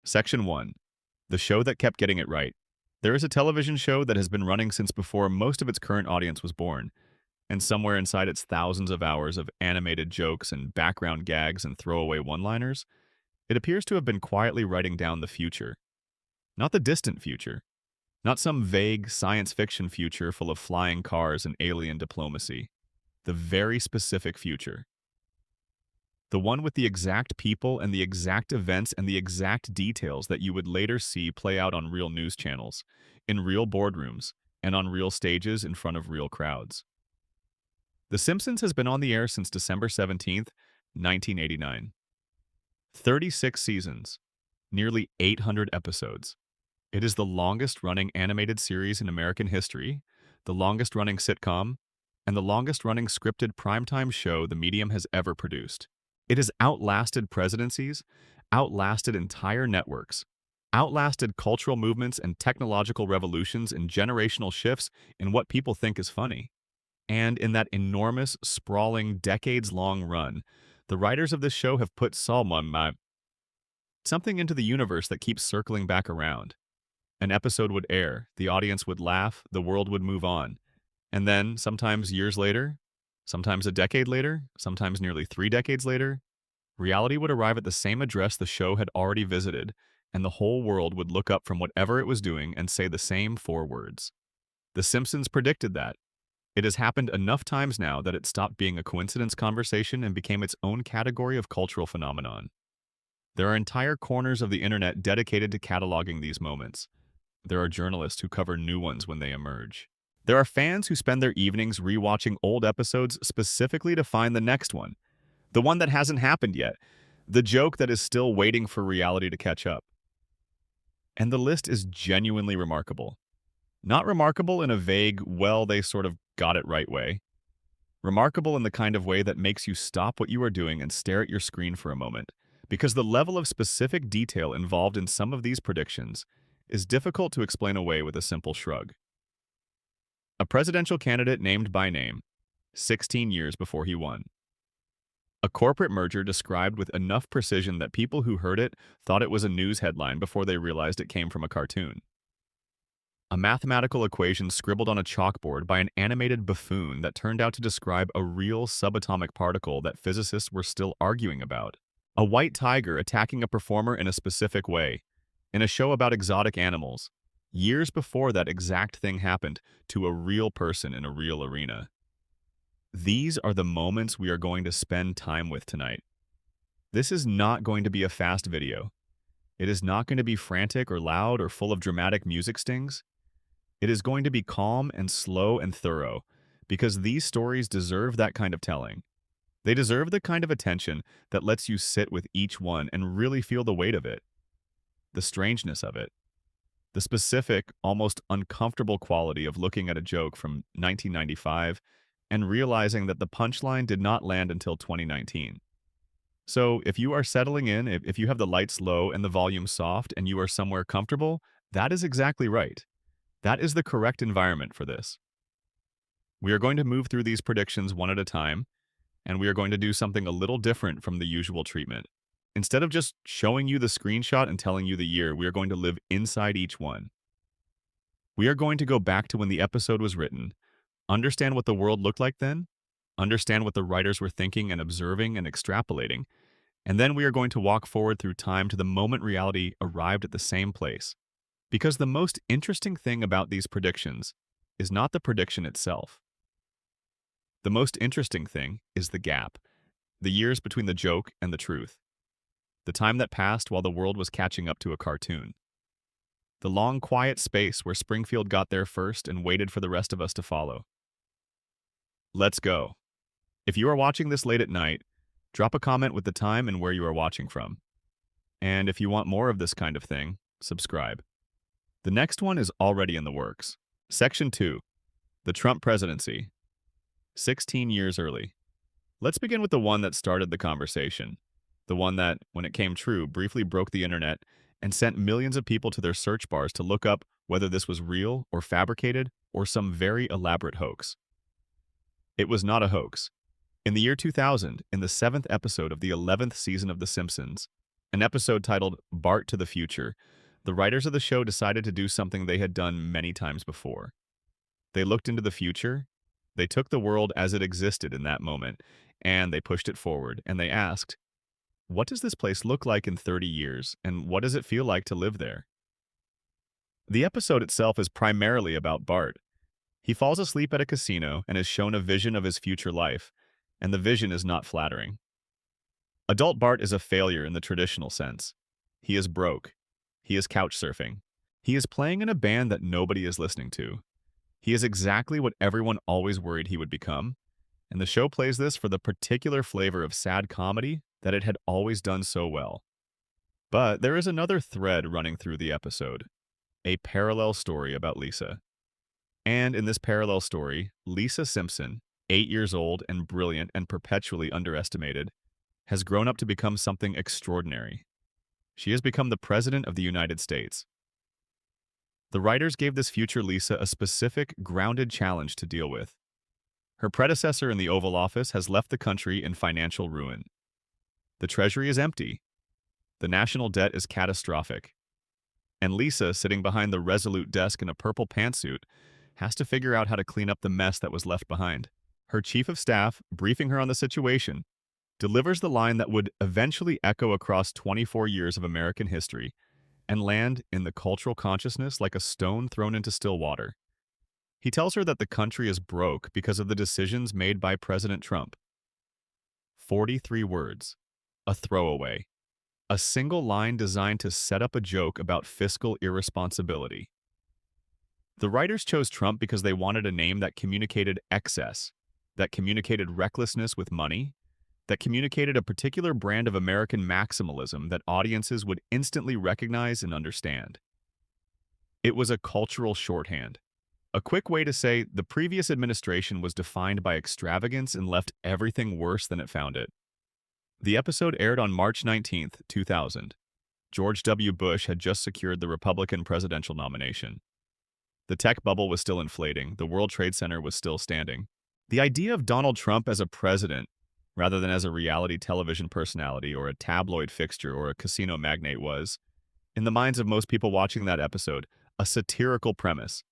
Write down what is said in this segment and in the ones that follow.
Section 1. The show that kept getting it right. There is a television show that has been running since before most of its current audience was born, and somewhere inside its thousands of hours of animated jokes and background gags and throwaway one-liners, it appears to have been quietly writing down the future. Not the distant future. Not some vague science fiction future full of flying cars and alien diplomacy. The very specific future. The one with the exact people and the exact events and the exact details that you would later see play out on real news channels, in real boardrooms, and on real stages in front of real crowds. The Simpsons has been on the air since December 17th, 1989. 36 seasons, nearly 800 episodes. It is the longest-running animated series in American history, the longest-running sitcom, and the longest-running scripted primetime show the medium has ever produced. It has outlasted presidencies, outlasted entire networks, outlasted cultural movements and technological revolutions and generational shifts in what people think is funny. And in that enormous, sprawling, decades-long run, the writers of this show have put something into the universe that keeps circling back around. An episode would air, the audience would laugh, the world would move on. And then, sometimes years later, sometimes a decade later, sometimes nearly 3 decades later, reality would arrive at the same address the show had already visited, and the whole world would look up from whatever it was doing and say the same 4 words. The Simpsons predicted that. It has happened enough times now that it stopped being a coincidence conversation and became its own category of cultural phenomenon. There are entire corners of the internet dedicated to cataloging these moments. There are journalists who cover new ones when they emerge. There are fans who spend their evenings rewatching old episodes specifically to find the next one, the one that hasn't happened yet, the joke that is still waiting for reality to catch up. And the list is genuinely remarkable. Not remarkable in a vague, well, they sort of got it right way. Remarkable in the kind of way that makes you stop what you are doing and stare at your screen for a moment, because the level of specific detail involved in some of these predictions is difficult to explain away with a simple shrug. A presidential candidate named by name, 16 years before he won. A corporate merger described with enough precision that people who heard it thought it was a news headline before they realized it came from a cartoon. A mathematical equation scribbled on a chalkboard by an animated buffoon that turned out to describe a real subatomic particle that physicists were still arguing about. A white tiger attacking a performer in a specific way, in a show about exotic animals, years before that exact thing happened to a real person in a real arena. These are the moments we are going to spend time with tonight. This is not going to be a fast video. It is not going to be frantic or loud or full of dramatic music stings. It is going to be calm and slow and thorough, because these stories deserve that kind of telling. They deserve the kind of attention that lets you sit with each one and really feel the weight of it, the strangeness of it, the specific, almost uncomfortable quality of looking at a joke from 1995 and realizing that the punchline did not land until 2019. So if you are settling in, if you have the lights low and the volume soft and you are somewhere comfortable, that is exactly right. That is the correct environment for this. We are going to move through these predictions one at a time, and we are going to do something a little different from the usual treatment. Instead of just showing you the screenshot and telling you the year, we are going to live inside each one. We are going to go back to when the episode was written, understand what the world looked like then, understand what the writers were thinking and observing and extrapolating, and then we are going to walk forward through time to the moment reality arrived at the same place. Because the most interesting thing about these predictions is not the prediction itself. The most interesting thing is the gap, the years between the joke and the truth, the time that passed while the world was catching up to a cartoon, the long quiet space where Springfield got there first and waited for the rest of us to follow. Let's go. If you are watching this late at night, drop a comment with the time and where you are watching from. And if you want more of this kind of thing, subscribe. The next one is already in the works. Section 2. The Trump Presidency. 16 years early. Let's begin with the one that started the conversation. The one that, when it came true, briefly broke the internet and sent millions of people to their search bars to look up whether this was real or fabricated or some very elaborate hoax. It was not a hoax. In the year 2000, in the 7th episode of the 11th season of The Simpsons, An episode titled Bart to the Future, the writers of the show decided to do something they had done many times before. They looked into the future, they took the world as it existed in that moment, and they pushed it forward, and they asked, what does this place look like in 30 years, and what does it feel like to live there? The episode itself is primarily about Bart. He falls asleep at a casino and is shown a vision of his future life, and the vision is not flattering. Adult Bart is a failure in the traditional sense. He is broke. He is couch surfing. He is playing in a band that nobody is listening to. He is exactly what everyone always worried he would become, and the show plays this for the particular flavor of sad comedy that it had always done so well. But there is another thread running through the episode, a parallel story about Lisa. And in this parallel story, Lisa Simpson, 8 years old and brilliant and perpetually underestimated, has grown up to become something extraordinary. She has become the President of the United States. The writers gave this future Lisa a specific, grounded challenge to deal with. Her predecessor in the Oval Office has left the country in financial ruin. The Treasury is empty. The national debt is catastrophic. And Lisa, sitting behind the resolute desk in a purple pantsuit, has to figure out how to clean up the mess that was left behind. Her chief of staff, briefing her on the situation, delivers the line that would eventually echo across 24 years of American history and land in the cultural consciousness like a stone thrown into still water. He tells her that the country is broke because of the decisions made by President Trump. 43 words. A throwaway. A single line designed to set up a joke about fiscal irresponsibility. The writers chose Trump because they wanted a name that communicated excess, that communicated recklessness with money, that communicated a particular brand of American maximalism that audiences would instantly recognize and understand. It was a cultural shorthand, a quick way to say the previous administration was defined by extravagance and left everything worse than it found it. The episode aired on March 19, 2000. George W. Bush had just secured the Republican presidential nomination. The tech bubble was still inflating, the World Trade Center was still standing. The idea of Donald Trump as a president, rather than as a reality television personality or a tabloid fixture or a casino magnate was, in the minds of most people watching that episode, a satirical premise.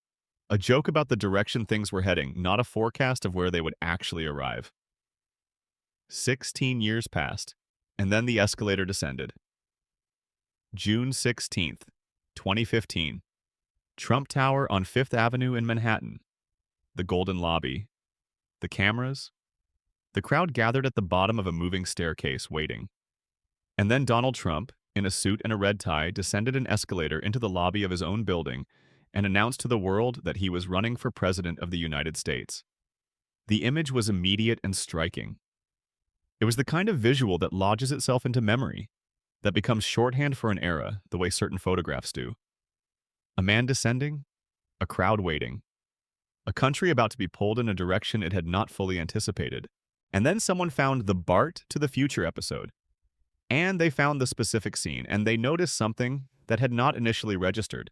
A joke about the direction things were heading, not a forecast of where they would actually arrive. 16 years passed, and then the escalator descended. June 16th, 2015. Trump Tower on Fifth Avenue in Manhattan. The Golden Lobby. The cameras. The crowd gathered at the bottom of a moving staircase, waiting. And then Donald Trump, in a suit and a red tie, descended an escalator into the lobby of his own building and announced to the world that he was running for President of the United States. The image was immediate and striking. It was the kind of visual that lodges itself into memory, that becomes shorthand for an era, the way certain photographs do. A man descending, a crowd waiting, a country about to be pulled in a direction it had not fully anticipated. And then someone found the Bart to the Future episode. And they found the specific scene, and they noticed something that had not initially registered.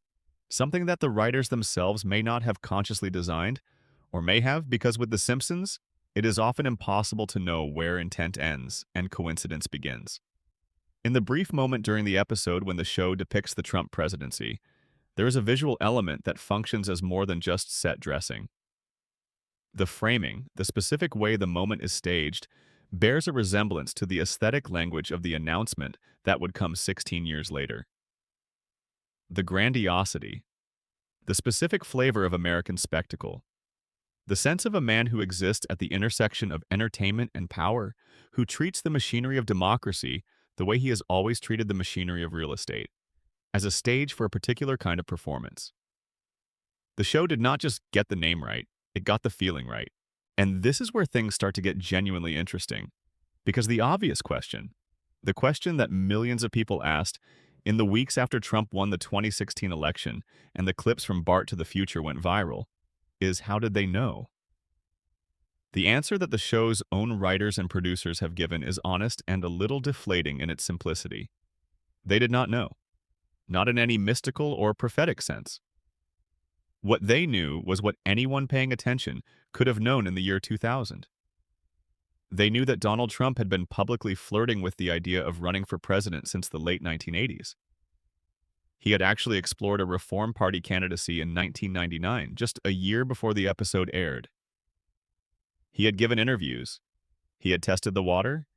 Something that the writers themselves may not have consciously designed, or may have because with The Simpsons, it is often impossible to know where intent ends and coincidence begins. In the brief moment during the episode when the show depicts the Trump presidency, there is a visual element that functions as more than just set dressing. The framing, the specific way the moment is staged, bears a resemblance to the aesthetic language of the announcement that would come 16 years later. The grandiosity, the specific flavor of American spectacle, the sense of a man who exists at the intersection of entertainment and power, who treats the machinery of democracy the way he has always treated the machinery of real estate, as a stage for a particular kind of performance. The show did not just get the name right, it got the feeling right. And this is where things start to get genuinely interesting. Because the obvious question, the question that millions of people asked in the weeks after Trump won the 2016 election and the clips from Bart to the Future went viral, is how did they know? The answer that the show's own writers and producers have given is honest and a little deflating in its simplicity. They did not know. Not in any mystical or prophetic sense. What they knew was what anyone paying attention could have known in the year 2000. They knew that Donald Trump had been publicly flirting with the idea of running for president since the late 1980s. He had actually explored a Reform Party candidacy in 1999, just a year before the episode aired. He had given interviews. He had tested the water.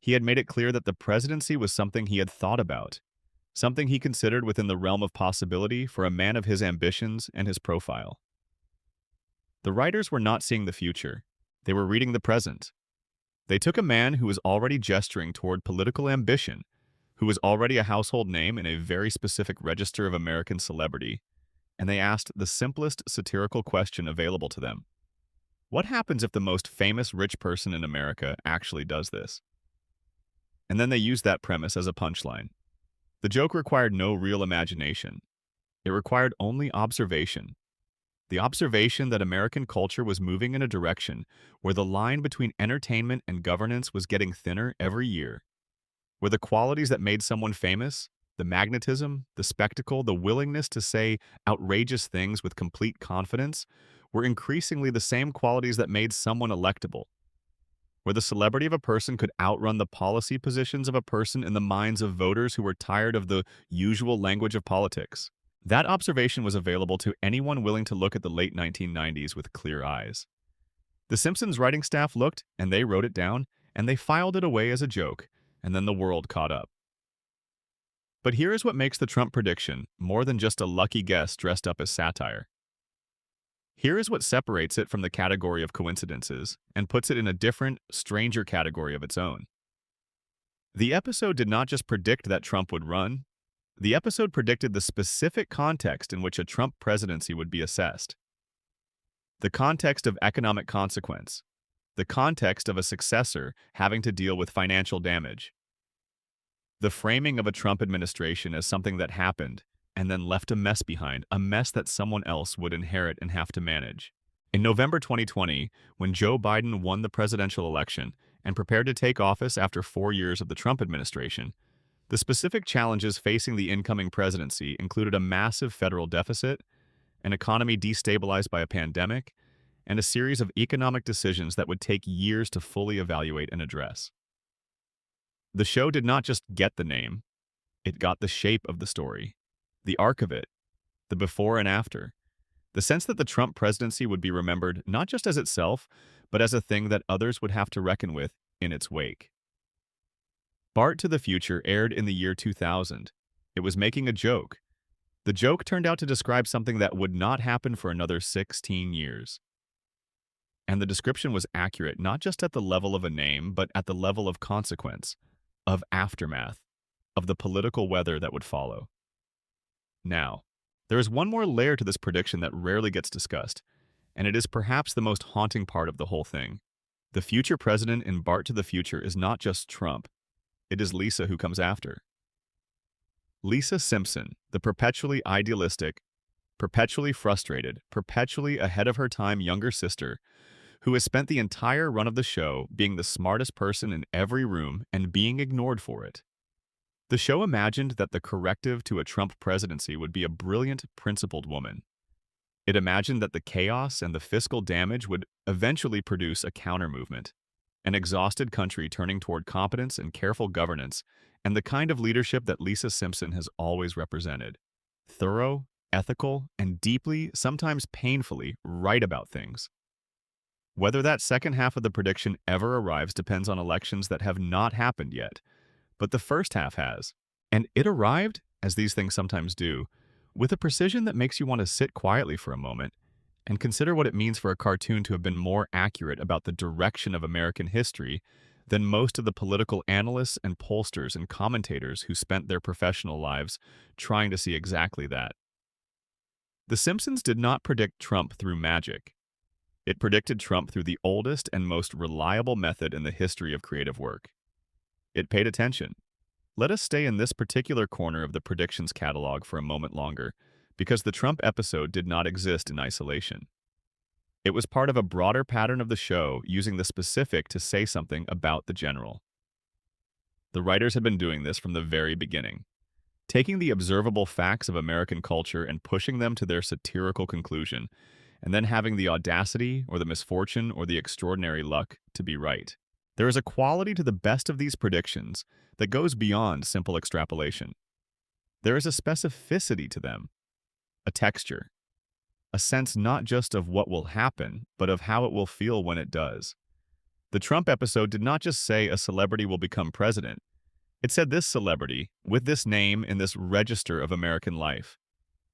He had made it clear that the presidency was something he had thought about, something he considered within the realm of possibility for a man of his ambitions and his profile. The writers were not seeing the future. They were reading the present. They took a man who was already gesturing toward political ambition, who was already a household name in a very specific register of American celebrity, and they asked the simplest satirical question available to them. What happens if the most famous rich person in America actually does this? And then they used that premise as a punchline. The joke required no real imagination. It required only observation. The observation that American culture was moving in a direction where the line between entertainment and governance was getting thinner every year, where the qualities that made someone famous, the magnetism, the spectacle, the willingness to say outrageous things with complete confidence, were increasingly the same qualities that made someone electable, where the celebrity of a person could outrun the policy positions of a person in the minds of voters who were tired of the usual language of politics. That observation was available to anyone willing to look at the late 1990s with clear eyes. The Simpsons writing staff looked, and they wrote it down, and they filed it away as a joke, and then the world caught up. But here is what makes the Trump prediction more than just a lucky guess dressed up as satire. Here is what separates it from the category of coincidences and puts it in a different, stranger category of its own. The episode did not just predict that Trump would run. The episode predicted the specific context in which a Trump presidency would be assessed. The context of economic consequence. The context of a successor having to deal with financial damage. The framing of a Trump administration as something that happened and then left a mess behind, a mess that someone else would inherit and have to manage. In November 2020, when Joe Biden won the presidential election and prepared to take office after 4 years of the Trump administration, the specific challenges facing the incoming presidency included a massive federal deficit, an economy destabilized by a pandemic, and a series of economic decisions that would take years to fully evaluate and address. The show did not just get the name, it got the shape of the story, the arc of it, the before and after, the sense that the Trump presidency would be remembered not just as itself, but as a thing that others would have to reckon with in its wake. Bart to the Future aired in the year 2000. It was making a joke. The joke turned out to describe something that would not happen for another 16 years. And the description was accurate not just at the level of a name, but at the level of consequence, of aftermath, of the political weather that would follow. Now, there is one more layer to this prediction that rarely gets discussed, and it is perhaps the most haunting part of the whole thing. The future president in Bart to the Future is not just Trump. It is Lisa who comes after. Lisa Simpson, the perpetually idealistic, perpetually frustrated, perpetually ahead of her time younger sister, who has spent the entire run of the show being the smartest person in every room and being ignored for it. The show imagined that the corrective to a Trump presidency would be a brilliant, principled woman. It imagined that the chaos and the fiscal damage would eventually produce a counter-movement, an exhausted country turning toward competence and careful governance, and the kind of leadership that Lisa Simpson has always represented. Thorough, ethical, and deeply, sometimes painfully, right about things. Whether that second half of the prediction ever arrives depends on elections that have not happened yet, but the first half has. And it arrived, as these things sometimes do, with a precision that makes you want to sit quietly for a moment and consider what it means for a cartoon to have been more accurate about the direction of American history than most of the political analysts and pollsters and commentators who spent their professional lives trying to see exactly that. The Simpsons did not predict Trump through magic. It predicted Trump through the oldest and most reliable method in the history of creative work. It paid attention. Let us stay in this particular corner of the predictions catalog for a moment longer, because the Trump episode did not exist in isolation. It was part of a broader pattern of the show using the specific to say something about the general. The writers had been doing this from the very beginning, taking the observable facts of American culture and pushing them to their satirical conclusion, and then having the audacity or the misfortune or the extraordinary luck to be right. There is a quality to the best of these predictions that goes beyond simple extrapolation. There is a specificity to them, a texture, a sense not just of what will happen, but of how it will feel when it does. The Trump episode did not just say a celebrity will become president. It said this celebrity, with this name in this register of American life.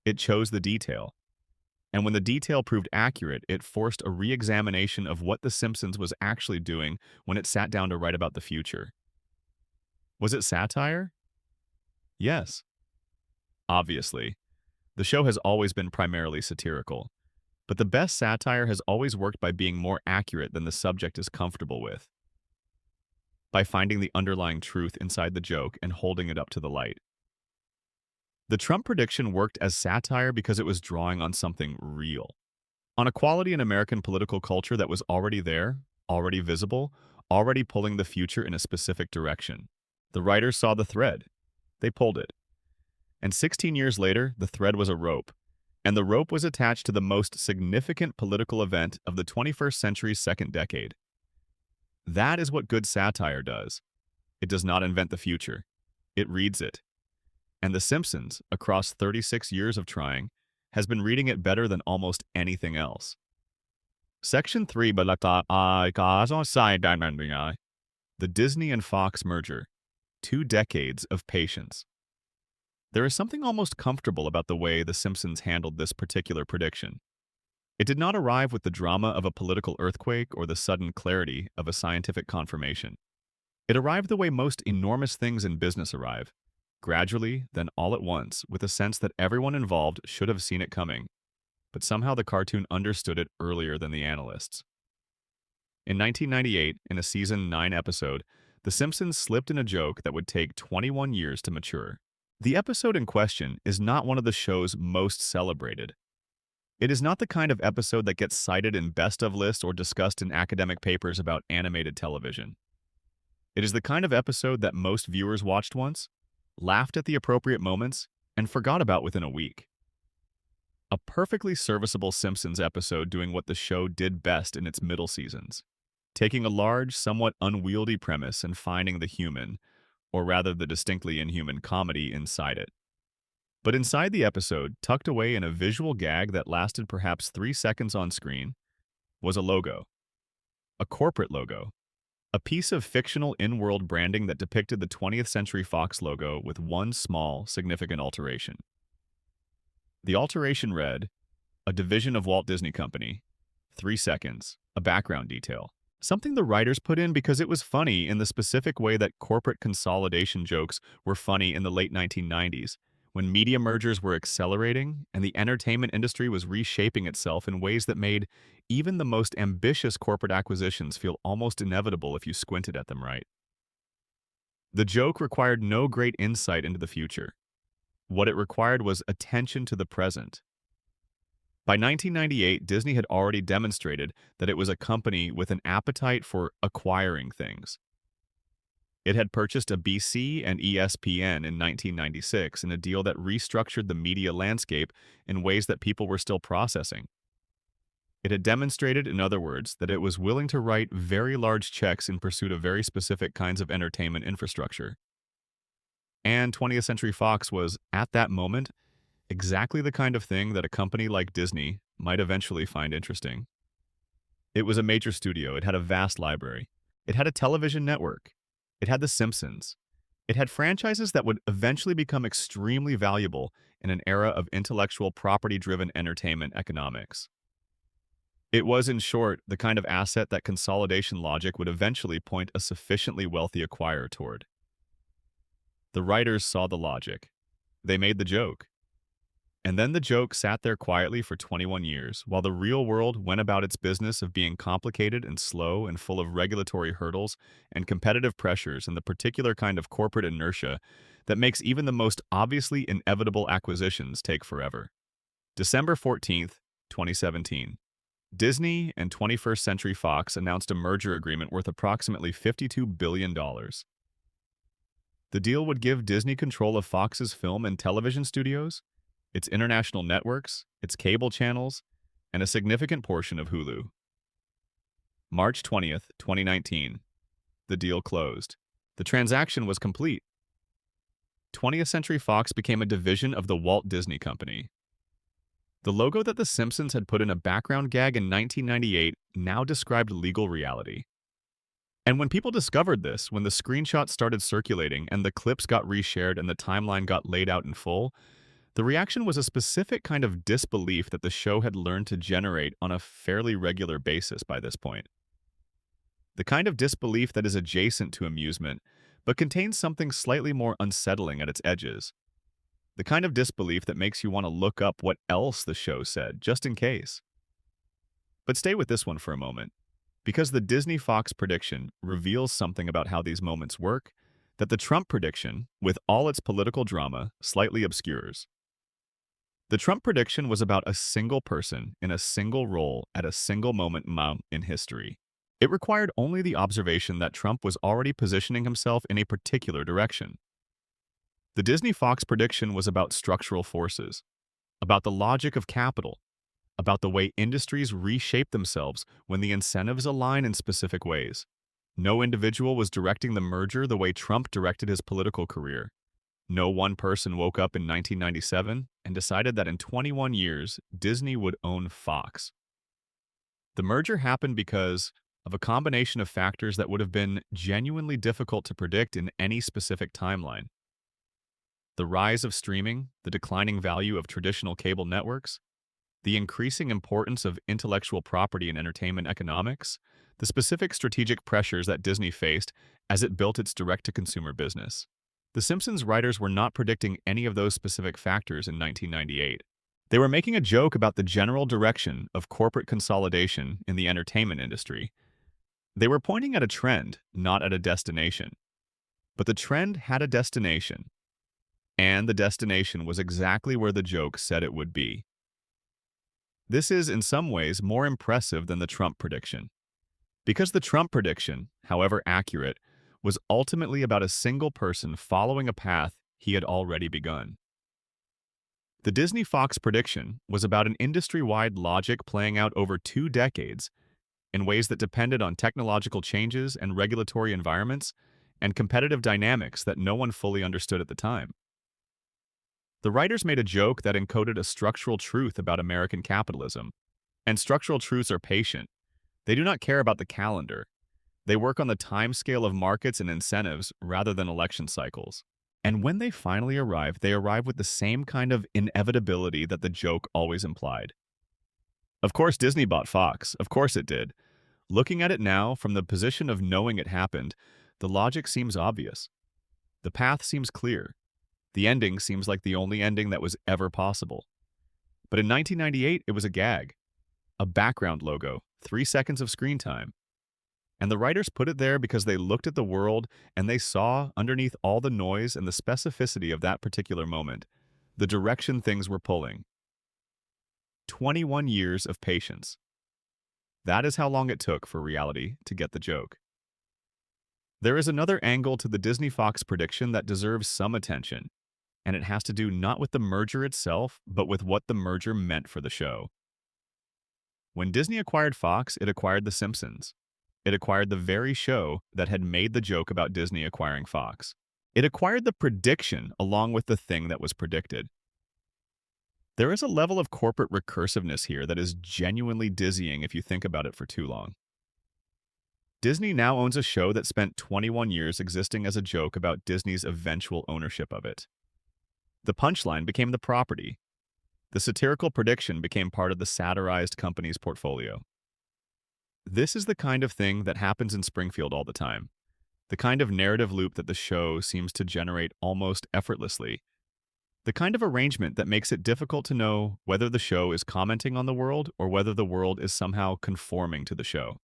It chose the detail. And when the detail proved accurate, it forced a re-examination of what The Simpsons was actually doing when it sat down to write about the future. Was it satire? Yes. Obviously. The show has always been primarily satirical. But the best satire has always worked by being more accurate than the subject is comfortable with. By finding the underlying truth inside the joke and holding it up to the light. The Trump prediction worked as satire because it was drawing on something real. On a quality in American political culture that was already there, already visible, already pulling the future in a specific direction. The writers saw the thread. They pulled it. And 16 years later, the thread was a rope. And the rope was attached to the most significant political event of the 21st century's second decade. That is what good satire does. It does not invent the future. It reads it. And The Simpsons, across 36 years of trying, has been reading it better than almost anything else. Section 3, the Disney and Fox merger. 2 decades of patience. There is something almost comfortable about the way The Simpsons handled this particular prediction. It did not arrive with the drama of a political earthquake or the sudden clarity of a scientific confirmation. It arrived the way most enormous things in business arrive. Gradually, then all at once, with a sense that everyone involved should have seen it coming. But somehow the cartoon understood it earlier than the analysts. In 1998, in a season 9 episode, The Simpsons slipped in a joke that would take 21 years to mature. The episode in question is not one of the show's most celebrated. It is not the kind of episode that gets cited in best-of lists or discussed in academic papers about animated television. It is the kind of episode that most viewers watched once, laughed at the appropriate moments, and forgot about within a week. A perfectly serviceable Simpsons episode doing what the show did best in its middle seasons, taking a large, somewhat unwieldy premise and finding the human, or rather the distinctly inhuman comedy inside it. But inside the episode, tucked away in a visual gag that lasted perhaps 3 seconds on screen, was a logo. A corporate logo. A piece of fictional in-world branding that depicted the 20th Century Fox logo with one small, significant alteration. The alteration read, "A division of Walt Disney Company. 3 seconds. A background detail." Something the writers put in because it was funny in the specific way that corporate consolidation jokes were funny in the late 1990s, when media mergers were accelerating and the entertainment industry was reshaping itself in ways that made even the most ambitious corporate acquisitions feel almost inevitable if you squinted at them right. The joke required no great insight into the future. What it required was attention to the present. By 1998, Disney had already demonstrated that it was a company with an appetite for acquiring things. It had purchased a BC and ESPN in 1996 in a deal that restructured the media landscape in ways that people were still processing. It had demonstrated, in other words, that it was willing to write very large checks in pursuit of very specific kinds of entertainment infrastructure. And 20th Century Fox was, at that moment, exactly the kind of thing that a company like Disney might eventually find interesting. It was a major studio. It had a vast library. It had a television network. It had The Simpsons. It had franchises that would eventually become extremely valuable in an era of intellectual property-driven entertainment economics. It was, in short, the kind of asset that consolidation logic would eventually point a sufficiently wealthy acquirer toward. The writers saw the logic. They made the joke. And then the joke sat there quietly for 21 years, while the real world went about its business of being complicated and slow and full of regulatory hurdles and competitive pressures and the particular kind of corporate inertia that makes even the most obviously inevitable acquisitions take forever. December 14th, 2017. Disney and 21st Century Fox announced a merger agreement worth approximately $52 billion. The deal would give Disney control of Fox's film and television studios, its international networks, its cable channels, and a significant portion of Hulu. March 20th, 2019. the deal closed. The transaction was complete. 20th Century Fox became a division of the Walt Disney Company. The logo that The Simpsons had put in a background gag in 1998 now described legal reality. And when people discovered this, when the screenshots started circulating and the clips got reshared and the timeline got laid out in full, the reaction was a specific kind of disbelief that the show had learned to generate on a fairly regular basis by this point. The kind of disbelief that is adjacent to amusement, but contains something slightly more unsettling at its edges. The kind of disbelief that makes you want to look up what else the show said, just in case. But stay with this one for a moment, because the Disney-Fox prediction reveals something about how these moments work that the Trump prediction, with all its political drama, slightly obscures. The Trump prediction was about a single person in a single role at a single moment in history. It required only the observation that Trump was already positioning himself in a particular direction. The Disney-Fox prediction was about structural forces, about the logic of capital, about the way industries reshape themselves when the incentives align in specific ways. No individual was directing the merger the way Trump directed his political career. No one person woke up in 1997 and decided that in 21 years, Disney would own Fox. The merger happened because of a combination of factors that would have been genuinely difficult to predict in any specific timeline. The rise of streaming, the declining value of traditional cable networks, the increasing importance of intellectual property in entertainment economics, the specific strategic pressures that Disney faced as it built its direct-to-consumer business. The Simpsons writers were not predicting any of those specific factors in 1998. They were making a joke about the general direction of corporate consolidation in the entertainment industry. They were pointing at a trend, not at a destination. But the trend had a destination, and the destination was exactly where the joke said it would be. This is, in some ways, more impressive than the Trump prediction. Because the Trump prediction, however accurate, was ultimately about a single person following a path he had already begun. The Disney-Fox prediction was about an industry-wide logic playing out over 2 decades in ways that depended on technological changes and regulatory environments and competitive dynamics that no one fully understood at the time. The writers made a joke that encoded a structural truth about American capitalism, and structural truths are patient. They do not care about the calendar. They work on the timescale of markets and incentives rather than election cycles. And when they finally arrive, they arrive with the same kind of inevitability that the joke always implied. Of course, Disney bought Fox. Of course it did. Looking at it now, from the position of knowing it happened, the logic seems obvious. The path seems clear. The ending seems like the only ending that was ever possible. But in 1998, it was a gag. A background logo, 3 seconds of screen time. And the writers put it there because they looked at the world and they saw, underneath all the noise and the specificity of that particular moment, the direction things were pulling. 21 years of patience. That is how long it took for reality to get the joke. There is another angle to the Disney-Fox prediction that deserves some attention, and it has to do not with the merger itself, but with what the merger meant for the show. When Disney acquired Fox, it acquired The Simpsons. It acquired the very show that had made the joke about Disney acquiring Fox. It acquired the prediction along with the thing that was predicted. There is a level of corporate recursiveness here that is genuinely dizzying if you think about it for too long. Disney now owns a show that spent 21 years existing as a joke about Disney's eventual ownership of it. The punchline became the property. The satirical prediction became part of the satirized company's portfolio. This is the kind of thing that happens in Springfield all the time. The kind of narrative loop that the show seems to generate almost effortlessly. The kind of arrangement that makes it difficult to know whether the show is commenting on the world or whether the world is somehow conforming to the show.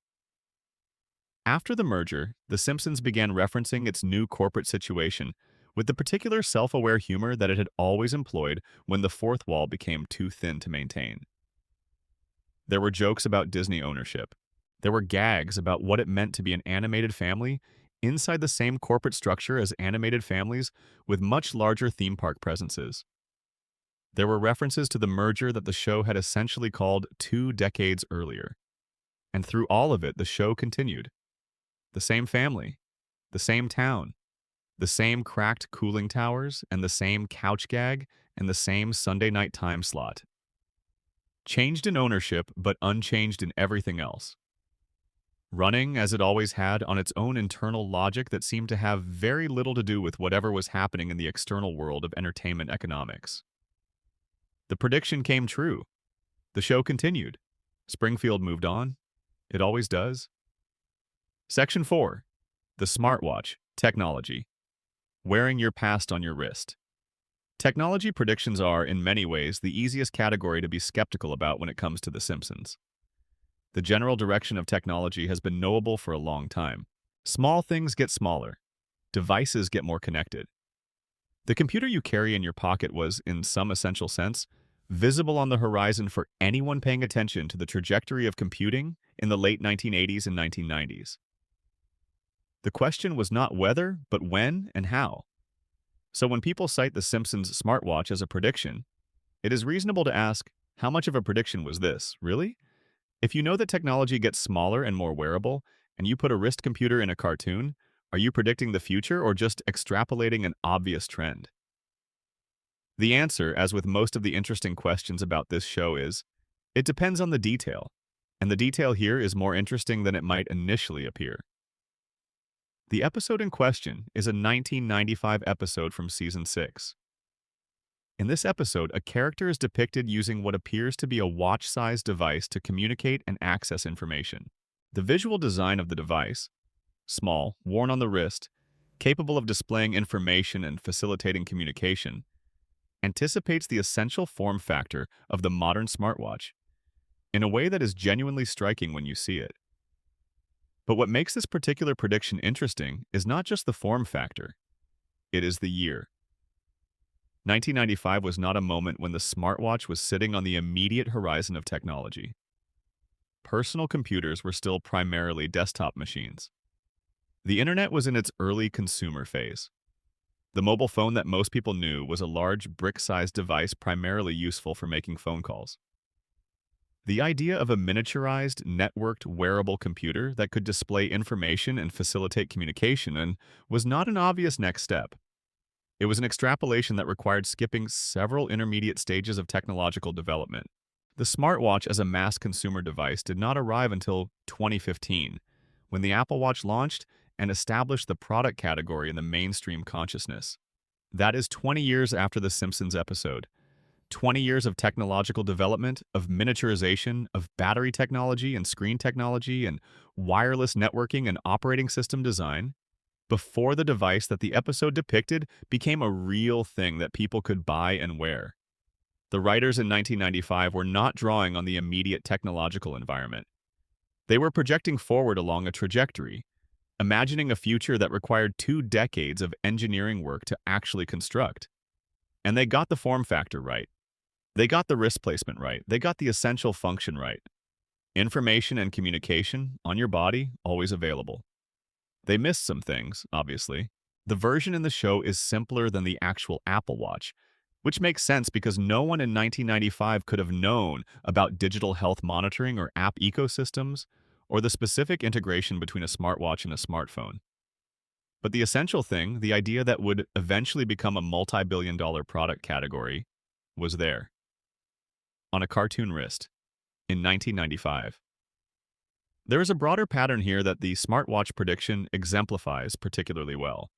After the merger, The Simpsons began referencing its new corporate situation with the particular self-aware humor that it had always employed when the fourth wall became too thin to maintain. There were jokes about Disney ownership. There were gags about what it meant to be an animated family inside the same corporate structure as animated families with much larger theme park presences. There were references to the merger that the show had essentially called 2 decades earlier. And through all of it, the show continued. The same family, the same town, the same cracked cooling towers, and the same couch gag, and the same Sunday night time slot. Changed in ownership, but unchanged in everything else. Running, as it always had, on its own internal logic that seemed to have very little to do with whatever was happening in the external world of entertainment economics. The prediction came true. The show continued. Springfield moved on. It always does. Section 4. The smartwatch, technology. Wearing your past on your wrist. Technology predictions are, in many ways, the easiest category to be skeptical about when it comes to The Simpsons. The general direction of technology has been knowable for a long time. Small things get smaller. Devices get more connected. The computer you carry in your pocket was, in some essential sense, visible on the horizon for anyone paying attention to the trajectory of computing in the late 1980s and 1990s. The question was not whether, but when and how. So when people cite The Simpsons' smartwatch as a prediction, it is reasonable to ask, how much of a prediction was this, really? If you know that technology gets smaller and more wearable, and you put a wrist computer in a cartoon, are you predicting the future or just extrapolating an obvious trend? The answer, as with most of the interesting questions about this show, is, it depends on the detail, and the detail here is more interesting than it might initially appear. The episode in question is a 1995 episode from Season 6. In this episode, a character is depicted using what appears to be a watch-sized device to communicate and access information. The visual design of the device, small, worn on the wrist, capable of displaying information and facilitating communication, anticipates the essential form factor of the modern smartwatch in a way that is genuinely striking when you see it. But what makes this particular prediction interesting is not just the form factor, it is the year. 1995 was not a moment when the smartwatch was sitting on the immediate horizon of technology. Personal computers were still primarily desktop machines. The internet was in its early consumer phase. The mobile phone that most people knew was a large brick-sized device primarily useful for making phone calls. The idea of a miniaturized, networked, wearable computer that could display information and facilitate communication was not an obvious next step. It was an extrapolation that required skipping several intermediate stages of technological development. The smartwatch as a mass consumer device did not arrive until 2015, when the Apple Watch launched and established the product category in the mainstream consciousness. That is 20 years after the Simpsons episode. 20 years of technological development, of miniaturization, of battery technology and screen technology and wireless networking and operating system design, before the device that the episode depicted became a real thing that people could buy and wear. The writers in 1995 were not drawing on the immediate technological environment. They were projecting forward along a trajectory, imagining a future that required 2 decades of engineering work to actually construct. And they got the form factor right. They got the wrist placement right. They got the essential function right. Information and communication on your body, always available. They missed some things, obviously. The version in the show is simpler than the actual Apple Watch, which makes sense because no one in 1995 could have known about digital health monitoring or app ecosystems, or the specific integration between a smartwatch and a smartphone. But the essential thing, the idea that would eventually become a multi-billion-dollar product category, was there. On a cartoon wrist, in 1995. There is a broader pattern here that the smartwatch prediction exemplifies particularly well.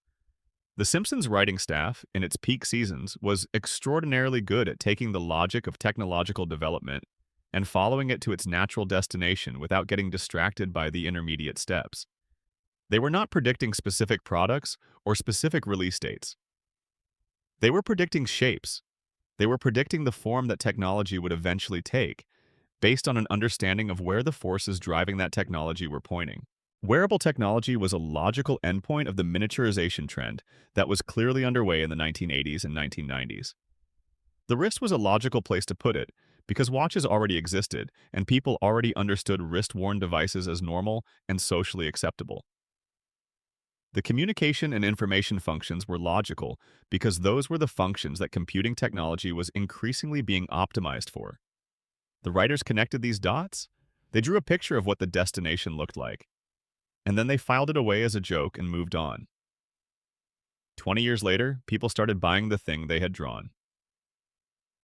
The Simpsons writing staff, in its peak seasons, was extraordinarily good at taking the logic of technological development and following it to its natural destination without getting distracted by the intermediate steps. They were not predicting specific products or specific release dates. They were predicting shapes. They were predicting the form that technology would eventually take, based on an understanding of where the forces driving that technology were pointing. Wearable technology was a logical endpoint of the miniaturization trend that was clearly underway in the 1980s and 1990s. The wrist was a logical place to put it, because watches already existed, and people already understood wrist-worn devices as normal and socially acceptable. The communication and information functions were logical because those were the functions that computing technology was increasingly being optimized for. The writers connected these dots. They drew a picture of what the destination looked like. and then they filed it away as a joke and moved on. 20 years later, people started buying the thing they had drawn.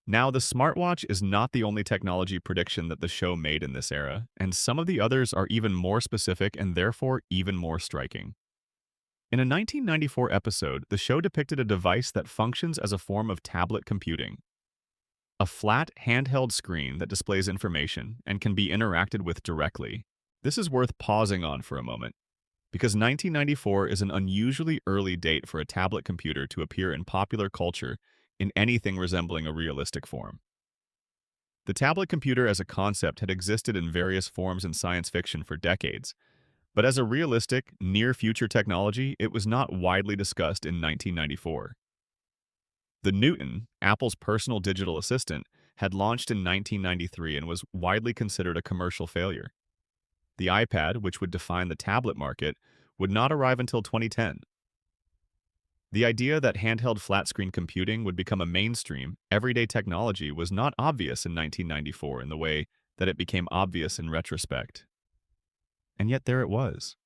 Now, the smartwatch is not the only technology prediction that the show made in this era, and some of the others are even more specific and therefore even more striking. In a 1994 episode, the show depicted a device that functions as a form of tablet computing. A flat, handheld screen that displays information and can be interacted with directly. This is worth pausing on for a moment, because 1994 is an unusually early date for a tablet computer to appear in popular culture in anything resembling a realistic form. The tablet computer as a concept had existed in various forms in science fiction for decades, but as a realistic, near-future technology, it was not widely discussed in 1994. The Newton, Apple's personal digital assistant, had launched in 1993 and was widely considered a commercial failure. The iPad, which would define the tablet market, would not arrive until 2010. The idea that handheld flat-screen computing would become a mainstream, everyday technology was not obvious in 1994 in the way that it became obvious in retrospect. And yet there it was.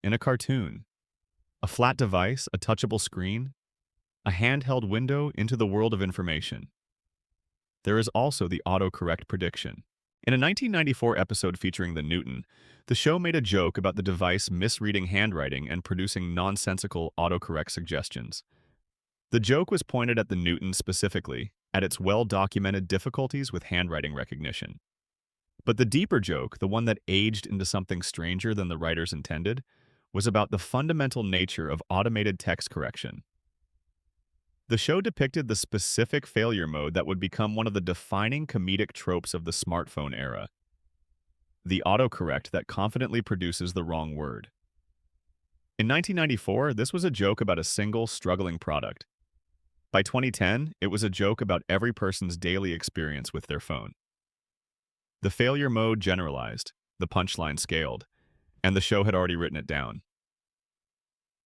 In a cartoon. A flat device, a touchable screen, a handheld window into the world of information. There is also the autocorrect prediction. In a 1994 episode featuring the Newton, the show made a joke about the device misreading handwriting and producing nonsensical autocorrect suggestions. The joke was pointed at the Newton specifically, at its well-documented difficulties with handwriting recognition. But the deeper joke, the one that aged into something stranger than the writers intended, was about the fundamental nature of automated text correction. The show depicted the specific failure mode that would become one of the defining comedic tropes of the smartphone era. The autocorrect that confidently produces the wrong word. In 1994, this was a joke about a single, struggling product. By 2010, it was a joke about every person's daily experience with their phone. The failure mode generalized, the punchline scaled, and the show had already written it down.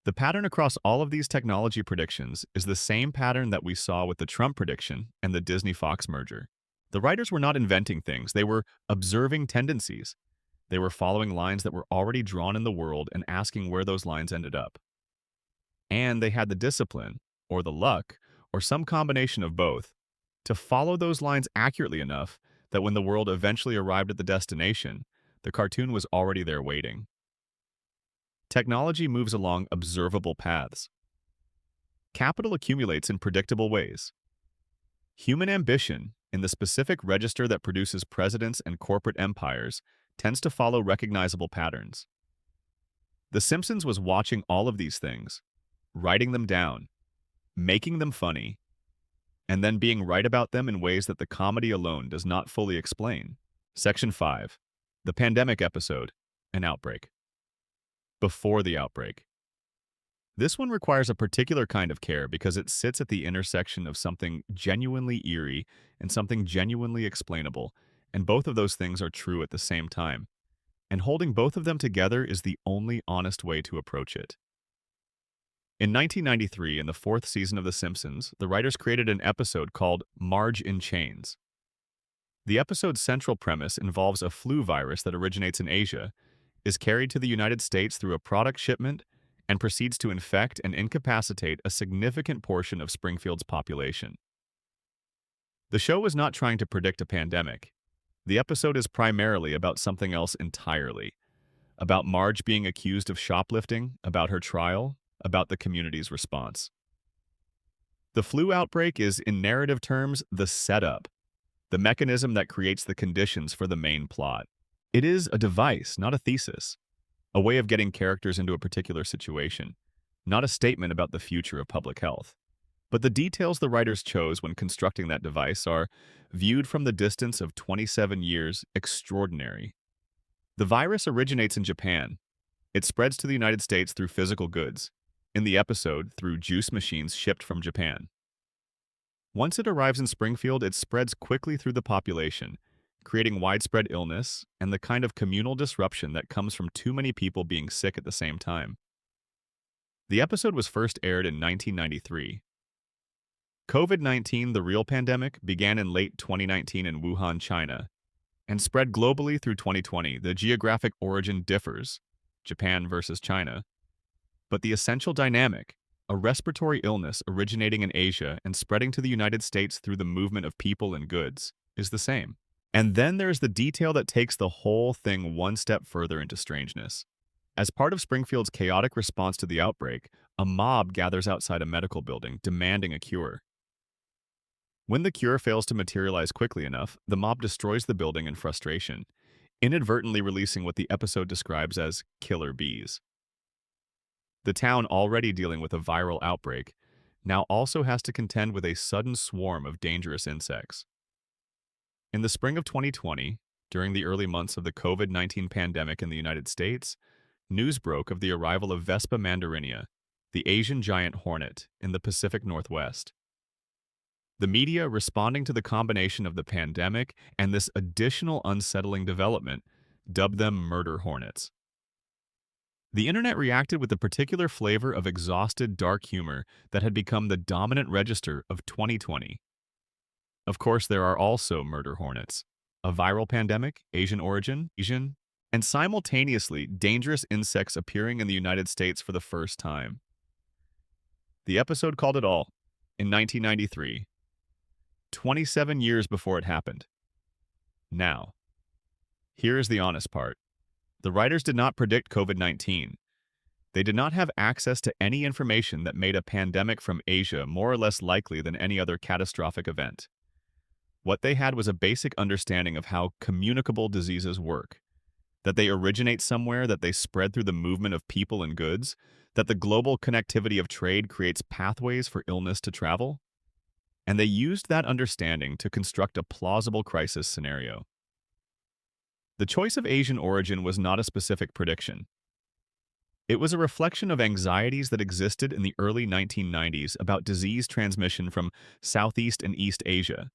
The pattern across all of these technology predictions is the same pattern that we saw with the Trump prediction and the Disney-Fox merger. The writers were not inventing things, they were observing tendencies. They were following lines that were already drawn in the world and asking where those lines ended up. And they had the discipline, or the luck, or some combination of both, to follow those lines accurately enough that when the world eventually arrived at the destination, the cartoon was already there waiting. Technology moves along observable paths. Capital accumulates in predictable ways. Human ambition, in the specific register that produces presidents and corporate empires, tends to follow recognizable patterns. The Simpsons was watching all of these things, writing them down, making them funny, and then being right about them in ways that the comedy alone does not fully explain. Section 5. The pandemic episode, an outbreak. Before the outbreak. This one requires a particular kind of care because it sits at the intersection of something genuinely eerie and something genuinely explainable, and both of those things are true at the same time. And holding both of them together is the only honest way to approach it. In 1993, in the fourth season of The Simpsons, the writers created an episode called Marge in Chains. The episode's central premise involves a flu virus that originates in Asia, is carried to the United States through a product shipment, and proceeds to infect and incapacitate a significant portion of Springfield's population. The show was not trying to predict a pandemic. The episode is primarily about something else entirely. About Marge being accused of shoplifting, about her trial, about the community's response. The flu outbreak is, in narrative terms, the setup, the mechanism that creates the conditions for the main plot. It is a device, not a thesis, a way of getting characters into a particular situation, not a statement about the future of public health. But the details the writers chose when constructing that device are, viewed from the distance of 27 years, extraordinary. The virus originates in Japan. It spreads to the United States through physical goods, in the episode through juice machines shipped from Japan. Once it arrives in Springfield, it spreads quickly through the population, creating widespread illness and the kind of communal disruption that comes from too many people being sick at the same time. The episode was first aired in 1993. COVID-19, the real pandemic, began in late 2019 in Wuhan, China, and spread globally through 2020. The geographic origin differs. Japan versus China. But the essential dynamic, a respiratory illness originating in Asia and spreading to the United States through the movement of people and goods, is the same. And then there's the detail that takes the whole thing one step further into strangeness. As part of Springfield's chaotic response to the outbreak, a mob gathers outside a medical building demanding a cure. When the cure fails to materialize quickly enough, the mob destroys the building in frustration, inadvertently releasing what the episode describes as killer bees. The town, already dealing with a viral outbreak, now also has to contend with a sudden swarm of dangerous insects. In the spring of 2020, during the early months of the COVID-19 pandemic in the United States, news broke of the arrival of Vespa mandarinia, the Asian giant hornet, in the Pacific Northwest. The media, responding to the combination of the pandemic and this additional unsettling development, dubbed them murder hornets. The internet reacted with a particular flavor of exhausted dark humor that had become the dominant register of 2020. Of course, there are also murder hornets, a viral pandemic, Asian origin, and simultaneously dangerous insects appearing in the United States for the first time. The episode called it all in 1993, 27 years before it happened. Now, here is the honest part. The writers did not predict COVID-19. They did not have access to any information that made a pandemic from Asia more or less likely than any other catastrophic event. What they had was a basic understanding of how communicable diseases work, that they originate somewhere, that they spread through the movement of people and goods, that the global connectivity of trade creates pathways for illness to travel. And they used that understanding to construct a plausible crisis scenario. The choice of Asian origin was not a specific prediction. It was a reflection of anxieties that existed in the early 1990s about disease transmission from Southeast and East Asia,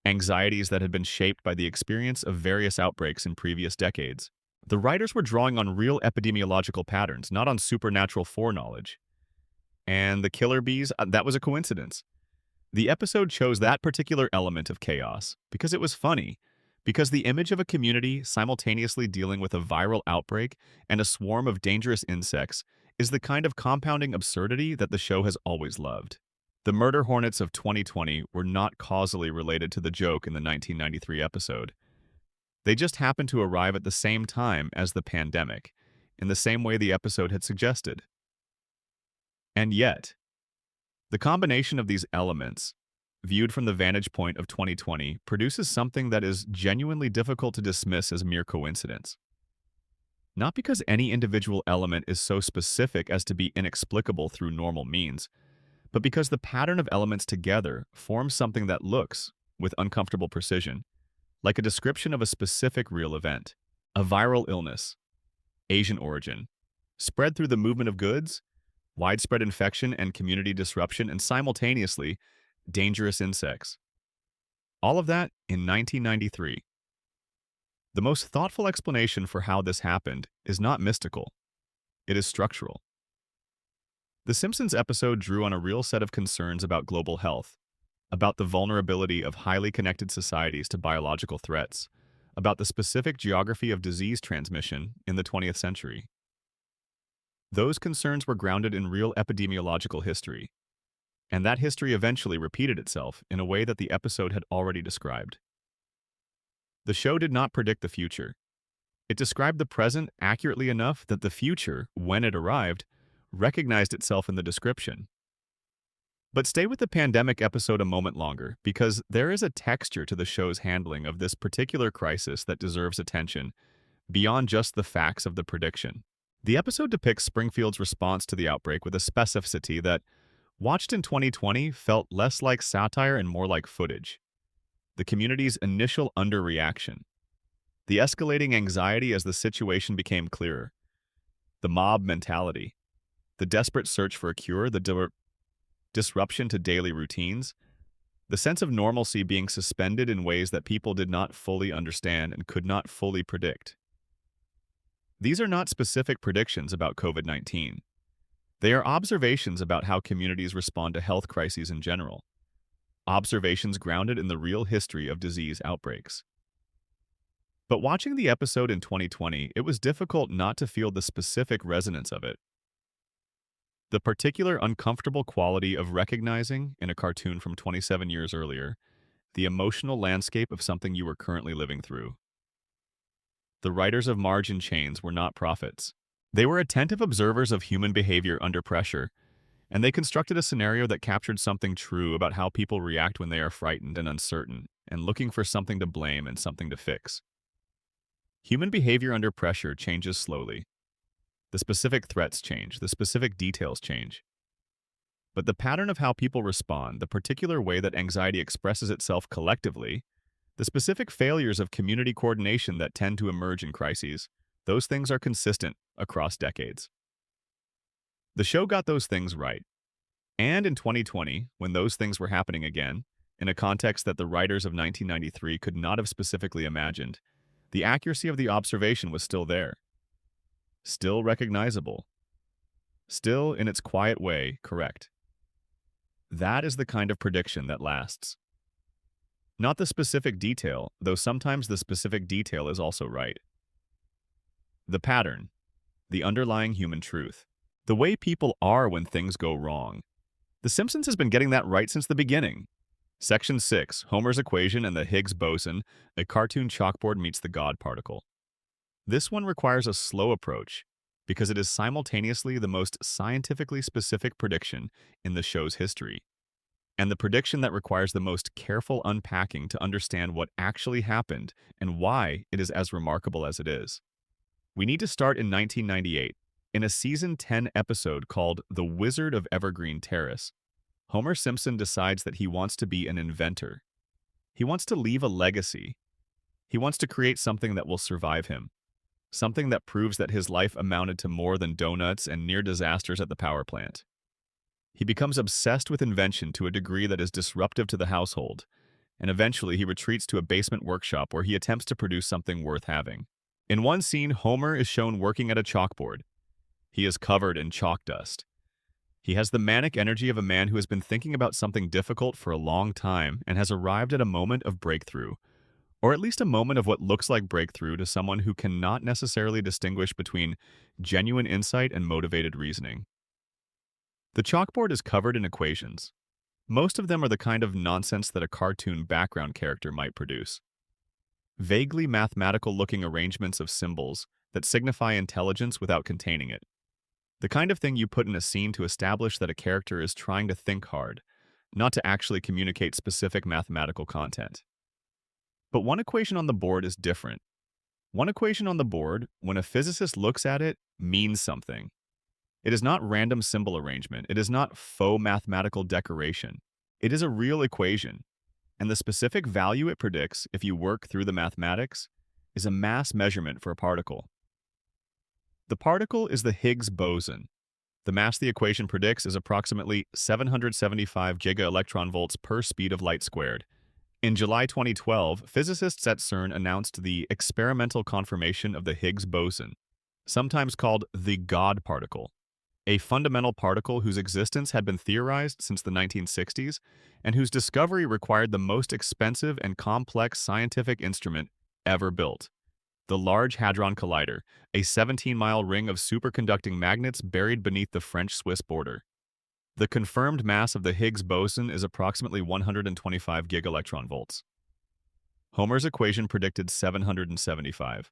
anxieties that had been shaped by the experience of various outbreaks in previous decades. The writers were drawing on real epidemiological patterns, not on supernatural foreknowledge. And the killer bees, that was a coincidence. The episode chose that particular element of chaos because it was funny, because the image of a community simultaneously dealing with a viral outbreak and a swarm of dangerous insects is the kind of compounding absurdity that the show has always loved. The murder hornets of 2020 were not causally related to the joke in the 1993 episode. They just happened to arrive at the same time as the pandemic, in the same way the episode had suggested. And yet, the combination of these elements, viewed from the vantage point of 2020, produces something that is genuinely difficult to dismiss as mere coincidence. Not because any individual element is so specific as to be inexplicable through normal means, but because the pattern of elements together forms something that looks, with uncomfortable precision, like a description of a specific real event, a viral illness, Asian origin, spread through the movement of goods, widespread infection and community disruption, and simultaneously, dangerous insects. All of that in 1993. The most thoughtful explanation for how this happened is not mystical. It is structural. The Simpsons episode drew on a real set of concerns about global health, about the vulnerability of highly connected societies to biological threats, about the specific geography of disease transmission in the 20th century. Those concerns were grounded in real epidemiological history, and that history eventually repeated itself in a way that the episode had already described. The show did not predict the future. It described the present accurately enough that the future, when it arrived, recognized itself in the description. But stay with the pandemic episode a moment longer, because there is a texture to the show's handling of this particular crisis that deserves attention, beyond just the facts of the prediction. The episode depicts Springfield's response to the outbreak with a specificity that, watched in 2020, felt less like satire and more like footage. The community's initial underreaction, the escalating anxiety as the situation became clearer, the mob mentality, the desperate search for a cure, the disruption to daily routines, the sense of normalcy being suspended in ways that people did not fully understand and could not fully predict. These are not specific predictions about COVID-19. They are observations about how communities respond to health crises in general, observations grounded in the real history of disease outbreaks. But watching the episode in 2020, it was difficult not to feel the specific resonance of it. The particular uncomfortable quality of recognizing, in a cartoon from 27 years earlier, the emotional landscape of something you were currently living through. The writers of Marge and Chains were not prophets. They were attentive observers of human behavior under pressure, and they constructed a scenario that captured something true about how people react when they are frightened and uncertain, and looking for something to blame and something to fix. Human behavior under pressure changes slowly. The specific threats change, the specific details change. But the pattern of how people respond, the particular way that anxiety expresses itself collectively, the specific failures of community coordination that tend to emerge in crises, those things are consistent across decades. The show got those things right. And in 2020, when those things were happening again, in a context that the writers of 1993 could not have specifically imagined, the accuracy of the observation was still there. Still recognizable. Still, in its quiet way, correct. That is the kind of prediction that lasts. Not the specific detail, though sometimes the specific detail is also right. The pattern. The underlying human truth. The way people are when things go wrong. The Simpsons has been getting that right since the beginning. Section 6, Homer's equation and the Higgs boson, a cartoon chalkboard meets the God particle. This one requires a slow approach, because it is simultaneously the most scientifically specific prediction in the show's history, and the prediction that requires the most careful unpacking to understand what actually happened and why it is as remarkable as it is. We need to start in 1998, in a Season 10 episode called The Wizard of Evergreen Terrace. Homer Simpson decides that he wants to be an inventor. He wants to leave a legacy. He wants to create something that will survive him. Something that proves that his life amounted to more than donuts and near disasters at the power plant. He becomes obsessed with invention to a degree that is disruptive to the household, and eventually he retreats to a basement workshop where he attempts to produce something worth having. In one scene, Homer is shown working at a chalkboard. He is covered in chalk dust. He has the manic energy of a man who has been thinking about something difficult for a long time and has arrived at a moment of breakthrough, or at least a moment of what looks like breakthrough to someone who cannot necessarily distinguish between genuine insight and motivated reasoning. The chalkboard is covered in equations. Most of them are the kind of nonsense that a cartoon background character might produce. Vaguely mathematical-looking arrangements of symbols that signify intelligence without containing it. The kind of thing you put in a scene to establish that a character is trying to think hard, not to actually communicate specific mathematical content. But one equation on the board is different. One equation on the board, when a physicist looks at it, means something. It is not random symbol arrangement. It is not faux mathematical decoration. It is a real equation, and the specific value it predicts, if you work through the mathematics, is a mass measurement for a particle. The particle is the Higgs boson. The mass the equation predicts is approximately 775 gigaelectronvolts per speed of light squared. In July 2012, physicists at CERN announced the experimental confirmation of the Higgs boson, sometimes called the God particle, a fundamental particle whose existence had been theorized since the 1960s and whose discovery required the most expensive and complex scientific instrument ever built. The Large Hadron Collider, a 17-mile ring of superconducting magnets buried beneath the French-Swiss border. The confirmed mass of the Higgs boson is approximately 125 gigaelectronvolts. Homer's equation predicted 775.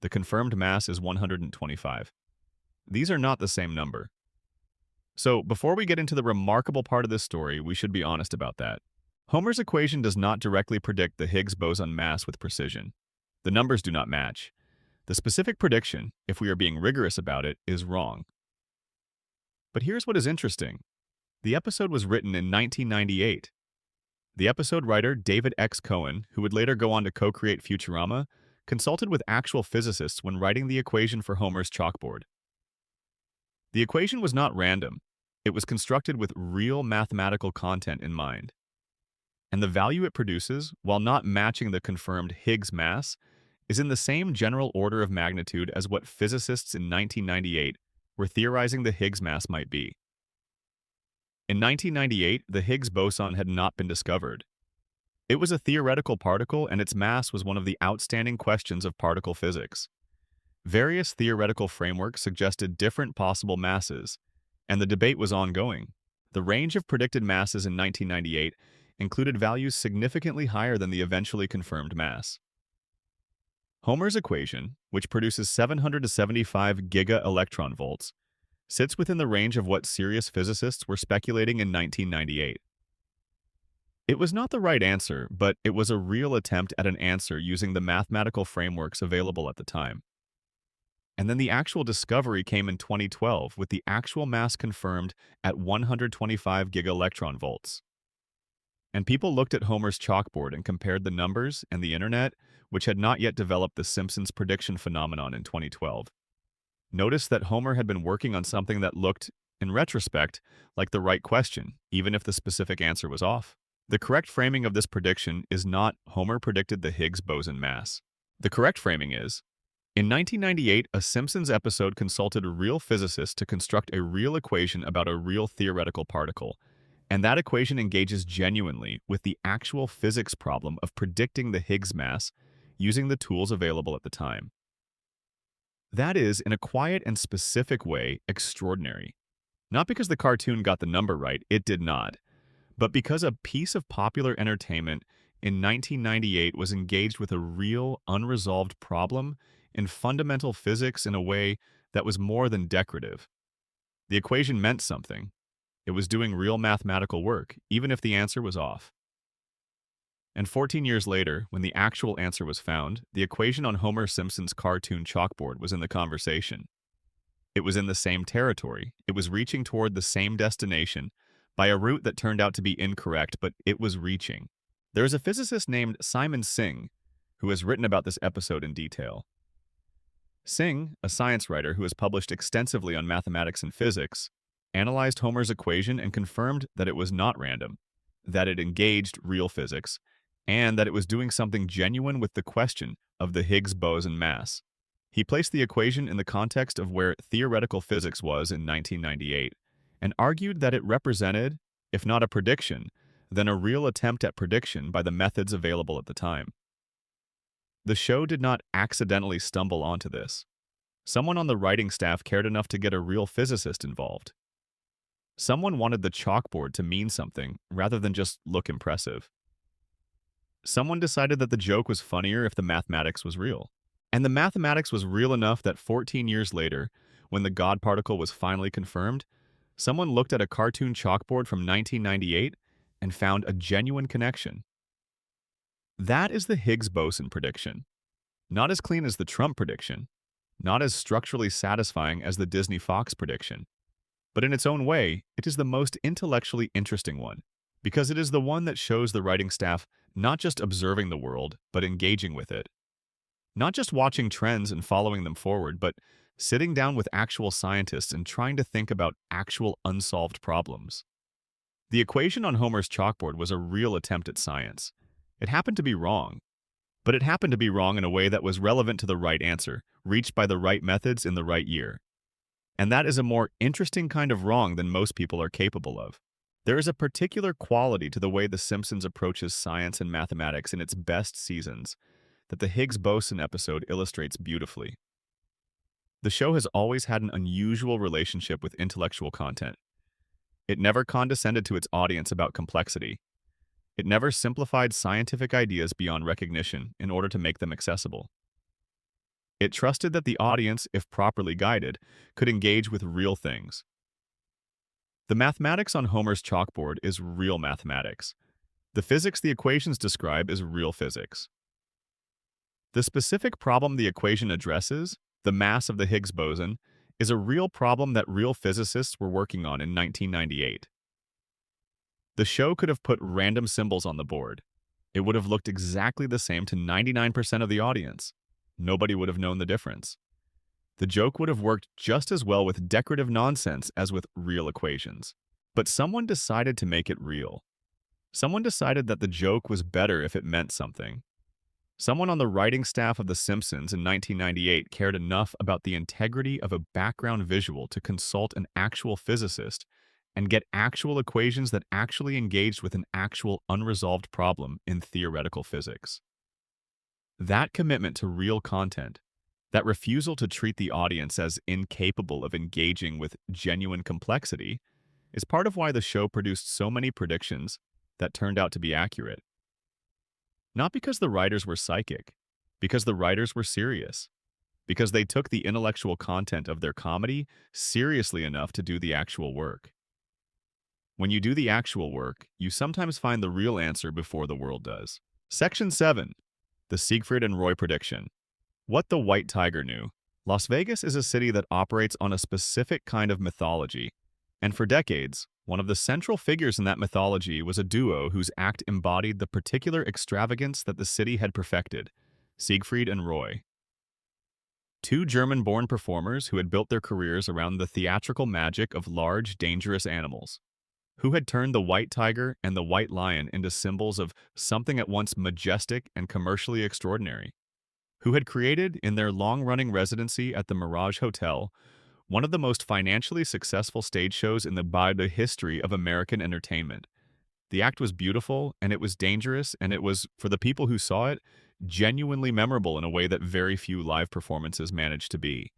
The confirmed mass is 125. These are not the same number. So, before we get into the remarkable part of this story, we should be honest about that. Homer's equation does not directly predict the Higgs boson mass with precision. The numbers do not match. The specific prediction, if we are being rigorous about it, is wrong. But here's what is interesting. The episode was written in 1998. The episode writer, David X. Cohen, who would later go on to co-create Futurama, consulted with actual physicists when writing the equation for Homer's chalkboard. The equation was not random. It was constructed with real mathematical content in mind. And the value it produces, while not matching the confirmed Higgs mass, is in the same general order of magnitude as what physicists in 1998 were theorizing the Higgs mass might be. In 1998, the Higgs boson had not been discovered. It was a theoretical particle, and its mass was one of the outstanding questions of particle physics. Various theoretical frameworks suggested different possible masses, and the debate was ongoing. The range of predicted masses in 1998 included values significantly higher than the eventually confirmed mass. Homer's equation, which produces 775 giga-electron volts, sits within the range of what serious physicists were speculating in 1998. It was not the right answer, but it was a real attempt at an answer using the mathematical frameworks available at the time. And then the actual discovery came in 2012 with the actual mass confirmed at 125 giga-electron volts. And people looked at Homer's chalkboard and compared the numbers and the internet, which had not yet developed the Simpsons prediction phenomenon in 2012. Notice that Homer had been working on something that looked, in retrospect, like the right question, even if the specific answer was off. The correct framing of this prediction is not Homer predicted the Higgs boson mass. The correct framing is, in 1998, a Simpsons episode consulted real physicists to construct a real equation about a real theoretical particle, and that equation engages genuinely with the actual physics problem of predicting the Higgs mass using the tools available at the time. That is, in a quiet and specific way, extraordinary. Not because the cartoon got the number right, it did not, but because a piece of popular entertainment in 1998 was engaged with a real, unresolved problem in fundamental physics in a way that was more than decorative. The equation meant something. It was doing real mathematical work, even if the answer was off. And 14 years later, when the actual answer was found, the equation on Homer Simpson's cartoon chalkboard was in the conversation. It was in the same territory. It was reaching toward the same destination by a route that turned out to be incorrect, but it was reaching. There is a physicist named Simon Singh who has written about this episode in detail. Singh, a science writer who has published extensively on mathematics and physics, analyzed Homer's equation and confirmed that it was not random, that it engaged real physics, and that it was doing something genuine with the question of the Higgs boson mass. He placed the equation in the context of where theoretical physics was in 1998, and argued that it represented, if not a prediction, then a real attempt at prediction by the methods available at the time. The show did not accidentally stumble onto this. Someone on the writing staff cared enough to get a real physicist involved. Someone wanted the chalkboard to mean something rather than just look impressive. Someone decided that the joke was funnier if the mathematics was real. And the mathematics was real enough that 14 years later, when the God particle was finally confirmed, someone looked at a cartoon chalkboard from 1998 and found a genuine connection. That is the Higgs boson prediction. Not as clean as the Trump prediction, not as structurally satisfying as the Disney-Fox prediction, but in its own way, it is the most intellectually interesting one, because it is the one that shows the writing staff not just observing the world, but engaging with it. Not just watching trends and following them forward, but sitting down with actual scientists and trying to think about actual unsolved problems. The equation on Homer's chalkboard was a real attempt at science. It happened to be wrong, but it happened to be wrong in a way that was relevant to the right answer, reached by the right methods in the right year. And that is a more interesting kind of wrong than most people are capable of. There is a particular quality to the way The Simpsons approaches science and mathematics in its best seasons that the Higgs boson episode illustrates beautifully. The show has always had an unusual relationship with intellectual content. It never condescended to its audience about complexity. It never simplified scientific ideas beyond recognition in order to make them accessible. It trusted that the audience, if properly guided, could engage with real things. The mathematics on Homer's chalkboard is real mathematics. The physics the equations describe is real physics. The specific problem the equation addresses, the mass of the Higgs boson, is a real problem that real physicists were working on in 1998. The show could have put random symbols on the board. It would have looked exactly the same to 99% of the audience. Nobody would have known the difference. The joke would have worked just as well with decorative nonsense as with real equations. But someone decided to make it real. Someone decided that the joke was better if it meant something. Someone on the writing staff of The Simpsons in 1998 cared enough about the integrity of a background visual to consult an actual physicist and get actual equations that actually engaged with an actual unresolved problem in theoretical physics. That commitment to real content, that refusal to treat the audience as incapable of engaging with genuine complexity, is part of why the show produced so many predictions that turned out to be accurate. Not because the writers were psychic, because the writers were serious, because they took the intellectual content of their comedy seriously enough to do the actual work. When you do the actual work, you sometimes find the real answer before the world does. Section 7. The Siegfried and Roy Prediction. What the White Tiger Knew. Las Vegas is a city that operates on a specific kind of mythology, and for decades, one of the central figures in that mythology was a duo whose act embodied the particular extravagance that the city had perfected, Siegfried and Roy. Two German-born performers who had built their careers around the theatrical magic of large, dangerous animals, who had turned the white tiger and the white lion into symbols of something at once majestic and commercially extraordinary, who had created, in their long-running residency at the Mirage Hotel, one of the most financially successful stage shows in the history of American entertainment. The act was beautiful, and it was dangerous, and it was, for the people who saw it, genuinely memorable in a way that very few live performances managed to be.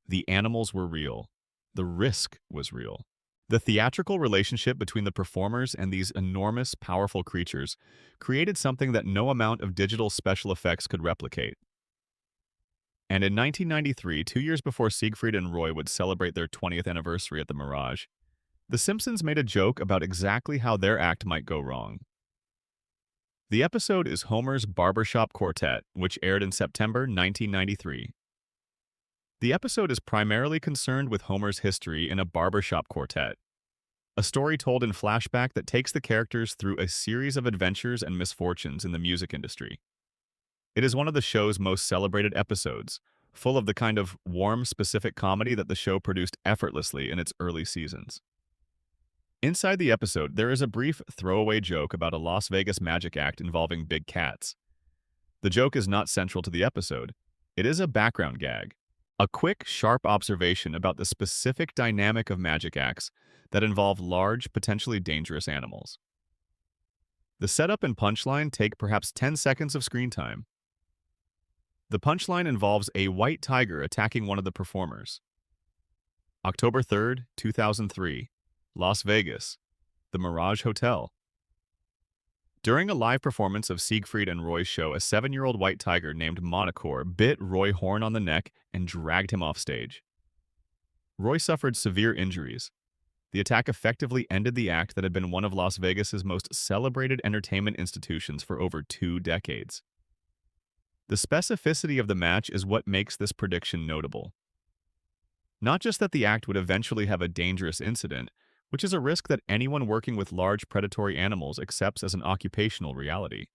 The animals were real. The risk was real. The theatrical relationship between the performers and these enormous, powerful creatures created something that no amount of digital special effects could replicate. And in 1993, 2 years before Siegfried and Roy would celebrate their 20th anniversary at the Mirage, The Simpsons made a joke about exactly how their act might go wrong. The episode is Homer's Barbershop Quartet, which aired in September 1993. The episode is primarily concerned with Homer's history in a barbershop quartet, a story told in flashback that takes the characters through a series of adventures and misfortunes in the music industry. It is one of the show's most celebrated episodes, full of the kind of warm, specific comedy that the show produced effortlessly in its early seasons. Inside the episode, there is a brief throwaway joke about a Las Vegas magic act involving big cats. The joke is not central to the episode. It is a background gag, a quick, sharp observation about the specific dynamic of magic acts that involve large, potentially dangerous animals. The setup and punchline take perhaps 10 seconds of screen time. The punchline involves a white tiger attacking one of the performers. October 3rd, 2003, Las Vegas, the Mirage Hotel. During a live performance of Siegfried and Roy's show, a 7-year-old white tiger named Monocore bit Roy Horn on the neck and dragged him off stage. Roy suffered severe injuries. The attack effectively ended the act that had been one of Las Vegas's most celebrated entertainment institutions for over 2 decades. The specificity of the match is what makes this prediction notable. Not just that the act would eventually have a dangerous incident, which is a risk that anyone working with large predatory animals accepts as an occupational reality.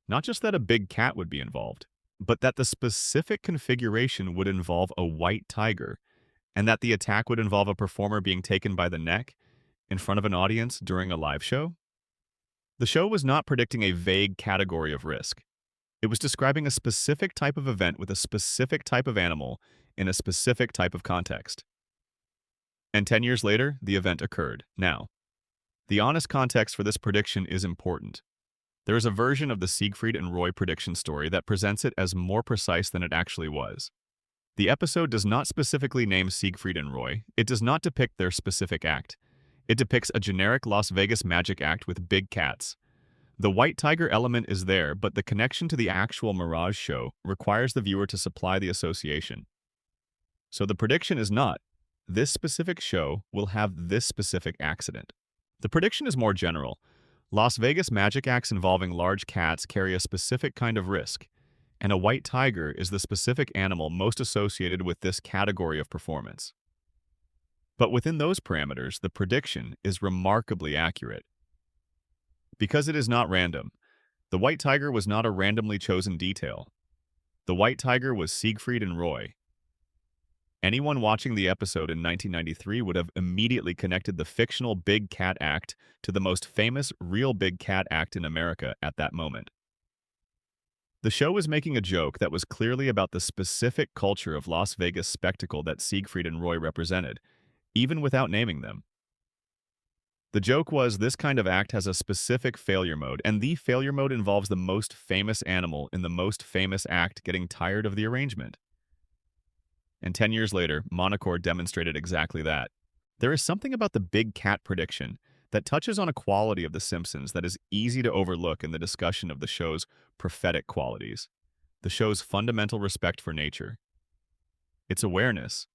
Not just that a big cat would be involved, but that the specific configuration would involve a white tiger, and that the attack would involve a performer being taken by the neck in front of an audience during a live show. The show was not predicting a vague category of risk. It was describing a specific type of event with a specific type of animal in a specific type of context. And 10 years later, the event occurred. Now, the honest context for this prediction is important. There is a version of the Siegfried and Roy prediction story that presents it as more precise than it actually was. The episode does not specifically name Siegfried and Roy. It does not depict their specific act. It depicts a generic Las Vegas magic act with big cats. The white tiger element is there, but the connection to the actual Mirage show requires the viewer to supply the association. So the prediction is not, this specific show will have this specific accident. The prediction is more general. Las Vegas magic acts involving large cats carry a specific kind of risk, and a white tiger is the specific animal most associated with this category of performance. But within those parameters, the prediction is remarkably accurate. Because it is not random, the white tiger was not a randomly chosen detail. The white tiger was Siegfried and Roy. Anyone watching the episode in 1993 would have immediately connected the fictional big cat act to the most famous real big cat act in America at that moment. The show was making a joke that was clearly about the specific culture of Las Vegas spectacle that Siegfried and Roy represented, even without naming them. The joke was this kind of act has a specific failure mode, and the failure mode involves the most famous animal in the most famous act getting tired of the arrangement. And 10 years later, Monocore demonstrated exactly that. There is something about the big cat prediction that touches on a quality of The Simpsons that is easy to overlook in the discussion of the show's prophetic qualities, the show's fundamental respect for nature. Its awareness,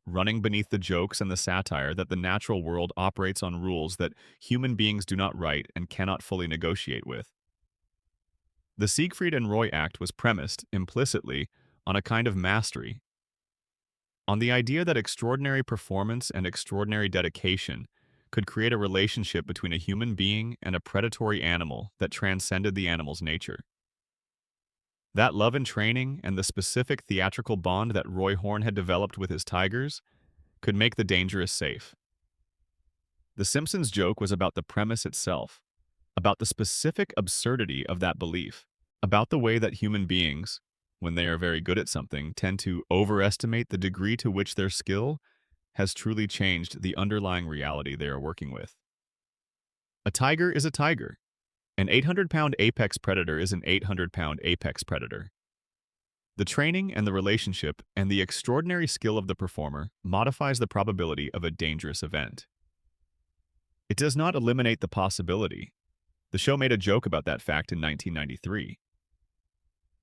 running beneath the jokes and the satire that the natural world operates on rules that human beings do not write and cannot fully negotiate with. The Siegfried and Roy Act was premised, implicitly, on a kind of mastery, on the idea that extraordinary performance and extraordinary dedication could create a relationship between a human being and a predatory animal that transcended the animal's nature. That love and training and the specific theatrical bond that Roy Horn had developed with his tigers could make the dangerous safe. The Simpsons joke was about the premise itself, about the specific absurdity of that belief, about the way that human beings, when they are very good at something, tend to overestimate the degree to which their skill has truly changed the underlying reality they are working with. A tiger is a tiger. An 800-pound apex predator is an 800-pound apex predator. The training and the relationship and the extraordinary skill of the performer modifies the probability of a dangerous event. It does not eliminate the possibility. The show made a joke about that fact in 1993.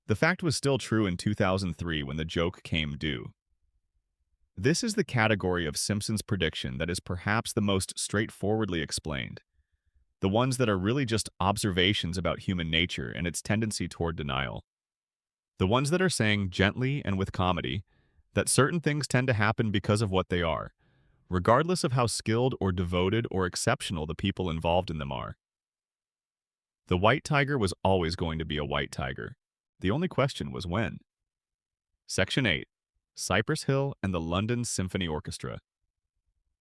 The fact was still true in 2003 when the joke came due. This is the category of Simpsons prediction that is perhaps the most straightforwardly explained. The ones that are really just observations about human nature and its tendency toward denial. The ones that are saying gently and with comedy that certain things tend to happen because of what they are, regardless of how skilled or devoted or exceptional the people involved in them are. The white tiger was always going to be a white tiger. The only question was when. Section 8. Cypress Hill and the London Symphony Orchestra.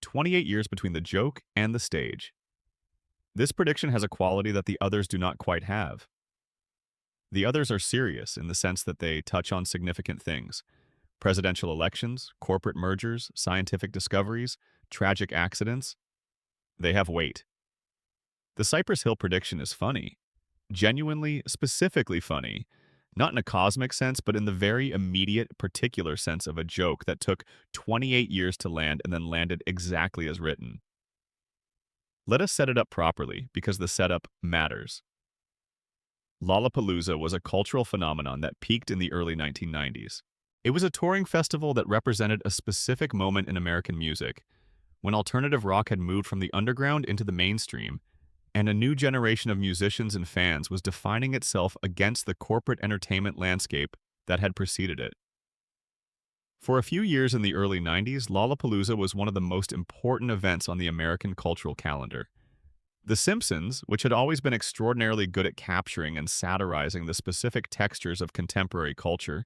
28 years between the joke and the stage. This prediction has a quality that the others do not quite have. The others are serious in the sense that they touch on significant things. Presidential elections, corporate mergers, scientific discoveries, tragic accidents. They have weight. The Cypress Hill prediction is funny. Genuinely, specifically funny. Not in a cosmic sense, but in the very immediate, particular sense of a joke that took 28 years to land and then landed exactly as written. Let us set it up properly, because the setup matters. Lollapalooza was a cultural phenomenon that peaked in the early 1990s. It was a touring festival that represented a specific moment in American music, when alternative rock had moved from the underground into the mainstream, and a new generation of musicians and fans was defining itself against the corporate entertainment landscape that had preceded it. For a few years in the early 90s, Lollapalooza was one of the most important events on the American cultural calendar. The Simpsons, which had always been extraordinarily good at capturing and satirizing the specific textures of contemporary culture,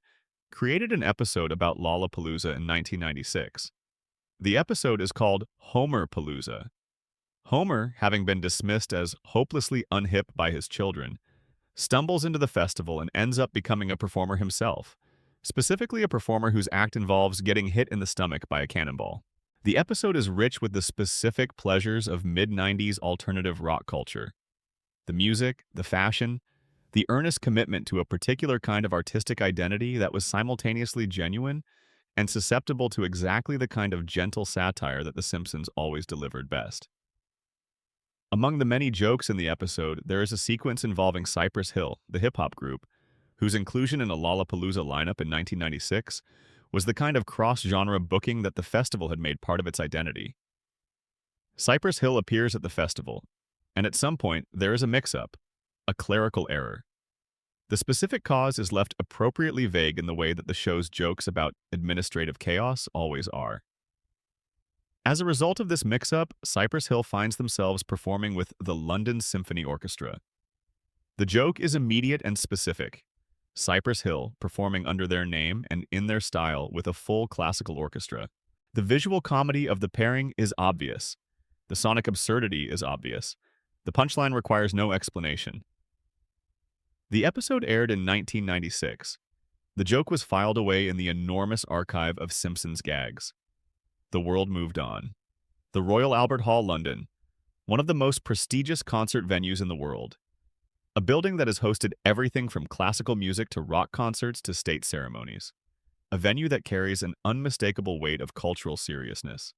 created an episode about Lollapalooza in 1996. The episode is called Homerpalooza. Homer, having been dismissed as hopelessly unhip by his children, stumbles into the festival and ends up becoming a performer himself, specifically a performer whose act involves getting hit in the stomach by a cannonball. The episode is rich with the specific pleasures of mid-90s alternative rock culture. The music, the fashion, the earnest commitment to a particular kind of artistic identity that was simultaneously genuine and susceptible to exactly the kind of gentle satire that The Simpsons always delivered best. Among the many jokes in the episode, there is a sequence involving Cypress Hill, the hip-hop group, whose inclusion in a Lollapalooza lineup in 1996 was the kind of cross-genre booking that the festival had made part of its identity. Cypress Hill appears at the festival, and at some point there is a mix-up, a clerical error. The specific cause is left appropriately vague in the way that the show's jokes about administrative chaos always are. As a result of this mix-up, Cypress Hill finds themselves performing with the London Symphony Orchestra. The joke is immediate and specific. Cypress Hill performing under their name and in their style with a full classical orchestra. The visual comedy of the pairing is obvious. The sonic absurdity is obvious. The punchline requires no explanation. The episode aired in 1996. The joke was filed away in the enormous archive of Simpsons gags. The world moved on. The Royal Albert Hall, London, one of the most prestigious concert venues in the world. A building that has hosted everything from classical music to rock concerts to state ceremonies. A venue that carries an unmistakable weight of cultural seriousness.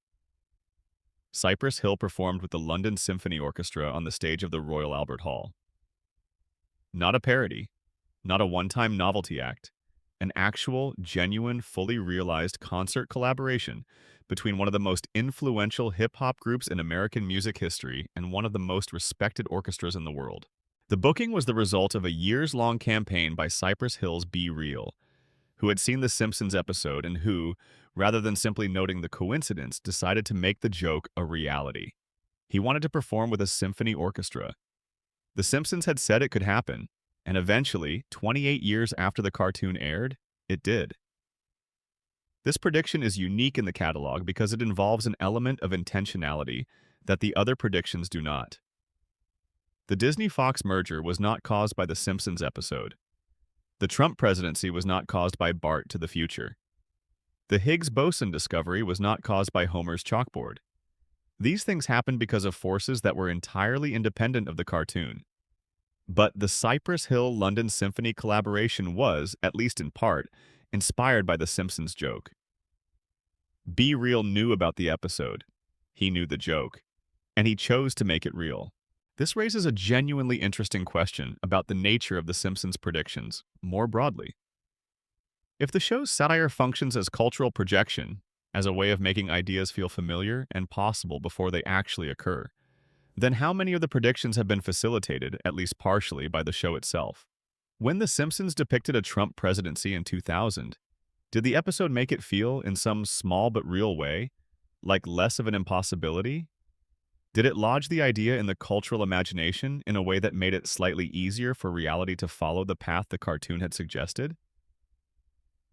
Cypress Hill performed with the London Symphony Orchestra on the stage of the Royal Albert Hall. Not a parody, not a one-time novelty act, an actual, genuine, fully realized concert collaboration between one of the most influential hip-hop groups in American music history and one of the most respected orchestras in the world. The booking was the result of a years-long campaign by Cypress Hill's Be Real, who had seen the Simpsons episode and who, rather than simply noting the coincidence, decided to make the joke a reality. He wanted to perform with a symphony orchestra. The Simpsons had said it could happen, and eventually, 28 years after the cartoon aired, it did. This prediction is unique in the catalog because it involves an element of intentionality that the other predictions do not. The Disney-Fox merger was not caused by the Simpsons episode. The Trump presidency was not caused by Bart to the future. The Higgs boson discovery was not caused by Homer's chalkboard. These things happened because of forces that were entirely independent of the cartoon. But the Cypress Hill-London Symphony collaboration was, at least in part, inspired by the Simpsons joke. Be Real knew about the episode. He knew the joke. And he chose to make it real. This raises a genuinely interesting question about the nature of the Simpsons predictions, more broadly. If the show's satire functions as cultural projection, as a way of making ideas feel familiar and possible before they actually occur, then how many of the predictions have been facilitated, at least partially, by the show itself? When The Simpsons depicted a Trump presidency in 2000, did the episode make it feel, in some small but real way, like less of an impossibility? Did it lodge the idea in the cultural imagination in a way that made it slightly easier for reality to follow the path the cartoon had suggested?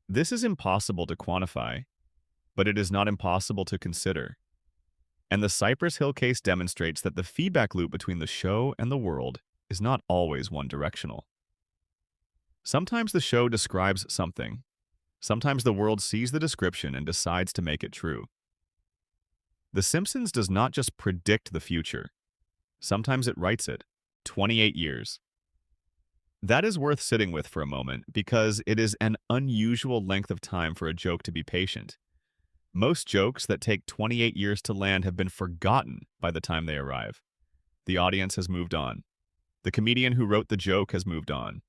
This is impossible to quantify, but it is not impossible to consider. And the Cypress Hill case demonstrates that the feedback loop between the show and the world is not always one-directional. Sometimes the show describes something. Sometimes the world sees the description and decides to make it true. The Simpsons does not just predict the future. Sometimes it writes it. 28 years. That is worth sitting with for a moment because it is an unusual length of time for a joke to be patient. Most jokes that take 28 years to land have been forgotten by the time they arrive. The audience has moved on. The comedian who wrote the joke has moved on.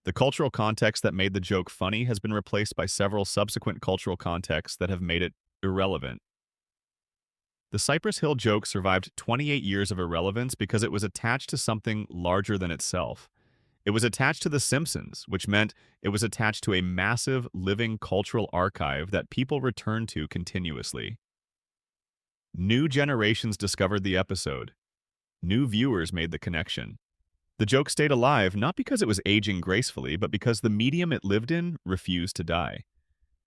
The cultural context that made the joke funny has been replaced by several subsequent cultural contexts that have made it irrelevant. The Cypress Hill joke survived 28 years of irrelevance because it was attached to something larger than itself. It was attached to The Simpsons, which meant it was attached to a massive, living cultural archive that people returned to continuously. New generations discovered the episode. New viewers made the connection. The joke stayed alive not because it was aging gracefully, but because the medium it lived in refused to die.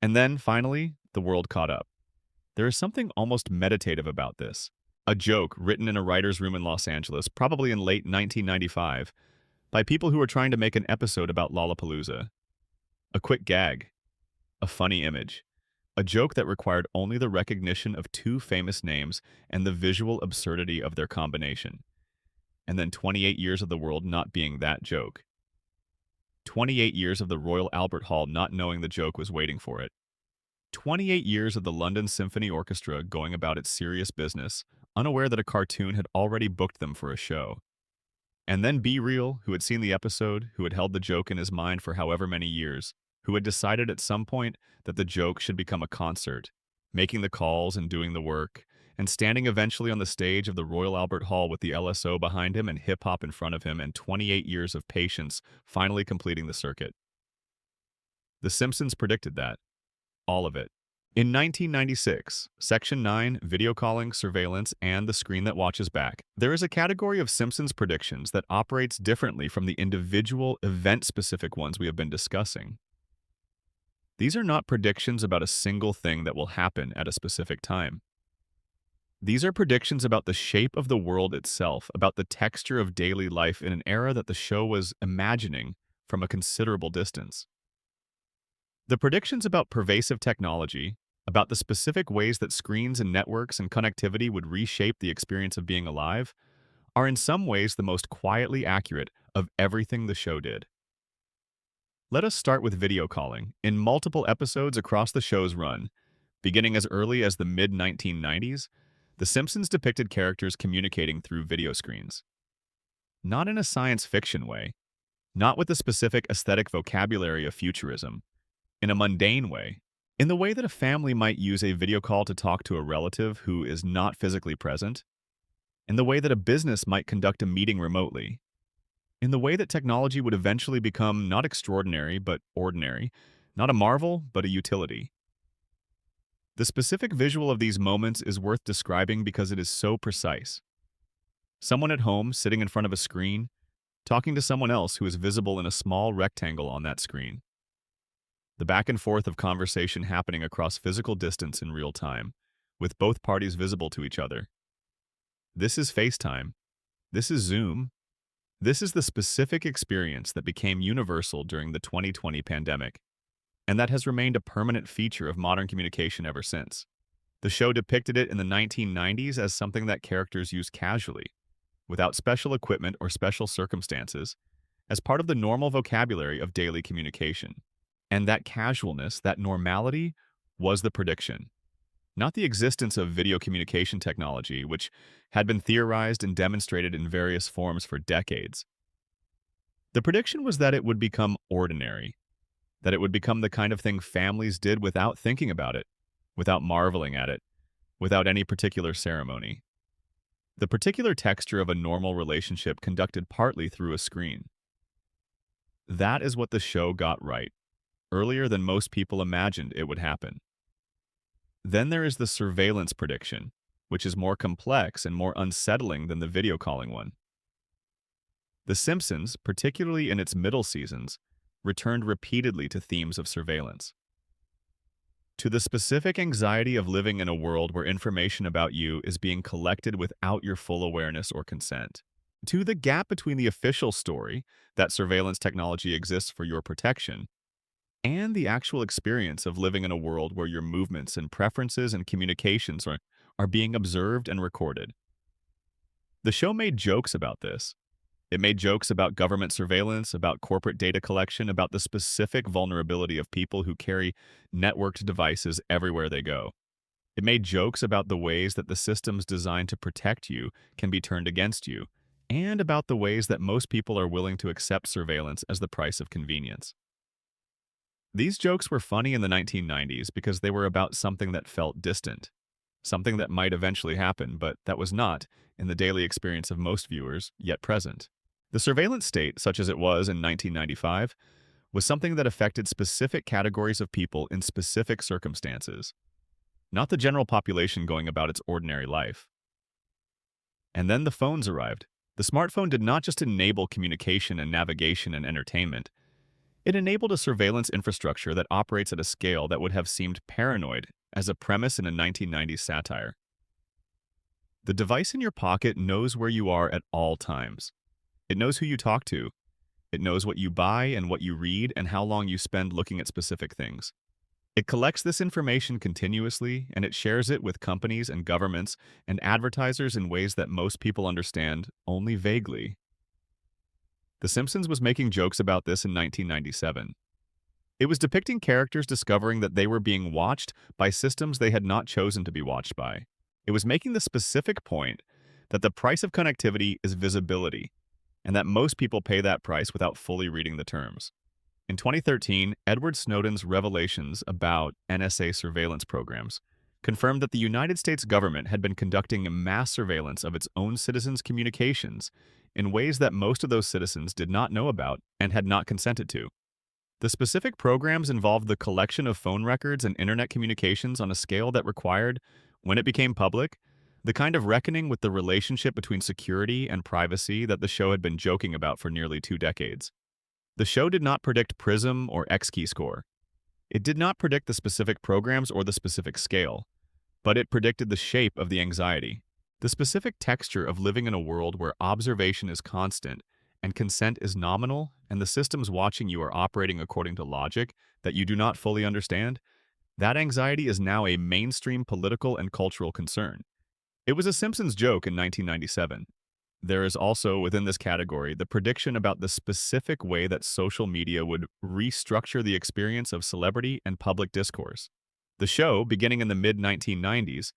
And then, finally, the world caught up. There is something almost meditative about this. A joke written in a writer's room in Los Angeles, probably in late 1995, by people who were trying to make an episode about Lollapalooza. A quick gag. A funny image. A joke that required only the recognition of two famous names and the visual absurdity of their combination. And then 28 years of the world not being that joke. 28 years of the Royal Albert Hall not knowing the joke was waiting for it. 28 years of the London Symphony Orchestra going about its serious business, unaware that a cartoon had already booked them for a show. And then Be Real, who had seen the episode, who had held the joke in his mind for however many years, who had decided at some point that the joke should become a concert, making the calls and doing the work, and standing eventually on the stage of the Royal Albert Hall with the LSO behind him and hip-hop in front of him and 28 years of patience finally completing the circuit. The Simpsons predicted that. All of it. In 1996, Section 9, Video Calling, Surveillance, and The Screen That Watches Back, there is a category of Simpsons predictions that operates differently from the individual, event-specific ones we have been discussing. These are not predictions about a single thing that will happen at a specific time. These are predictions about the shape of the world itself, about the texture of daily life in an era that the show was imagining from a considerable distance. The predictions about pervasive technology, about the specific ways that screens and networks and connectivity would reshape the experience of being alive, are in some ways the most quietly accurate of everything the show did. Let us start with video calling. In multiple episodes across the show's run, beginning as early as the mid-1990s, The Simpsons depicted characters communicating through video screens. Not in a science fiction way, not with the specific aesthetic vocabulary of futurism, in a mundane way, in the way that a family might use a video call to talk to a relative who is not physically present, in the way that a business might conduct a meeting remotely, in the way that technology would eventually become not extraordinary but ordinary, not a marvel but a utility. The specific visual of these moments is worth describing because it is so precise. Someone at home sitting in front of a screen, talking to someone else who is visible in a small rectangle on that screen. The back and forth of conversation happening across physical distance in real time, with both parties visible to each other. This is FaceTime. This is Zoom. This is the specific experience that became universal during the 2020 pandemic, and that has remained a permanent feature of modern communication ever since. The show depicted it in the 1990s as something that characters use casually, without special equipment or special circumstances, as part of the normal vocabulary of daily communication. And that casualness, that normality, was the prediction. Not the existence of video communication technology, which had been theorized and demonstrated in various forms for decades. The prediction was that it would become ordinary, that it would become the kind of thing families did without thinking about it, without marveling at it, without any particular ceremony. The particular texture of a normal relationship conducted partly through a screen. That is what the show got right, earlier than most people imagined it would happen. Then there is the surveillance prediction, which is more complex and more unsettling than the video calling one. The Simpsons, particularly in its middle seasons, returned repeatedly to themes of surveillance. To the specific anxiety of living in a world where information about you is being collected without your full awareness or consent. To the gap between the official story, that surveillance technology exists for your protection, and the actual experience of living in a world where your movements and preferences and communications are being observed and recorded. The show made jokes about this. It made jokes about government surveillance, about corporate data collection, about the specific vulnerability of people who carry networked devices everywhere they go. It made jokes about the ways that the systems designed to protect you can be turned against you, and about the ways that most people are willing to accept surveillance as the price of convenience. These jokes were funny in the 1990s because they were about something that felt distant, something that might eventually happen, but that was not, in the daily experience of most viewers, yet present. The surveillance state, such as it was in 1995, was something that affected specific categories of people in specific circumstances, not the general population going about its ordinary life. And then the phones arrived. The smartphone did not just enable communication and navigation and entertainment. It enabled a surveillance infrastructure that operates at a scale that would have seemed paranoid as a premise in a 1990s satire. The device in your pocket knows where you are at all times. It knows who you talk to. It knows what you buy and what you read and how long you spend looking at specific things. It collects this information continuously, and it shares it with companies and governments and advertisers in ways that most people understand only vaguely. The Simpsons was making jokes about this in 1997. It was depicting characters discovering that they were being watched by systems they had not chosen to be watched by. It was making the specific point that the price of connectivity is visibility, and that most people pay that price without fully reading the terms. In 2013, Edward Snowden's revelations about NSA surveillance programs confirmed that the United States government had been conducting mass surveillance of its own citizens' communications in ways that most of those citizens did not know about and had not consented to. The specific programs involved the collection of phone records and internet communications on a scale that required, when it became public, the kind of reckoning with the relationship between security and privacy that the show had been joking about for nearly 2 decades. The show did not predict PRISM or X-key score. It did not predict the specific programs or the specific scale, but it predicted the shape of the anxiety, the specific texture of living in a world where observation is constant and consent is nominal, and the systems watching you are operating according to logic that you do not fully understand. That anxiety is now a mainstream political and cultural concern. It was a Simpsons joke in 1997. There is also, within this category, the prediction about the specific way that social media would restructure the experience of celebrity and public discourse. The show, beginning in the mid 1990s,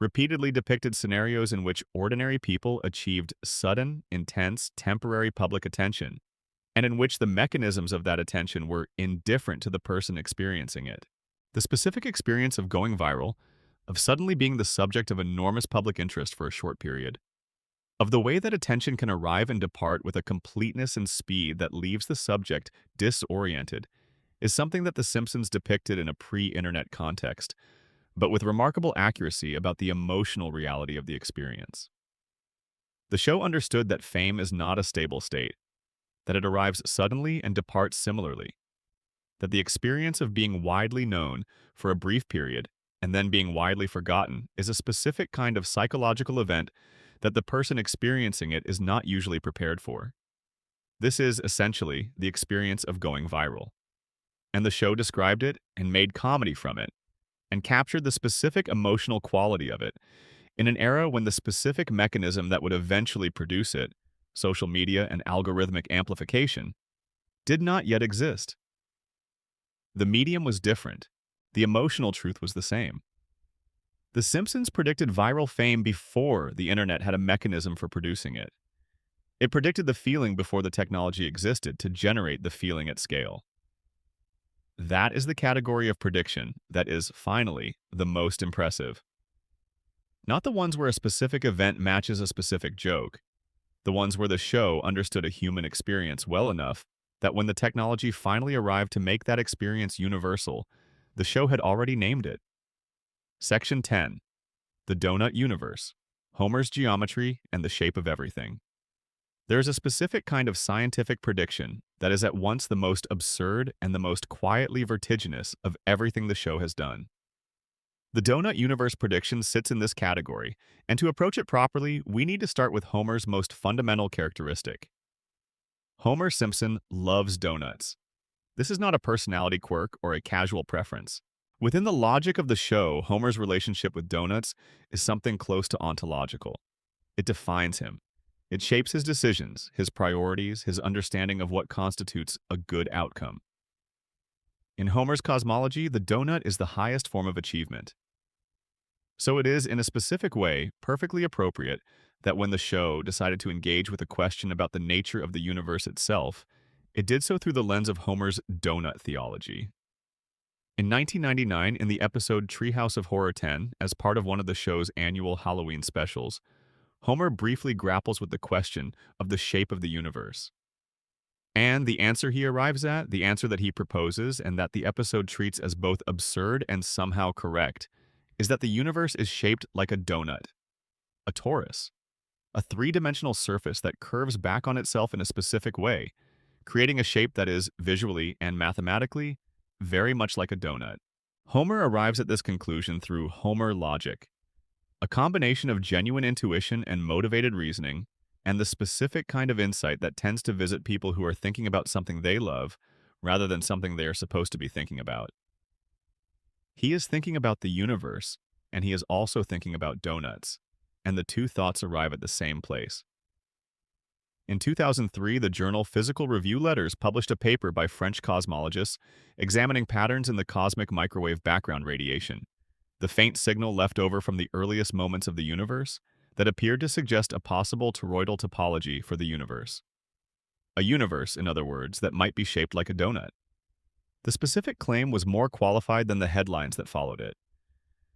repeatedly depicted scenarios in which ordinary people achieved sudden, intense, temporary public attention, and in which the mechanisms of that attention were indifferent to the person experiencing it. The specific experience of going viral, of suddenly being the subject of enormous public interest for a short period, of the way that attention can arrive and depart with a completeness and speed that leaves the subject disoriented, is something that The Simpsons depicted in a pre-internet context, but with remarkable accuracy about the emotional reality of the experience. The show understood that fame is not a stable state, that it arrives suddenly and departs similarly, that the experience of being widely known for a brief period and then being widely forgotten is a specific kind of psychological event that the person experiencing it is not usually prepared for. This is, essentially, the experience of going viral. And the show described it and made comedy from it, and captured the specific emotional quality of it in an era when the specific mechanism that would eventually produce it, social media and algorithmic amplification, did not yet exist. The medium was different. The emotional truth was the same. The Simpsons predicted viral fame before the internet had a mechanism for producing it. It predicted the feeling before the technology existed to generate the feeling at scale. That is the category of prediction that is, finally, the most impressive. Not the ones where a specific event matches a specific joke, the ones where the show understood a human experience well enough that when the technology finally arrived to make that experience universal, the show had already named it. Section 10. The Donut Universe. Homer's Geometry and the Shape of Everything. There is a specific kind of scientific prediction that is at once the most absurd and the most quietly vertiginous of everything the show has done. The Donut Universe prediction sits in this category, and to approach it properly, we need to start with Homer's most fundamental characteristic. Homer Simpson loves donuts. This is not a personality quirk or a casual preference. Within the logic of the show, Homer's relationship with donuts is something close to ontological. It defines him. It shapes his decisions, his priorities, his understanding of what constitutes a good outcome. In Homer's cosmology, the donut is the highest form of achievement. So it is, in a specific way, perfectly appropriate that when the show decided to engage with a question about the nature of the universe itself, it did so through the lens of Homer's donut theology. In 1999, in the episode Treehouse of Horror 10, as part of one of the show's annual Halloween specials, Homer briefly grapples with the question of the shape of the universe. And the answer he arrives at, the answer that he proposes, and that the episode treats as both absurd and somehow correct, is that the universe is shaped like a donut, a torus, a three-dimensional surface that curves back on itself in a specific way, creating a shape that is, visually and mathematically, very much like a donut. Homer arrives at this conclusion through Homer logic, a combination of genuine intuition and motivated reasoning, and the specific kind of insight that tends to visit people who are thinking about something they love rather than something they are supposed to be thinking about. He is thinking about the universe, and he is also thinking about donuts, and the two thoughts arrive at the same place. In 2003, the journal Physical Review Letters published a paper by French cosmologists examining patterns in the cosmic microwave background radiation, the faint signal left over from the earliest moments of the universe that appeared to suggest a possible toroidal topology for the universe. A universe, in other words, that might be shaped like a donut. The specific claim was more qualified than the headlines that followed it.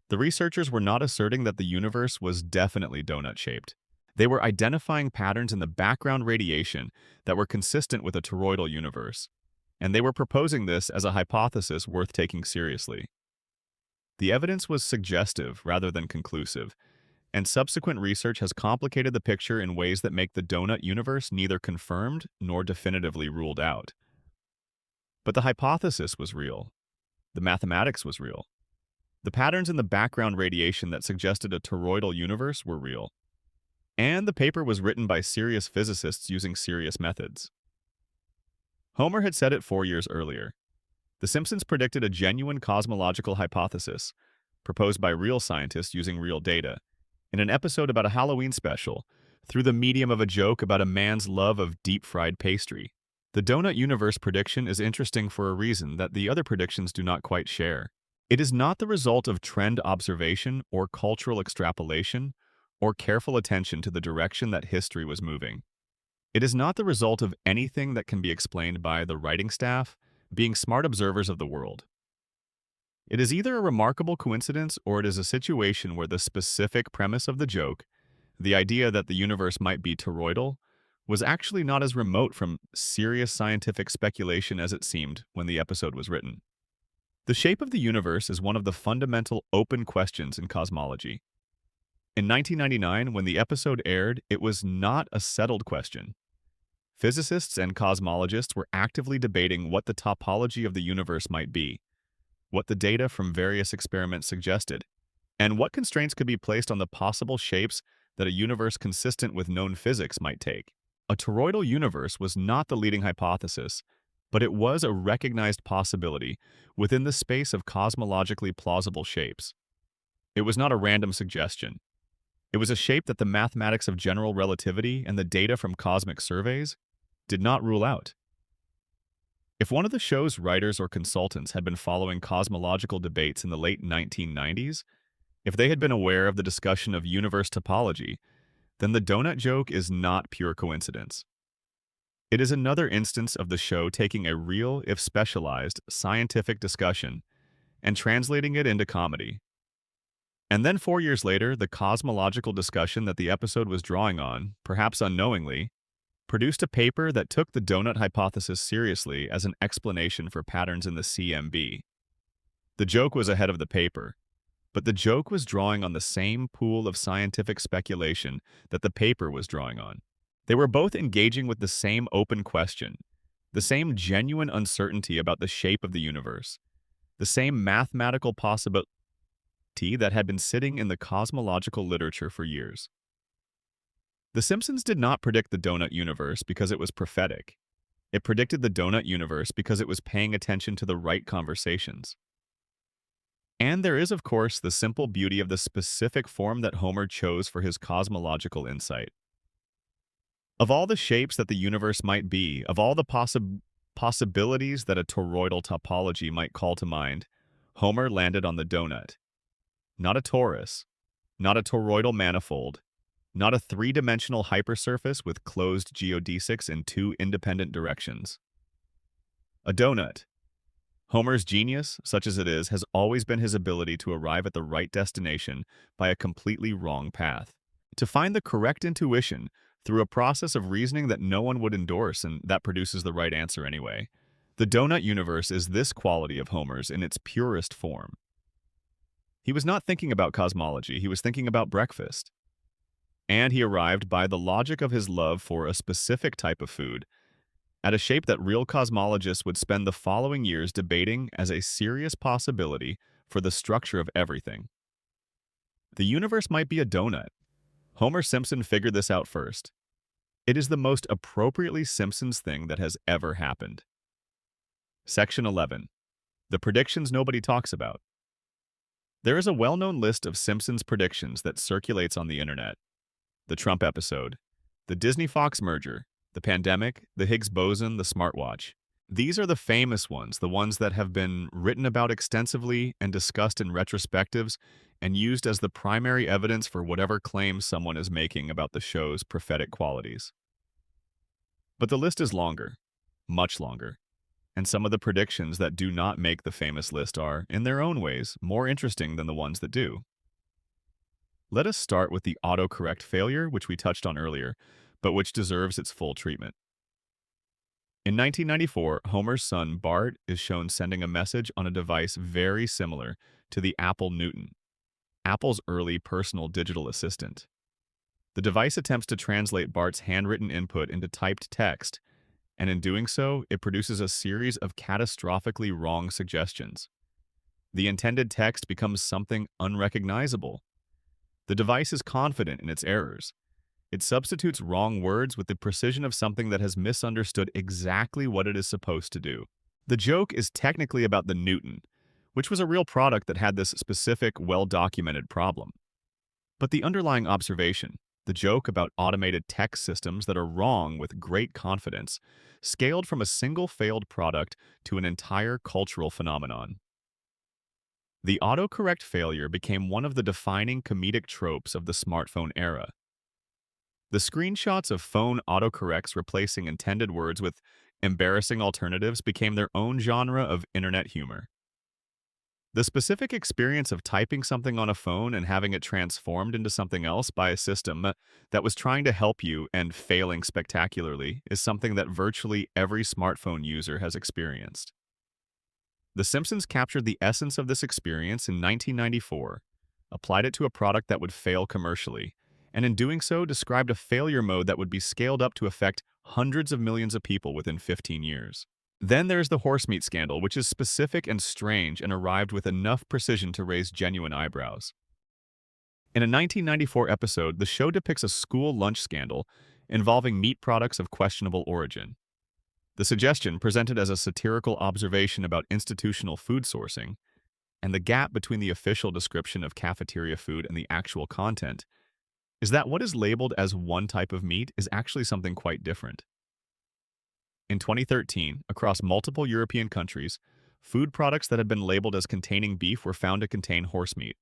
The researchers were not asserting that the universe was definitely donut-shaped. They were identifying patterns in the background radiation that were consistent with a toroidal universe, and they were proposing this as a hypothesis worth taking seriously. The evidence was suggestive rather than conclusive, and subsequent research has complicated the picture in ways that make the donut universe neither confirmed nor definitively ruled out. But the hypothesis was real. The mathematics was real. The patterns in the background radiation that suggested a toroidal universe were real. And the paper was written by serious physicists using serious methods. Homer had said it 4 years earlier. The Simpsons predicted a genuine cosmological hypothesis, proposed by real scientists using real data, in an episode about a Halloween special, through the medium of a joke about a man's love of deep-fried pastry. The donut universe prediction is interesting for a reason that the other predictions do not quite share. It is not the result of trend observation or cultural extrapolation or careful attention to the direction that history was moving. It is not the result of anything that can be explained by the writing staff being smart observers of the world. It is either a remarkable coincidence or it is a situation where the specific premise of the joke, the idea that the universe might be toroidal, was actually not as remote from serious scientific speculation as it seemed when the episode was written. The shape of the universe is one of the fundamental open questions in cosmology. In 1999, when the episode aired, it was not a settled question. Physicists and cosmologists were actively debating what the topology of the universe might be, what the data from various experiments suggested, and what constraints could be placed on the possible shapes that a universe consistent with known physics might take. A toroidal universe was not the leading hypothesis, but it was a recognized possibility within the space of cosmologically plausible shapes. It was not a random suggestion. It was a shape that the mathematics of general relativity and the data from cosmic surveys did not rule out. If one of the show's writers or consultants had been following cosmological debates in the late 1990s, if they had been aware of the discussion of universe topology, then the donut joke is not pure coincidence. It is another instance of the show taking a real, if specialized, scientific discussion and translating it into comedy. And then 4 years later, the cosmological discussion that the episode was drawing on, perhaps unknowingly, produced a paper that took the donut hypothesis seriously as an explanation for patterns in the CMB. The joke was ahead of the paper, but the joke was drawing on the same pool of scientific speculation that the paper was drawing on. They were both engaging with the same open question, the same genuine uncertainty about the shape of the universe, the same mathematical possibility that had been sitting in the cosmological literature for years. The Simpsons did not predict the donut universe because it was prophetic. It predicted the donut universe because it was paying attention to the right conversations. And there is, of course, the simple beauty of the specific form that Homer chose for his cosmological insight. Of all the shapes that the universe might be, of all the possibilities that a toroidal topology might call to mind, Homer landed on the donut. Not a torus, not a toroidal manifold, not a three-dimensional hypersurface with closed geodesics in two independent directions. A donut. Homer's genius, such as it is, has always been his ability to arrive at the right destination by a completely wrong path. To find the correct intuition through a process of reasoning that no one would endorse and that produces the right answer anyway. The donut universe is this quality of Homer's in its purest form. He was not thinking about cosmology, he was thinking about breakfast. And he arrived by the logic of his love for a specific type of food at a shape that real cosmologists would spend the following years debating as a serious possibility for the structure of everything. The universe might be a donut. Homer Simpson figured this out first. It is the most appropriately Simpsons thing that has ever happened. Section 11. The predictions nobody talks about. There is a well-known list of Simpsons predictions that circulates on the internet. The Trump episode, the Disney-Fox merger, the pandemic, the Higgs boson, the smartwatch. These are the famous ones, the ones that have been written about extensively and discussed in retrospectives and used as the primary evidence for whatever claims someone is making about the show's prophetic qualities. But the list is longer, much longer, and some of the predictions that do not make the famous list are, in their own ways, more interesting than the ones that do. Let us start with the autocorrect failure, which we touched on earlier, but which deserves its full treatment. In 1994, Homer's son Bart is shown sending a message on a device very similar to the Apple Newton, Apple's early personal digital assistant. The device attempts to translate Bart's handwritten input into typed text, and in doing so, it produces a series of catastrophically wrong suggestions. The intended text becomes something unrecognizable. The device is confident in its errors. It substitutes wrong words with the precision of something that has misunderstood exactly what it is supposed to do. The joke is technically about the Newton, which was a real product that had this specific, well-documented problem. But the underlying observation, The joke about automated tech systems that are wrong with great confidence scaled from a single failed product to an entire cultural phenomenon. The autocorrect failure became one of the defining comedic tropes of the smartphone era. The screenshots of phone autocorrects replacing intended words with embarrassing alternatives became their own genre of internet humor. The specific experience of typing something on a phone and having it transformed into something else by a system that was trying to help you and failing spectacularly is something that virtually every smartphone user has experienced. The Simpsons captured the essence of this experience in 1994, applied it to a product that would fail commercially, and in doing so described a failure mode that would be scaled up to affect hundreds of millions of people within 15 years. Then there's the horse meat scandal, which is specific and strange and arrived with enough precision to raise genuine eyebrows. In a 1994 episode, the show depicts a school lunch scandal involving meat products of questionable origin. The suggestion, presented as a satirical observation about institutional food sourcing, and the gap between the official description of cafeteria food and the actual content, is that what is labeled as one type of meat is actually something quite different. In 2013, across multiple European countries, food products that had been labeled as containing beef were found to contain horse meat.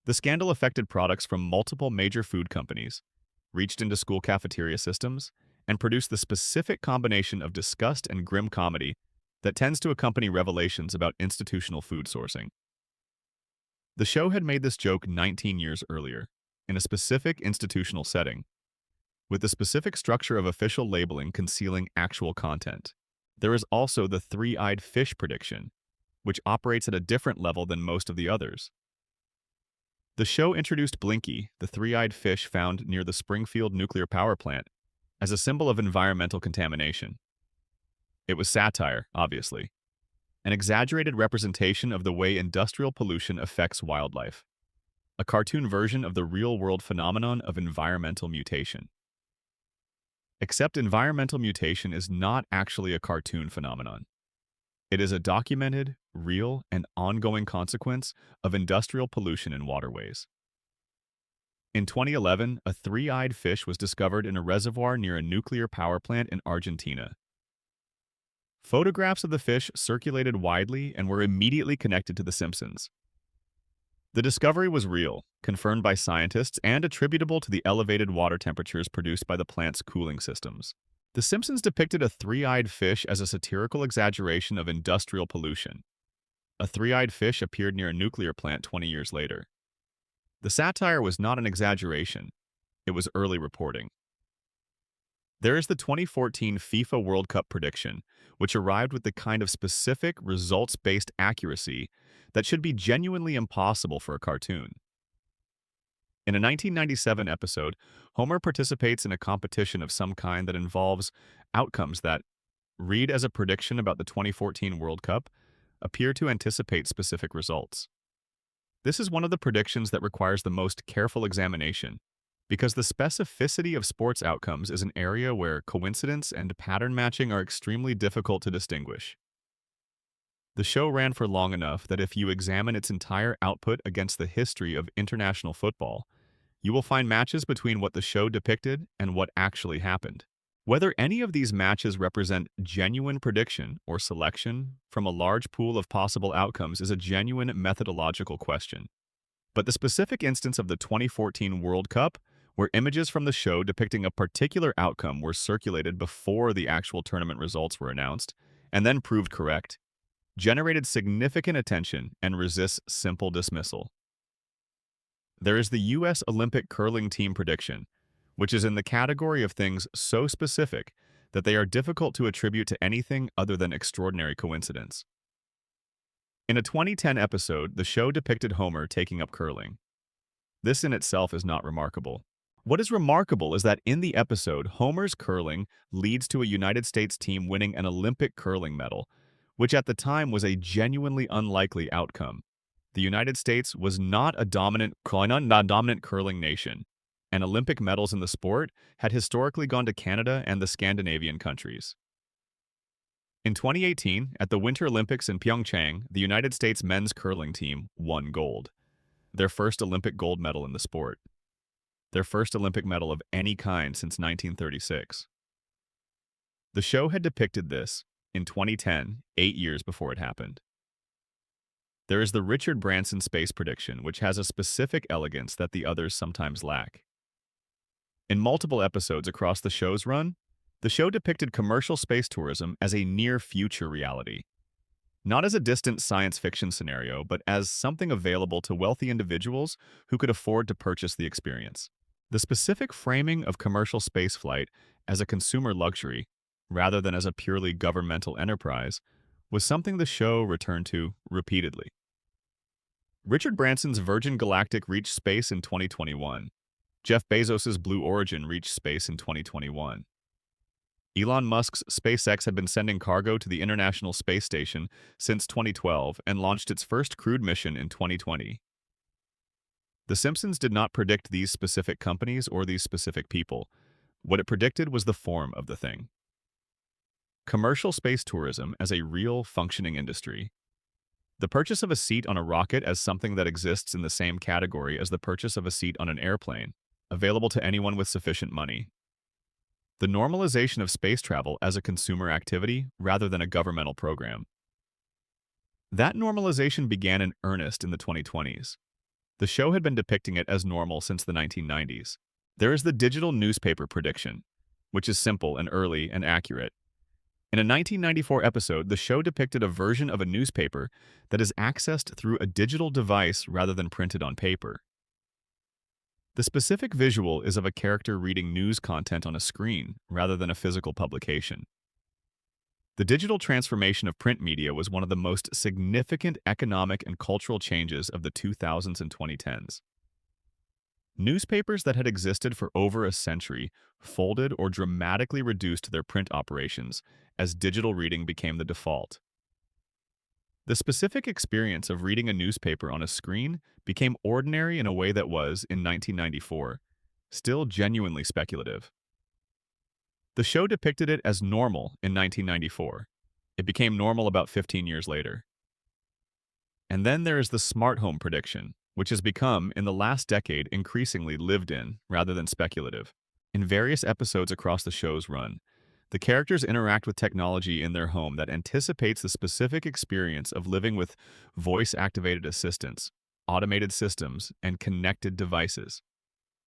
The scandal affected products from multiple major food companies, reached into school cafeteria systems, and produced the specific combination of disgust and grim comedy that tends to accompany revelations about institutional food sourcing. The show had made this joke 19 years earlier, in a specific institutional setting, with the specific structure of official labeling concealing actual content. There is also the three-eyed fish prediction, which operates at a different level than most of the others. The show introduced Blinky, the three-eyed fish found near the Springfield nuclear power plant, as a symbol of environmental contamination. It was satire, obviously, an exaggerated representation of the way industrial pollution affects wildlife, a cartoon version of the real-world phenomenon of environmental mutation. Except environmental mutation is not actually a cartoon phenomenon. It is a documented, real, and ongoing consequence of industrial pollution in waterways. In 2011, a three-eyed fish was discovered in a reservoir near a nuclear power plant in Argentina. Photographs of the fish circulated widely and were immediately connected to The Simpsons. The discovery was real, confirmed by scientists, and attributable to the elevated water temperatures produced by the plant's cooling systems. The Simpsons depicted a three-eyed fish as a satirical exaggeration of industrial pollution. A three-eyed fish appeared near a nuclear plant 20 years later. The satire was not an exaggeration. It was early reporting. There is the 2014 FIFA World Cup prediction, which arrived with the kind of specific, results-based accuracy that should be genuinely impossible for a cartoon. In a 1997 episode, Homer participates in a competition of some kind that involves outcomes that, read as a prediction about the 2014 World Cup, appear to anticipate specific results. This is one of the predictions that requires the most careful examination, because the specificity of sports outcomes is an area where coincidence and pattern matching are extremely difficult to distinguish. The show ran for long enough that if you examine its entire output against the history of international football, you will find matches between what the show depicted and what actually happened. Whether any of these matches represent genuine prediction or selection from a large pool of possible outcomes is a genuine methodological question. But the specific instance of the 2014 World Cup, where images from the show depicting a particular outcome were circulated before the actual tournament results were announced, and then proved correct, generated significant attention and resists simple dismissal. There is the U.S. Olympic curling team prediction, which is in the category of things so specific that they are difficult to attribute to anything other than extraordinary coincidence. In a 2010 episode, the show depicted Homer taking up curling. This in itself is not remarkable. What is remarkable is that in the episode, Homer's curling leads to a United States team winning an Olympic curling medal, which at the time was a genuinely unlikely outcome. The United States was not a dominant curling nation, and Olympic medals in the sport had historically gone to Canada and the Scandinavian countries. In 2018, at the Winter Olympics in Pyeongchang, the United States men's curling team won gold, their first Olympic gold medal in the sport. their first Olympic medal of any kind since 1936. The show had depicted this in 2010, 8 years before it happened. There is the Richard Branson space prediction, which has a specific elegance that the others sometimes lack. In multiple episodes across the show's run, the show depicted commercial space tourism as a near-future reality, not as a distant science fiction scenario, but as something available to wealthy individuals who could afford to purchase the experience. The specific framing of commercial spaceflight as a consumer luxury, rather than as a purely governmental enterprise, was something the show returned to repeatedly. Richard Branson's Virgin Galactic reached space in 2021. Jeff Bezos's Blue Origin reached space in 2021. Elon Musk's SpaceX had been sending cargo to the International Space Station since 2012 and launched its first crewed mission in 2020. The Simpsons did not predict these specific companies or these specific people. What it predicted was the form of the thing. Commercial space tourism as a real, functioning industry. The purchase of a seat on a rocket as something that exists in the same category as the purchase of a seat on an airplane, available to anyone with sufficient money. The normalization of space travel as a consumer activity rather than a governmental program. That normalization began in earnest in the 2020s. The show had been depicting it as normal since the 1990s. There is the digital newspaper prediction, which is simple and early and accurate. In a 1994 episode, the show depicted a version of a newspaper that is accessed through a digital device rather than printed on paper. The specific visual is of a character reading news content on a screen rather than a physical publication. The digital transformation of print media was one of the most significant economic and cultural changes of the 2000s and 2010s. Newspapers that had existed for over a century folded or dramatically reduced their print operations as digital reading became the default. The specific experience of reading a newspaper on a screen became ordinary in a way that was, in 1994, still genuinely speculative. The show depicted it as normal in 1994. It became normal about 15 years later. And then there is the smart home prediction, which has become, in the last decade, increasingly lived in rather than speculative. In various episodes across the show's run, the characters interact with technology in their home that anticipates the specific experience of living with voice-activated assistants, automated systems, and connected devices.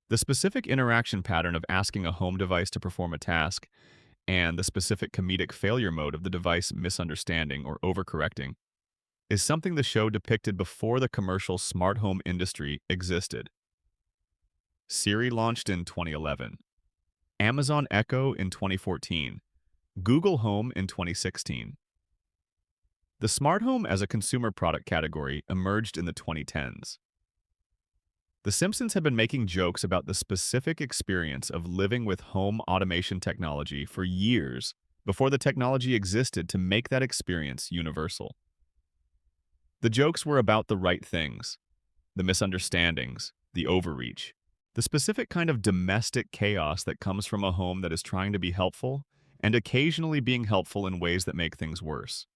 The specific interaction pattern of asking a home device to perform a task and the specific comedic failure mode of the device misunderstanding or overcorrecting is something the show depicted before the commercial smart home industry existed. Siri launched in 2011. Amazon Echo in 2014, Google Home in 2016. The smart home as a consumer product category emerged in the 2010s. The Simpsons had been making jokes about the specific experience of living with home automation technology for years before the technology existed to make that experience universal. The jokes were about the right things, the misunderstandings, the overreach, the specific kind of domestic chaos that comes from a home that is trying to be helpful and occasionally being helpful in ways that make things worse.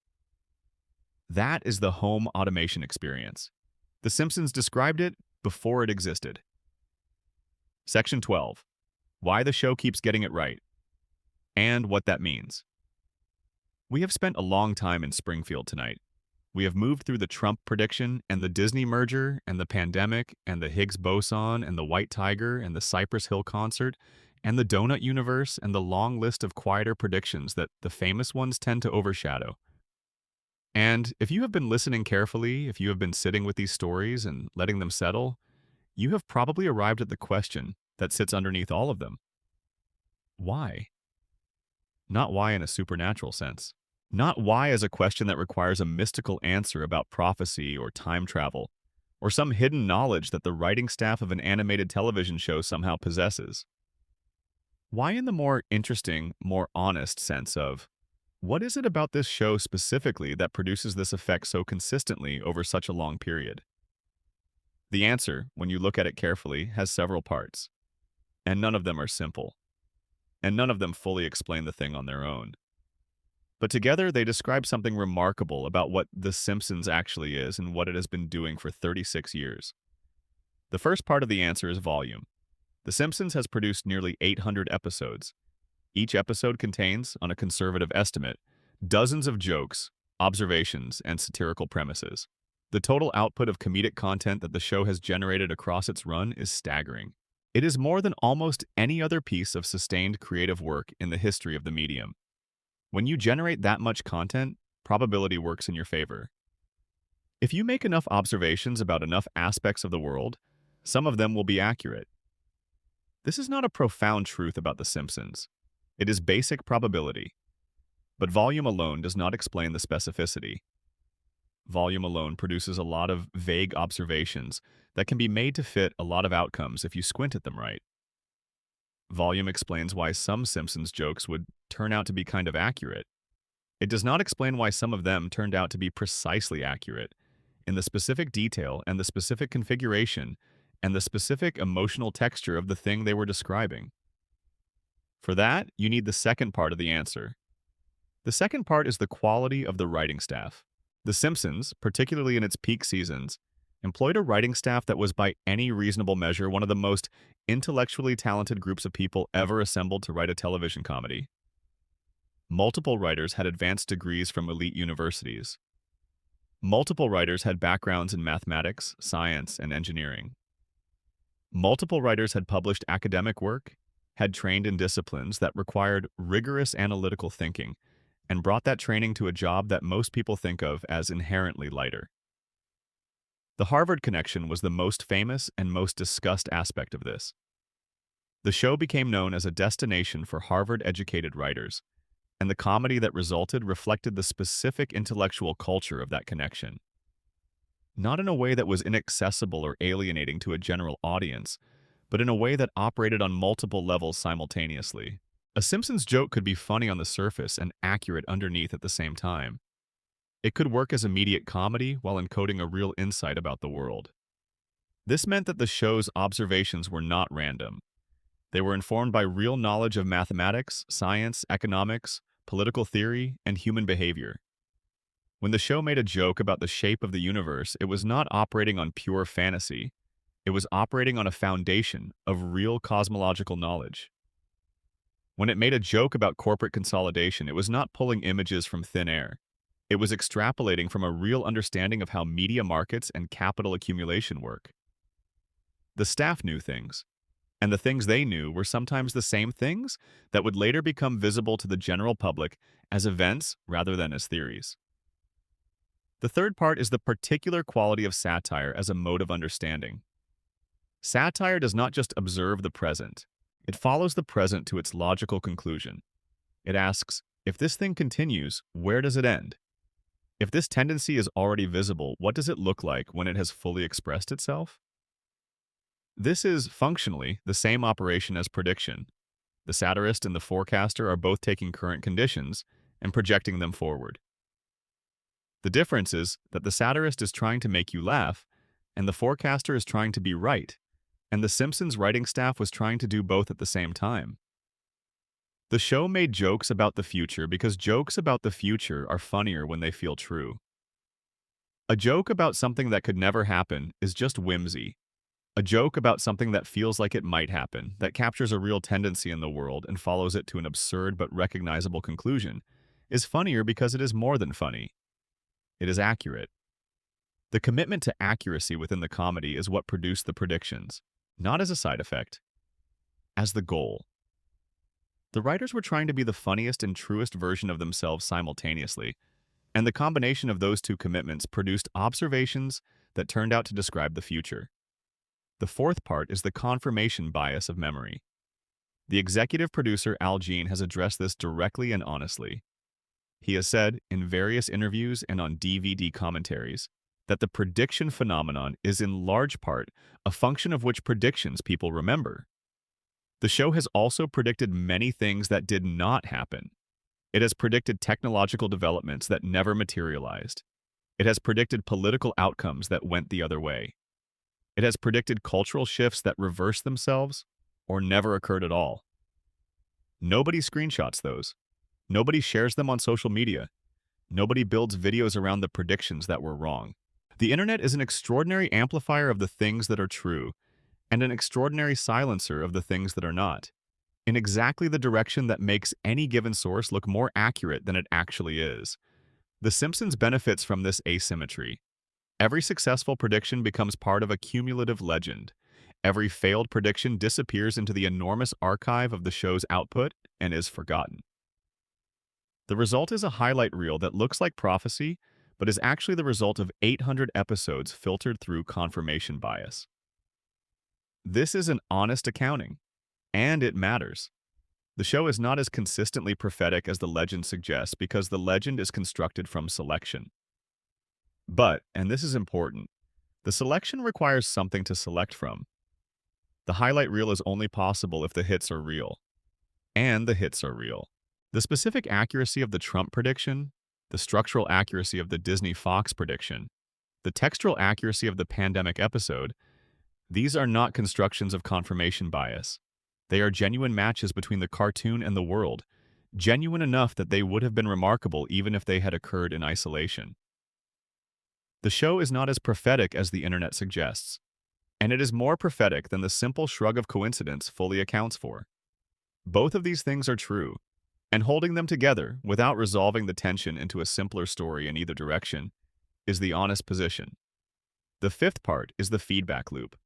That is the home automation experience. The Simpsons described it before it existed. Section 12. Why the show keeps getting it right, and what that means. We have spent a long time in Springfield tonight. We have moved through the Trump prediction and the Disney merger and the pandemic and the Higgs boson and the White Tiger and the Cypress Hill concert and the donut universe and the long list of quieter predictions that the famous ones tend to overshadow. And if you have been listening carefully, if you have been sitting with these stories and letting them settle, you have probably arrived at the question that sits underneath all of them. Why? Not why in a supernatural sense. Not why as a question that requires a mystical answer about prophecy or time travel, or some hidden knowledge that the writing staff of an animated television show somehow possesses. Why in the more interesting, more honest sense of, what is it about this show specifically that produces this effect so consistently over such a long period? The answer, when you look at it carefully, has several parts, and none of them are simple, and none of them fully explain the thing on their own. But together, they describe something remarkable about what The Simpsons actually is and what it has been doing for 36 years. The first part of the answer is volume. The Simpsons has produced nearly 800 episodes. Each episode contains, on a conservative estimate, dozens of jokes, observations, and satirical premises. The total output of comedic content that the show has generated across its run is staggering. It is more than almost any other piece of sustained creative work in the history of the medium. When you generate that much content, probability works in your favor. If you make enough observations about enough aspects of the world, some of them will be accurate. This is not a profound truth about The Simpsons. It is basic probability. But volume alone does not explain the specificity. Volume alone produces a lot of vague observations that can be made to fit a lot of outcomes if you squint at them right. Volume explains why some Simpsons jokes would turn out to be kind of accurate. It does not explain why some of them turned out to be precisely accurate in the specific detail and the specific configuration and the specific emotional texture of the thing they were describing. For that, you need the second part of the answer. The second part is the quality of the writing staff. The Simpsons, particularly in its peak seasons, employed a writing staff that was by any reasonable measure one of the most intellectually talented groups of people ever assembled to write a television comedy. Multiple writers had advanced degrees from elite universities. Multiple writers had backgrounds in mathematics, science, and engineering. Multiple writers had published academic work, had trained in disciplines that required rigorous analytical thinking, and brought that training to a job that most people think of as inherently lighter. The Harvard connection was the most famous and most discussed aspect of this. The show became known as a destination for Harvard-educated writers, and the comedy that resulted reflected the specific intellectual culture of that connection. Not in a way that was inaccessible or alienating to a general audience, but in a way that operated on multiple levels simultaneously. A Simpsons joke could be funny on the surface and accurate underneath at the same time. It could work as immediate comedy while encoding a real insight about the world. This meant that the show's observations were not random. They were informed by real knowledge of mathematics, science, economics, political theory, and human behavior. When the show made a joke about the shape of the universe, it was not operating on pure fantasy. It was operating on a foundation of real cosmological knowledge. When it made a joke about corporate consolidation, it was not pulling images from thin air. It was extrapolating from a real understanding of how media markets and capital accumulation work. The staff knew things, and the things they knew were sometimes the same things that would later become visible to the general public as events rather than as theories. The third part is the particular quality of satire as a mode of understanding. Satire does not just observe the present. It follows the present to its logical conclusion. It asks, if this thing continues, where does it end? If this tendency is already visible, what does it look like when it has fully expressed itself? This is, functionally, the same operation as prediction. The satirist and the forecaster are both taking current conditions and projecting them forward. The difference is that the satirist is trying to make you laugh, and the forecaster is trying to be right, and the Simpsons writing staff was trying to do both at the same time. The show made jokes about the future because jokes about the future are funnier when they feel true. A joke about something that could never happen is just whimsy. A joke about something that feels like it might happen, that captures a real tendency in the world and follows it to an absurd but recognizable conclusion, is funnier because it is more than funny. It is accurate. The commitment to accuracy within the comedy is what produced the predictions, not as a side effect, as the goal. The writers were trying to be the funniest and truest version of themselves simultaneously, and the combination of those two commitments produced observations that turned out to describe the future. The fourth part is the confirmation bias of memory. The executive producer Al Jean has addressed this directly and honestly. He has said, in various interviews and on DVD commentaries, that the prediction phenomenon is in large part a function of which predictions people remember. The show has also predicted many things that did not happen. It has predicted technological developments that never materialized. It has predicted political outcomes that went the other way. It has predicted cultural shifts that reversed themselves or never occurred at all. Nobody screenshots those. Nobody shares them on social media. Nobody builds videos around the predictions that were wrong. The internet is an extraordinary amplifier of the things that are true, and an extraordinary silencer of the things that are not, in exactly the direction that makes any given source look more accurate than it actually is. The Simpsons benefits from this asymmetry. Every successful prediction becomes part of a cumulative legend. Every failed prediction disappears into the enormous archive of the show's output and is forgotten. The result is a highlight reel that looks like prophecy, but is actually the result of 800 episodes filtered through confirmation bias. This is an honest accounting, and it matters. The show is not as consistently prophetic as the legend suggests because the legend is constructed from selection. But, and this is important, the selection requires something to select from. The highlight reel is only possible if the hits are real. And the hits are real. The specific accuracy of the Trump prediction, the structural accuracy of the Disney-Fox prediction, the textural accuracy of the pandemic episode, these are not constructions of confirmation bias. They are genuine matches between the cartoon and the world, genuine enough that they would have been remarkable even if they had occurred in isolation. The show is not as prophetic as the internet suggests, and it is more prophetic than the simple shrug of coincidence fully accounts for. Both of these things are true, and holding them together without resolving the tension into a simpler story in either direction is the honest position. The fifth part is the feedback loop.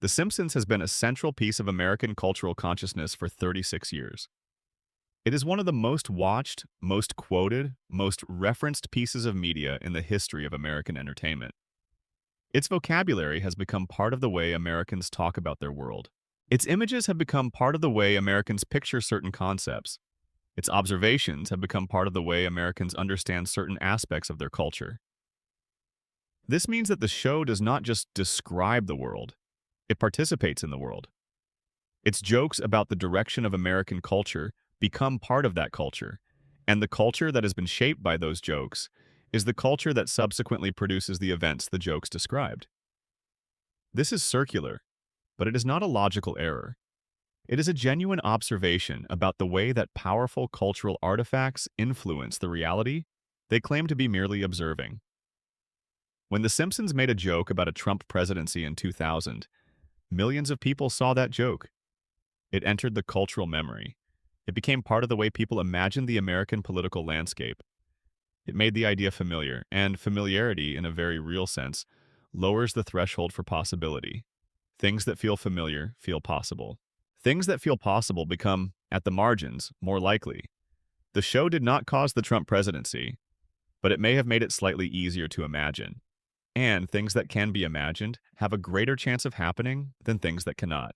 The Simpsons has been a central piece of American cultural consciousness for 36 years. It is one of the most watched, most quoted, most referenced pieces of media in the history of American entertainment. Its vocabulary has become part of the way Americans talk about their world. Its images have become part of the way Americans picture certain concepts. Its observations have become part of the way Americans understand certain aspects of their culture. This means that the show does not just describe the world, it participates in the world. Its jokes about the direction of American culture become part of that culture, and the culture that has been shaped by those jokes is the culture that subsequently produces the events the jokes described. This is circular, but it is not a logical error. It is a genuine observation about the way that powerful cultural artifacts influence the reality they claim to be merely observing. When The Simpsons made a joke about a Trump presidency in 2000, millions of people saw that joke. It entered the cultural memory. It became part of the way people imagined the American political landscape. It made the idea familiar, and familiarity, in a very real sense, lowers the threshold for possibility. Things that feel familiar feel possible. Things that feel possible become, at the margins, more likely. The show did not cause the Trump presidency, but it may have made it slightly easier to imagine. And things that can be imagined have a greater chance of happening than things that cannot.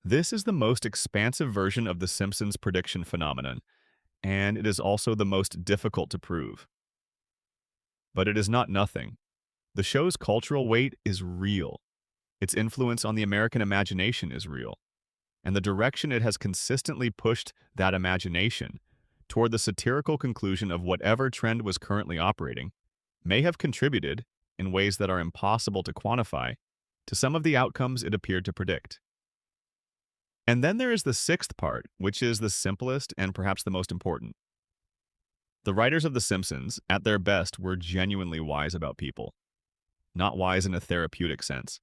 This is the most expansive version of the Simpsons prediction phenomenon, and it is also the most difficult to prove. But it is not nothing. The show's cultural weight is real. Its influence on the American imagination is real, and the direction it has consistently pushed that imagination toward the satirical conclusion of whatever trend was currently operating may have contributed, in ways that are impossible to quantify, to some of the outcomes it appeared to predict. And then there is the sixth part, which is the simplest and perhaps the most important. The writers of The Simpsons, at their best, were genuinely wise about people. Not wise in a therapeutic sense.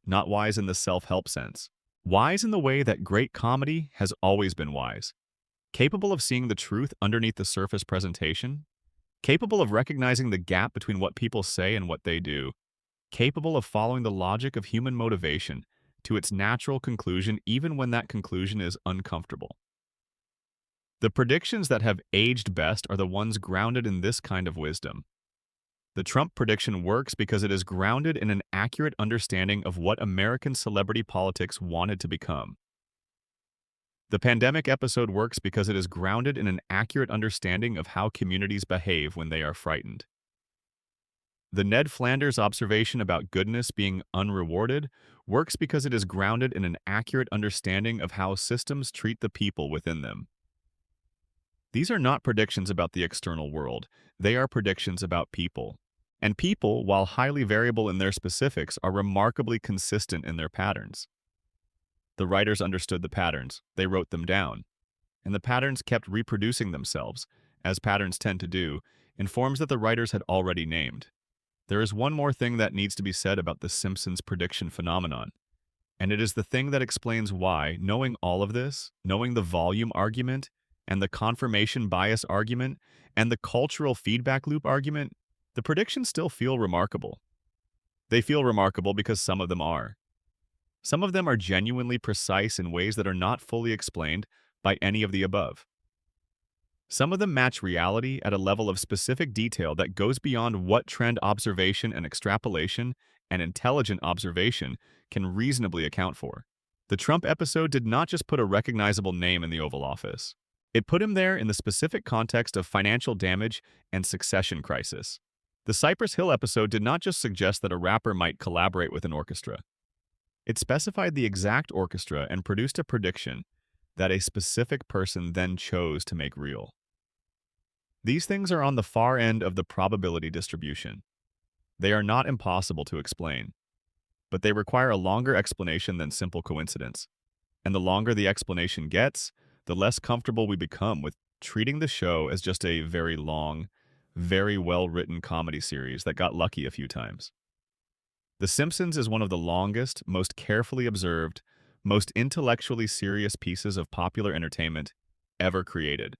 Not wise in the self-help sense. Wise in the way that great comedy has always been wise. Capable of seeing the truth underneath the surface presentation. Capable of recognizing the gap between what people say and what they do. Capable of following the logic of human motivation to its natural conclusion even when that conclusion is uncomfortable. The predictions that have aged best are the ones grounded in this kind of wisdom. The Trump prediction works because it is grounded in an accurate understanding of what American celebrity politics wanted to become. The pandemic episode works because it is grounded in an accurate understanding of how communities behave when they are frightened. The Ned Flanders observation about goodness being unrewarded works because it is grounded in an accurate understanding of how systems treat the people within them. These are not predictions about the external world. They are predictions about people. And people, while highly variable in their specifics, are remarkably consistent in their patterns. The writers understood the patterns. They wrote them down. And the patterns kept reproducing themselves, as patterns tend to do, in forms that the writers had already named. There is one more thing that needs to be said about the Simpsons prediction phenomenon. And it is the thing that explains why, knowing all of this, knowing the volume argument, and the confirmation bias argument, and the cultural feedback loop argument, the predictions still feel remarkable. They feel remarkable because some of them are. Some of them are genuinely precise in ways that are not fully explained by any of the above. Some of them match reality at a level of specific detail that goes beyond what trend observation and extrapolation and intelligent observation can reasonably account for. The Trump episode did not just put a recognizable name in the Oval Office. It put him there in the specific context of financial damage and succession crisis. The Cypress Hill episode did not just suggest that a rapper might collaborate with an orchestra. It specified the exact orchestra and produced a prediction that a specific person then chose to make real. These things are on the far end of the probability distribution. They are not impossible to explain, but they require a longer explanation than simple coincidence. And the longer the explanation gets, the less comfortable we become with treating the show as just a very long, very well-written comedy series that got lucky a few times. The Simpsons is one of the longest, most carefully observed, most intellectually serious pieces of popular entertainment ever created.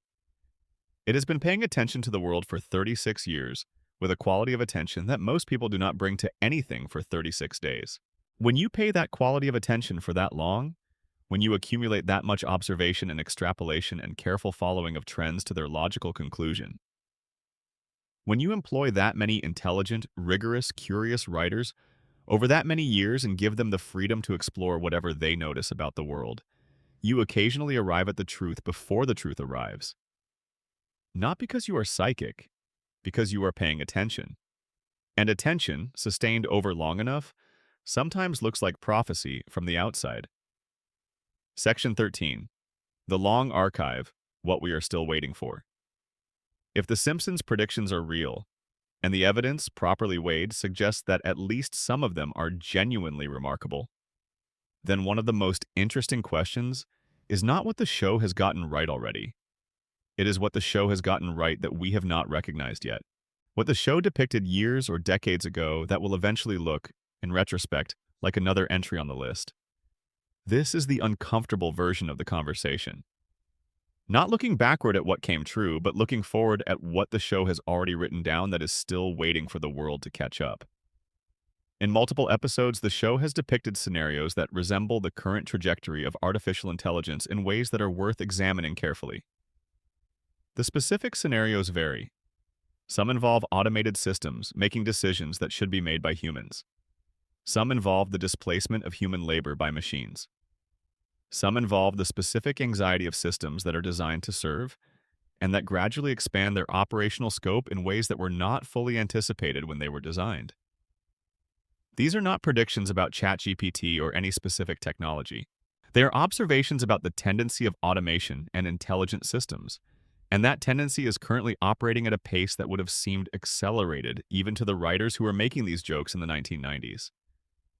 It has been paying attention to the world for 36 years, with a quality of attention that most people do not bring to anything for 36 days. When you pay that quality of attention for that long, when you accumulate that much observation and extrapolation and careful following of trends to their logical conclusion, when you employ that many intelligent, rigorous, curious writers over that many years and give them the freedom to explore whatever they notice about the world, you occasionally arrive at the truth before the truth arrives. Not because you are psychic, because you are paying attention. And attention, sustained over long enough, sometimes looks like prophecy from the outside. Section 13. The Long Archive, What We Are Still Waiting For. If The Simpsons' predictions are real, and the evidence, properly weighed, suggests that at least some of them are genuinely remarkable, then one of the most interesting questions is not what the show has gotten right already. It is what the show has gotten right that we have not recognized yet. What the show depicted years or decades ago that will eventually look, in retrospect, like another entry on the list. This is the uncomfortable version of the conversation. Not looking backward at what came true, but looking forward at what the show has already written down that is still waiting for the world to catch up. In multiple episodes, the show has depicted scenarios that resemble the current trajectory of artificial intelligence in ways that are worth examining carefully. The specific scenarios vary. Some involve automated systems making decisions that should be made by humans. Some involve the displacement of human labor by machines. Some involve the specific anxiety of systems that are designed to serve and that gradually expand their operational scope in ways that were not fully anticipated when they were designed. These are not predictions about ChatGPT or any specific technology. They are observations about the tendency of automation and intelligent systems, and that tendency is currently operating at a pace that would have seemed accelerated even to the writers who were making these jokes in the 1990s.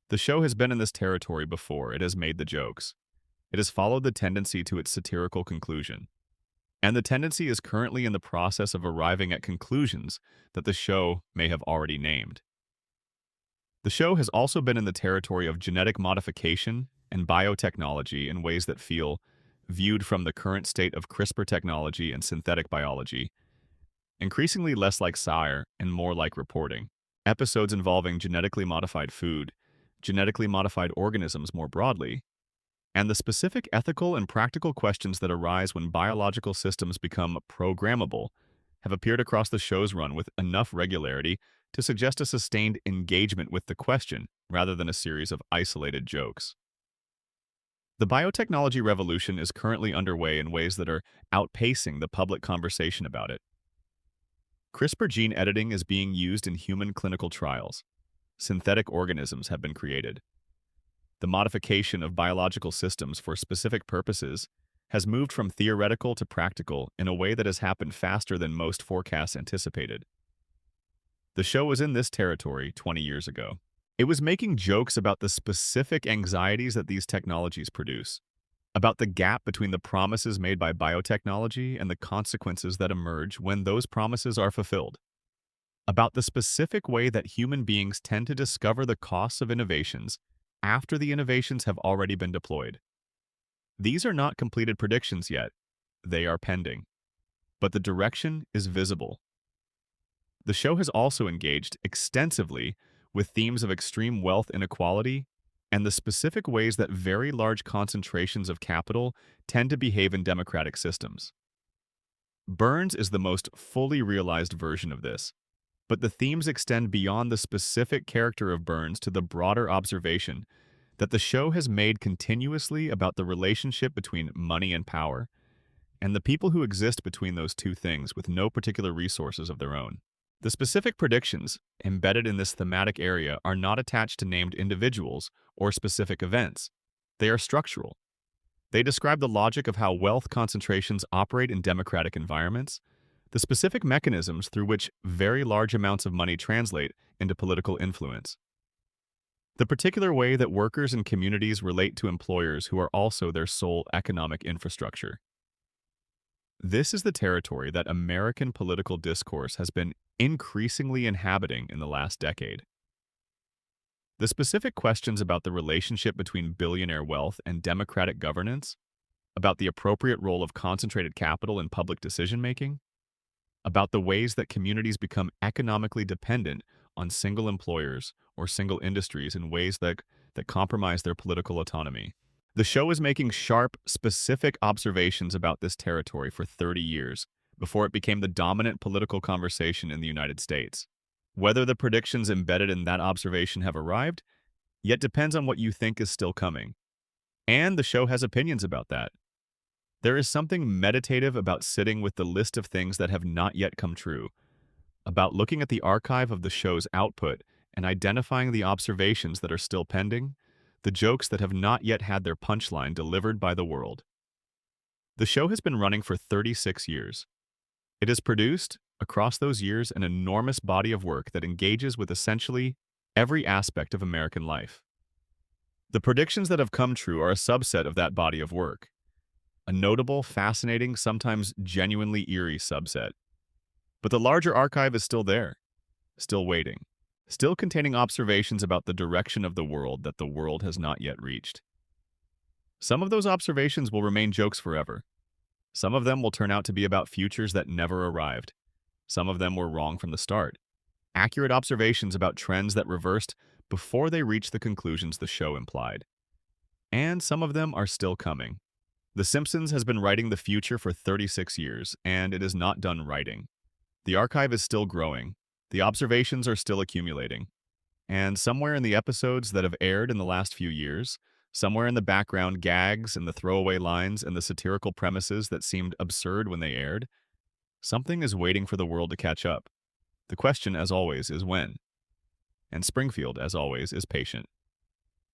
The show has been in this territory before it has made the jokes. It has followed the tendency to its satirical conclusion. And the tendency is currently in the process of arriving at conclusions that the show may have already named. The show has also been in the territory of genetic modification and biotechnology in ways that feel, viewed from the current state of CRISPR technology and synthetic biology, increasingly less like sci-fi and more like reporting. Episodes involving genetically modified food, genetically modified organisms more broadly, and the specific ethical and practical questions that arise when biological systems become programmable have appeared across the show's run with enough regularity to suggest a sustained engagement with the question rather than a series of isolated jokes. The biotechnology revolution is currently underway in ways that are outpacing the public conversation about it. CRISPR gene editing is being used in human clinical trials. Synthetic organisms have been created. The modification of biological systems for specific purposes has moved from theoretical to practical in a way that has happened faster than most forecasts anticipated. The show was in this territory 20 years ago. It was making jokes about the specific anxieties that these technologies produce, about the gap between the promises made by biotechnology and the consequences that emerge when those promises are fulfilled, about the specific way that human beings tend to discover the costs of innovations after the innovations have already been deployed. These are not completed predictions yet. They are pending. But the direction is visible. The show has also engaged extensively with themes of extreme wealth inequality and the specific ways that very large concentrations of capital tend to behave in democratic systems. Burns is the most fully realized version of this, but the themes extend beyond the specific character of Burns to the broader observation that the show has made continuously about the relationship between money and power, and the people who exist between those two things with no particular resources of their own. The specific predictions embedded in this thematic area are not attached to named individuals or specific events. They are structural. They describe the logic of how wealth concentrations operate in democratic environments, the specific mechanisms through which very large amounts of money translate into political influence, the particular way that workers and communities relate to employers who are also their sole economic infrastructure. This is the territory that American political discourse has been increasingly inhabiting in the last decade. The specific questions about the relationship between billionaire wealth and democratic governance, about the appropriate role of concentrated capital in public decision-making, about the ways that communities become economically dependent on single employers or single industries in ways that compromise their political autonomy. The show is making sharp, specific observations about this territory for 30 years before it became the dominant political conversation in the United States. Whether the predictions embedded in that observation have arrived, yet depends on what you think is still coming. And the show has opinions about that. There is something meditative about sitting with the list of things that have not yet come true, about looking at the archive of the show's output and identifying the observations that are still pending, the jokes that have not yet had their punchline delivered by the world. The show has been running for 36 years. It has produced, across those years, an enormous body of work that engages with essentially every aspect of American life. The predictions that have come true are a subset of that body of work, a notable, fascinating, sometimes genuinely eerie subset. But the larger archive is still there, still waiting, still containing observations about the direction of the world that the world has not yet reached. Some of those observations will remain jokes forever. Some of them will turn out to be about futures that never arrived. Some of them were wrong from the start. Accurate observations about trends that reversed before they reached the conclusions the show implied. And some of them are still coming. The Simpsons has been writing the future for 36 years, and it is not done writing. The archive is still growing. The observations are still accumulating. And somewhere in the episodes that have aired in the last few years, somewhere in the background gags and the throwaway lines and the satirical premises that seemed absurd when they aired, something is waiting for the world to catch up. The question, as always, is when. And Springfield, as always, is patient.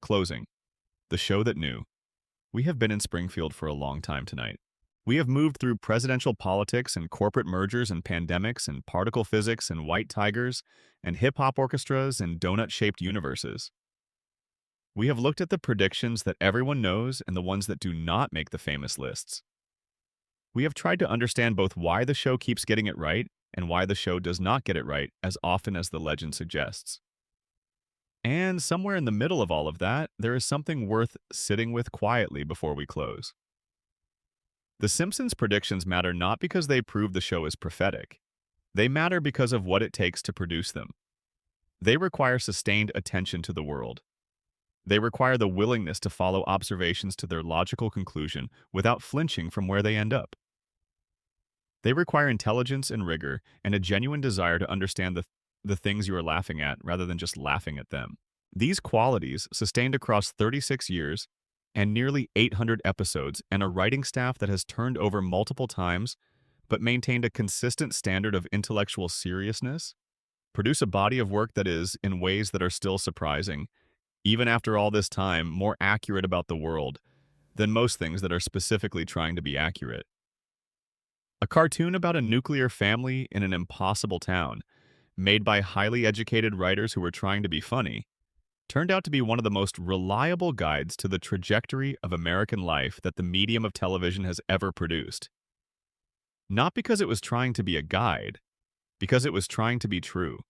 Closing. The show that knew. We have been in Springfield for a long time tonight. We have moved through presidential politics and corporate mergers and pandemics and particle physics and white tigers and hip-hop orchestras and donut-shaped universes. We have looked at the predictions that everyone knows and the ones that do not make the famous lists. We have tried to understand both why the show keeps getting it right and why the show does not get it right as often as the legend suggests. And somewhere in the middle of all of that, there is something worth sitting with quietly before we close. The Simpsons predictions matter not because they prove the show is prophetic. They matter because of what it takes to produce them. They require sustained attention to the world. They require the willingness to follow observations to their logical conclusion without flinching from where they end up. They require intelligence and rigor and a genuine desire to understand the things you are laughing at rather than just laughing at them. These qualities, sustained across 36 years and nearly 800 episodes and a writing staff that has turned over multiple times but maintained a consistent standard of intellectual seriousness, produce a body of work that is, in ways that are still surprising, even after all this time, more accurate about the world than most things that are specifically trying to be accurate. A cartoon about a nuclear family in an impossible town, made by highly educated writers who were trying to be funny, turned out to be one of the most reliable guides to the trajectory of American life that the medium of television has ever produced. Not because it was trying to be a guide, because it was trying to be true.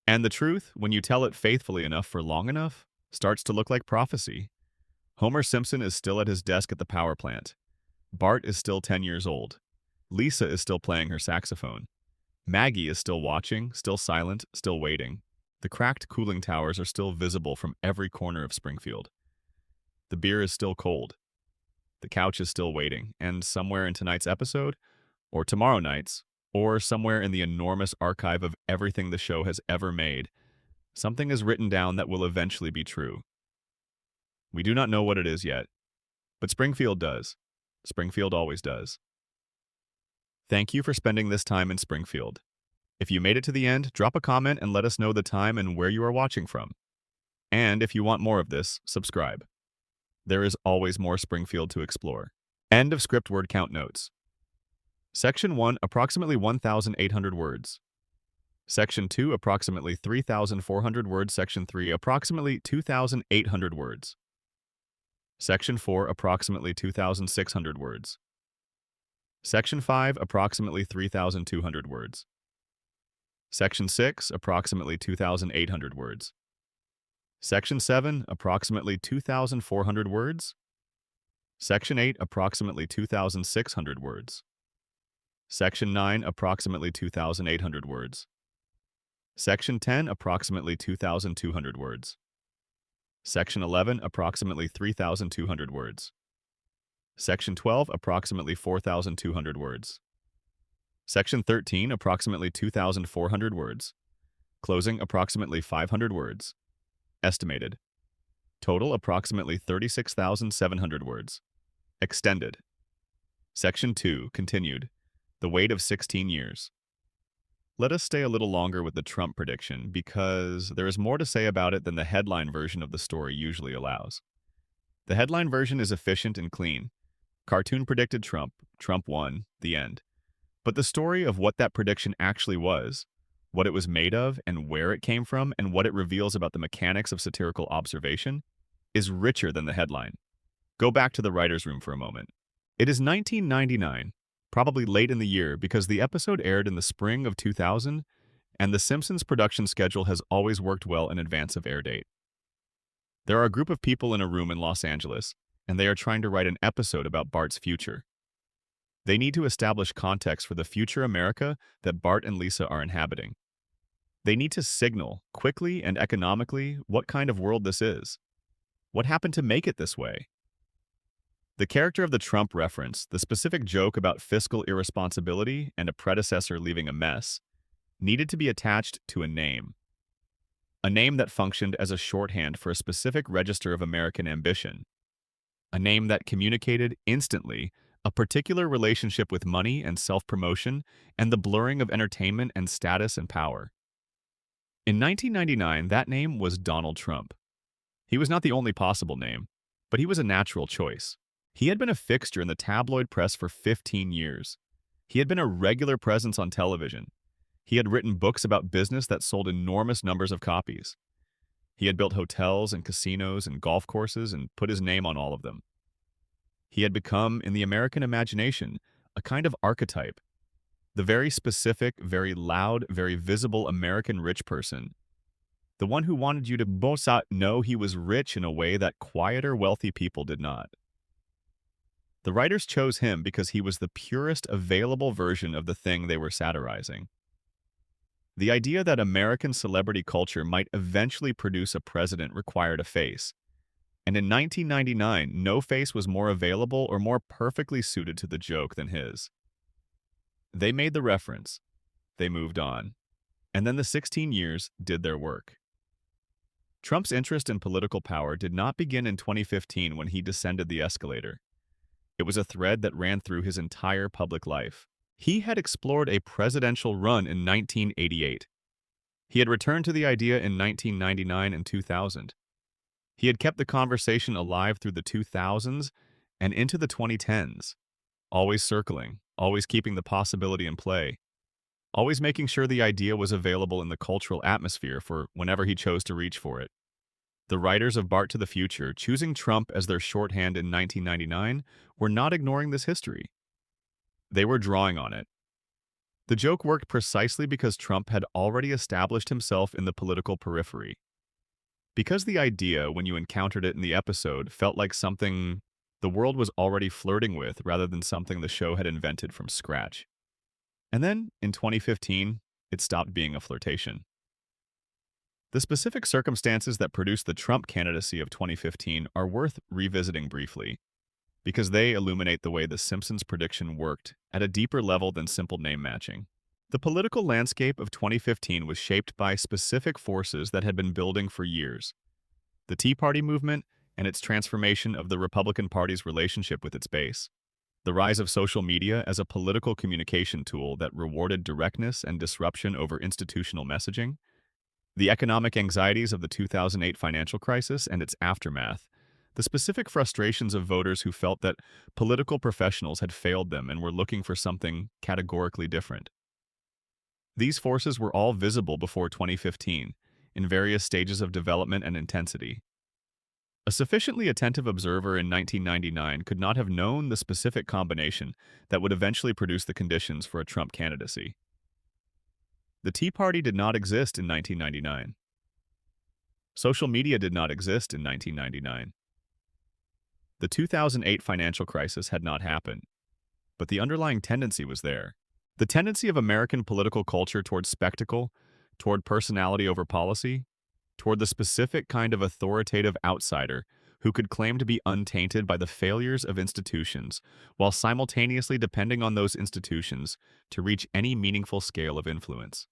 And the truth, when you tell it faithfully enough for long enough, starts to look like prophecy. Homer Simpson is still at his desk at the power plant. Bart is still 10 years old. Lisa is still playing her saxophone. Maggie is still watching, still silent, still waiting. The cracked cooling towers are still visible from every corner of Springfield. The beer is still cold. The couch is still waiting, and somewhere in tonight's episode, or tomorrow night's, or somewhere in the enormous archive of everything the show has ever made, something is written down that will eventually be true. We do not know what it is yet, but Springfield does. Springfield always does. Thank you for spending this time in Springfield. If you made it to the end, drop a comment and let us know the time and where you are watching from. And if you want more of this, subscribe. There is always more Springfield to explore. End of script word count notes. Section 1, approximately 1,800 words. Section 2, approximately 3,400 words. Section 3, approximately 2,800 words. Section 4, approximately 2,600 words. Section 5, approximately 3,200 words. Section 6, approximately 2,800 words. Section 7, approximately 2,400 words. Section 8, approximately 2,600 words. Section 9, approximately 2,800 words. Section 10, approximately 2,200 words. Section 11, approximately 3,200 words. Section 12, approximately 4,200 words. Section 13, approximately 2,400 words. Closing, approximately 500 words. Estimated. Total, approximately 36,700 words. Extended. Section 2, continued. The wait of 16 years. Let us stay a little longer with the Trump prediction because there is more to say about it than the headline version of the story usually allows. The headline version is efficient and clean. Cartoon predicted Trump, Trump won, the end. But the story of what that prediction actually was, what it was made of and where it came from, and what it reveals about the mechanics of satirical observation, is richer than the headline. Go back to the writer's room for a moment. It is 1999, probably late in the year because the episode aired in the spring of 2000, and the Simpsons production schedule has always worked well in advance of air date. There are a group of people in a room in Los Angeles, and they are trying to write an episode about Bart's future. They need to establish context for the future America that Bart and Lisa are inhabiting. They need to signal, quickly and economically, what kind of world this is. What happened to make it this way? The character of the Trump reference, the specific joke about fiscal irresponsibility and a predecessor leaving a mess, needed to be attached to a name. A name that functioned as a shorthand for a specific register of American ambition. A name that communicated instantly a particular relationship with money and self-promotion and the blurring of entertainment and status and power. In 1999, that name was Donald Trump. He was not the only possible name, but he was a natural choice. He had been a fixture in the tabloid press for 15 years. He had been a regular presence on television. He had written books about business that sold enormous numbers of copies. He had built hotels and casinos and golf courses and put his name on all of them. He had become, in the American imagination, a kind of archetype. The very specific, very loud, very visible American rich person. The one who wanted you to both know he was rich in a way that quieter, wealthy people did not. The writers chose him because he was the purest available version of the thing they were satirizing. The idea that American celebrity culture might eventually produce a president required a face. And in 1999, no face was more available or more perfectly suited to the joke than his. They made the reference. They moved on. And then the 16 years did their work. Trump's interest in political power did not begin in 2015 when he descended the escalator. It was a thread that ran through his entire public life. He had explored a presidential run in 1988. He had returned to the idea in 1999 and 2000. He had kept the conversation alive through the 2000s and into the 2010s, always circling, always keeping the possibility in play, always making sure the idea was available in the cultural atmosphere for whenever he chose to reach for it. The writers of Bart to the Future, choosing Trump as their shorthand in 1999, were not ignoring this history. They were drawing on it. The joke worked precisely because Trump had already established himself in the political periphery. Because the idea, when you encountered it in the episode, felt like something the world was already flirting with rather than something the show had invented from scratch. And then, in 2015, it stopped being a flirtation. The specific circumstances that produced the Trump candidacy of 2015 are worth revisiting briefly, because they illuminate the way the Simpsons prediction worked at a deeper level than simple name matching. The political landscape of 2015 was shaped by specific forces that had been building for years: the Tea Party movement and its transformation of the Republican Party's relationship with its base, the rise of social media as a political communication tool that rewarded directness and disruption over institutional messaging, the economic anxieties of the 2008 financial crisis and its aftermath, the specific frustrations of voters who felt that political professionals had failed them and were looking for something categorically different. These forces were all visible before 2015, in various stages of development and intensity. A sufficiently attentive observer in 1999 could not have known the specific combination that would eventually produce the conditions for a Trump candidacy. The Tea Party did not exist in 1999. Social media did not exist in 1999. The 2008 financial crisis had not happened, but the underlying tendency was there. The tendency of American political culture toward spectacle, toward personality over policy, toward the specific kind of authoritative outsider who could claim to be untainted by the failures of institutions while simultaneously depending on those institutions to reach any meaningful scale of influence.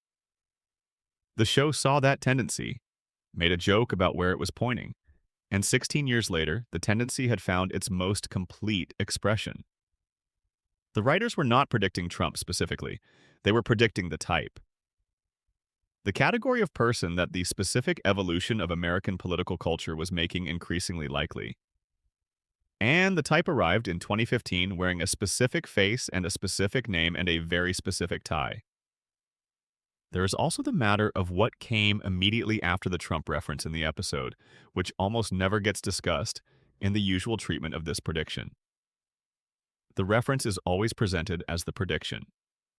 The show saw that tendency, made a joke about where it was pointing, and 16 years later, the tendency had found its most complete expression. The writers were not predicting Trump specifically, they were predicting the type. The category of person that the specific evolution of American political culture was making increasingly likely. And the type arrived in 2015 wearing a specific face and a specific name and a very specific tie. There is also the matter of what came immediately after the Trump reference in the episode, which almost never gets discussed in the usual treatment of this prediction. The reference is always presented as the prediction: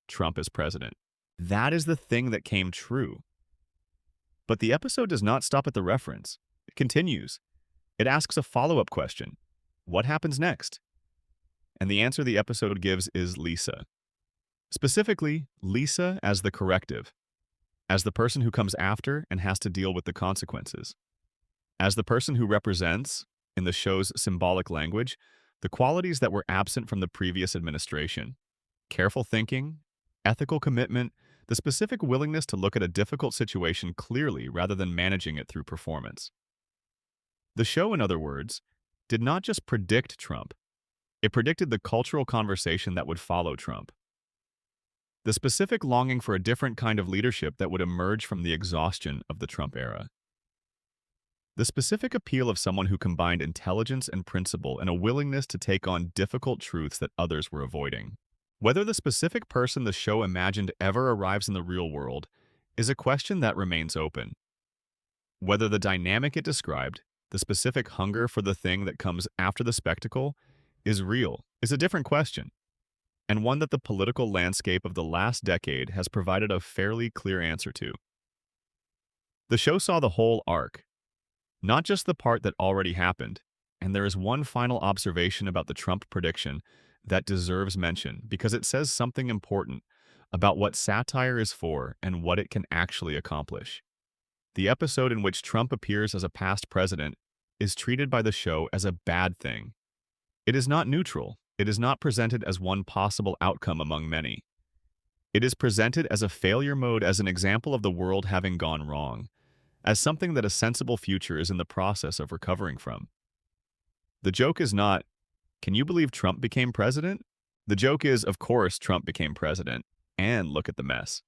Trump is president. That is the thing that came true. But the episode does not stop at the reference. It continues. It asks a follow-up question: what happens next? And the answer the episode gives is Lisa. Specifically, Lisa as the corrective, as the person who comes after and has to deal with the consequences, as the person who represents, in the show's symbolic language, the qualities that were absent from the previous administration: careful thinking, ethical commitment, the specific willingness to look at a difficult situation clearly rather than managing it through performance. The show, in other words, did not just predict Trump, it predicted the cultural conversation that would follow Trump. The specific longing for a different kind of leadership that would emerge from the exhaustion of the Trump era. The specific appeal of someone who combined intelligence and principle and a willingness to take on difficult truths that others were avoiding. Whether the specific person the show imagined ever arrives in the real world is a question that remains open. Whether the dynamic it described, the specific hunger for the thing that comes after the spectacle, is real is a different question, and one that the political landscape of the last decade has provided a fairly clear answer to. The show saw the whole arc, not just the part that already happened, and there is one final observation about the Trump prediction that deserves mention because it says something important about what satire is for and what it can actually accomplish. The episode in which Trump appears as a past president is treated by the show as a bad thing. It is not neutral. It is not presented as one possible outcome among many. It is presented as a failure mode, as an example of the world having gone wrong, as something that a sensible future is in the process of recovering from. The joke is not, can you believe Trump became president? The joke is, of course, Trump became president, and look at the mess.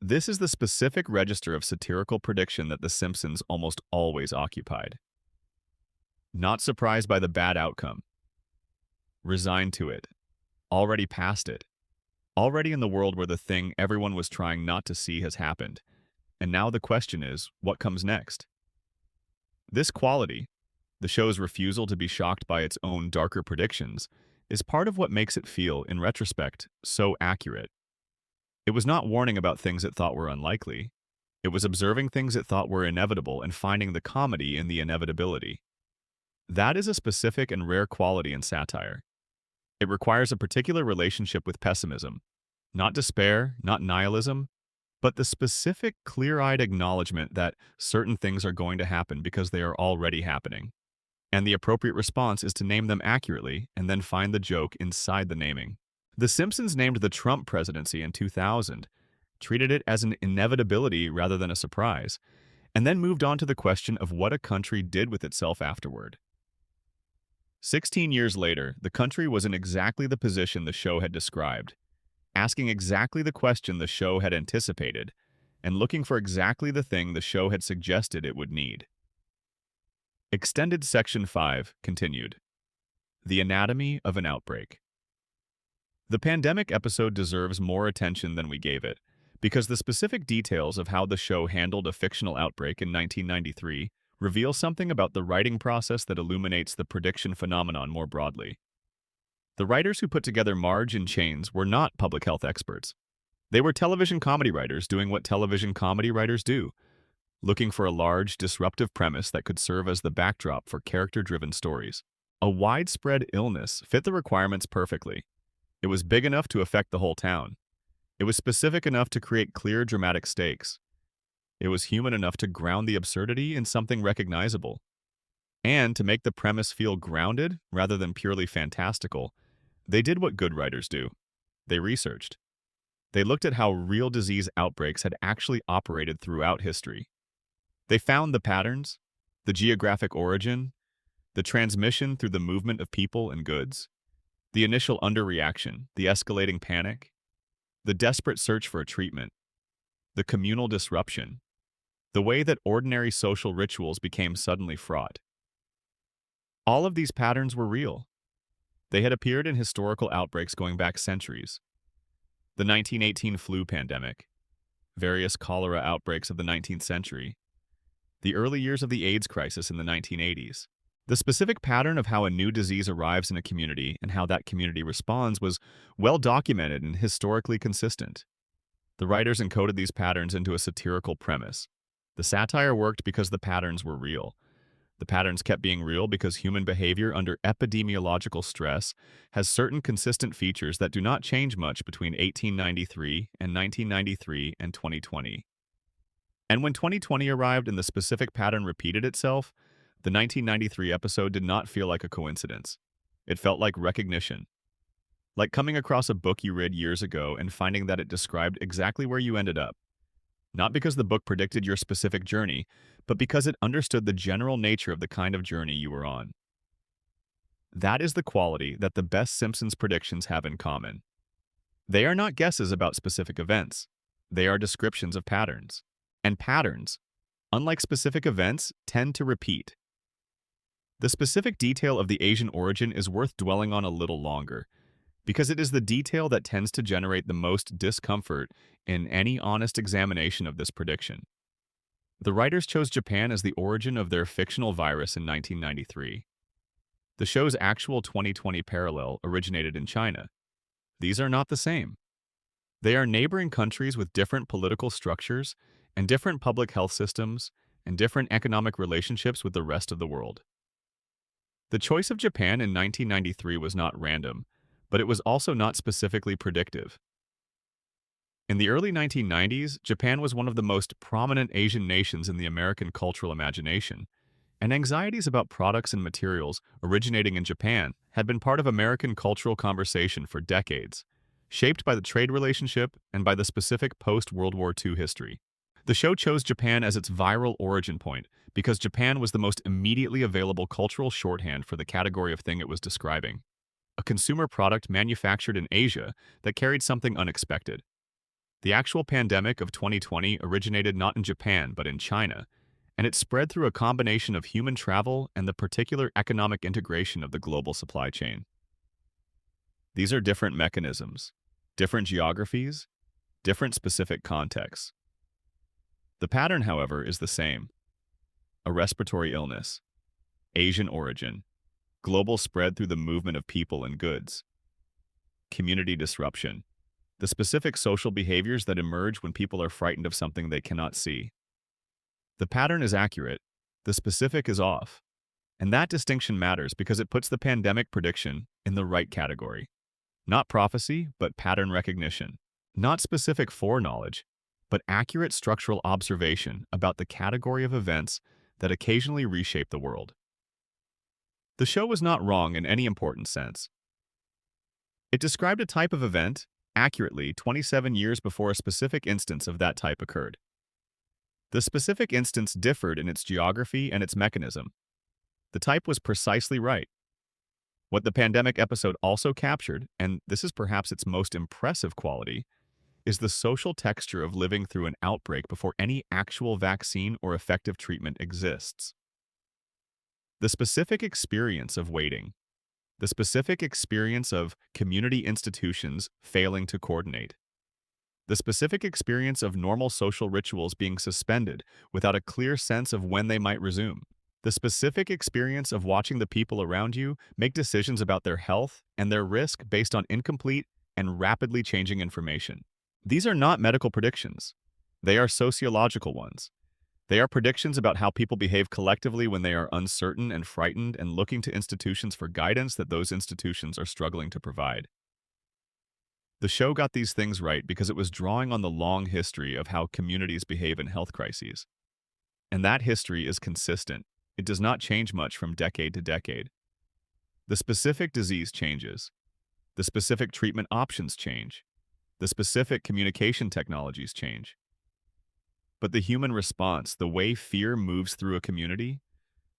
This is the specific register of satirical prediction that The Simpsons almost always occupied. Not surprised by the bad outcome. Resigned to it. Already past it. Already in the world where the thing everyone was trying not to see has happened. And now the question is, what comes next? This quality, the show's refusal to be shocked by its own darker predictions, is part of what makes it feel, in retrospect, so accurate. It was not warning about things it thought were unlikely. It was observing things it thought were inevitable and finding the comedy in the inevitability. That is a specific and rare quality in satire. It requires a particular relationship with pessimism, not despair, not nihilism, but the specific, clear-eyed acknowledgement that certain things are going to happen because they are already happening. And the appropriate response is to name them accurately and then find the joke inside the naming. The Simpsons named the Trump presidency in 2000, treated it as an inevitability rather than a surprise, and then moved on to the question of what a country did with itself afterward. 16 years later, the country was in exactly the position the show had described, asking exactly the question the show had anticipated, and looking for exactly the thing the show had suggested it would need. Extended Section 5 continued. The Anatomy of an Outbreak. The pandemic episode deserves more attention than we gave it, because the specific details of how the show handled a fictional outbreak in 1993 reveal something about the writing process that illuminates the prediction phenomenon more broadly. The writers who put together Marge and Chains were not public health experts. They were television comedy writers doing what television comedy writers do, looking for a large, disruptive premise that could serve as the backdrop for character-driven stories. A widespread illness fit the requirements perfectly. It was big enough to affect the whole town. It was specific enough to create clear, dramatic stakes. It was human enough to ground the absurdity in something recognizable. And to make the premise feel grounded rather than purely fantastical, they did what good writers do. They researched. They looked at how real disease outbreaks had actually operated throughout history. They found the patterns, the geographic origin, the transmission through the movement of people and goods, the initial underreaction, the escalating panic, the desperate search for a treatment, the communal disruption, the way that ordinary social rituals became suddenly fraught. All of these patterns were real. They had appeared in historical outbreaks going back centuries. The 1918 flu pandemic, various cholera outbreaks of the 19th century, the early years of the AIDS crisis in the 1980s. The specific pattern of how a new disease arrives in a community and how that community responds was well documented and historically consistent. The writers encoded these patterns into a satirical premise. The satire worked because the patterns were real. The patterns kept being real because human behavior under epidemiological stress has certain consistent features that do not change much between 1893 and 1993 and 2020. And when 2020 arrived and the specific pattern repeated itself, the 1993 episode did not feel like a coincidence. It felt like recognition. Like coming across a book you read years ago and finding that it described exactly where you ended up. Not because the book predicted your specific journey, but because it understood the general nature of the kind of journey you were on. That is the quality that the best Simpsons predictions have in common. They are not guesses about specific events. They are descriptions of patterns. And patterns, unlike specific events, tend to repeat. The specific detail of the Asian origin is worth dwelling on a little longer, because it is the detail that tends to generate the most discomfort in any honest examination of this prediction. The writers chose Japan as the origin of their fictional virus in 1993. The show's actual 2020 parallel originated in China. These are not the same. They are neighboring countries with different political structures and different public health systems and different economic relationships with the rest of the world. The choice of Japan in 1993 was not random, but it was also not specifically predictive. In the early 1990s, Japan was one of the most prominent Asian nations in the American cultural imagination, and anxieties about products and materials originating in Japan had been part of American cultural conversation for decades, shaped by the trade relationship and by the specific post-World War II history. The show chose Japan as its viral origin point because Japan was the most immediately available cultural shorthand for the category of thing it was describing. A consumer product manufactured in Asia that carried something unexpected. The actual pandemic of 2020 originated not in Japan but in China, and it spread through a combination of human travel and the particular economic integration of the global supply chain. These are different mechanisms, different geographies, different specific contexts. The pattern, however, is the same. A respiratory illness, Asian origin, global spread through the movement of people and goods, community disruption, the specific social behaviors that emerge when people are frightened of something they cannot see. The pattern is accurate, the specific is off. And that distinction matters because it puts the pandemic prediction in the right category. Not prophecy, but pattern recognition. Not specific foreknowledge, but accurate structural observation about the category of events that occasionally reshape the world. The show was not wrong in any important sense. It described a type of event accurately 27 years before a specific instance of that type occurred. The specific instance differed in its geography and its mechanism. The type was precisely right. What the pandemic episode also captured, and this is perhaps its most impressive quality, is the social texture of living through an outbreak before any actual vaccine or effective treatment exists. The specific experience of waiting, the specific experience of community institutions failing to coordinate, the specific experience of normal social rituals being suspended without a clear sense of when they might resume, the specific experience of watching the people around you make decisions about their health and their risk based on incomplete and rapidly changing information. These are not medical predictions. They are sociological ones. They are predictions about how people behave collectively when they are uncertain and frightened and looking to institutions for guidance that those institutions are struggling to provide. The show got these things right because it was drawing on the long history of how communities behave in health crises. And that history is consistent. It does not change much from decade to decade. The specific disease changes. The specific treatment options change. The specific communication technologies change. But the human response, the way fear moves through a community,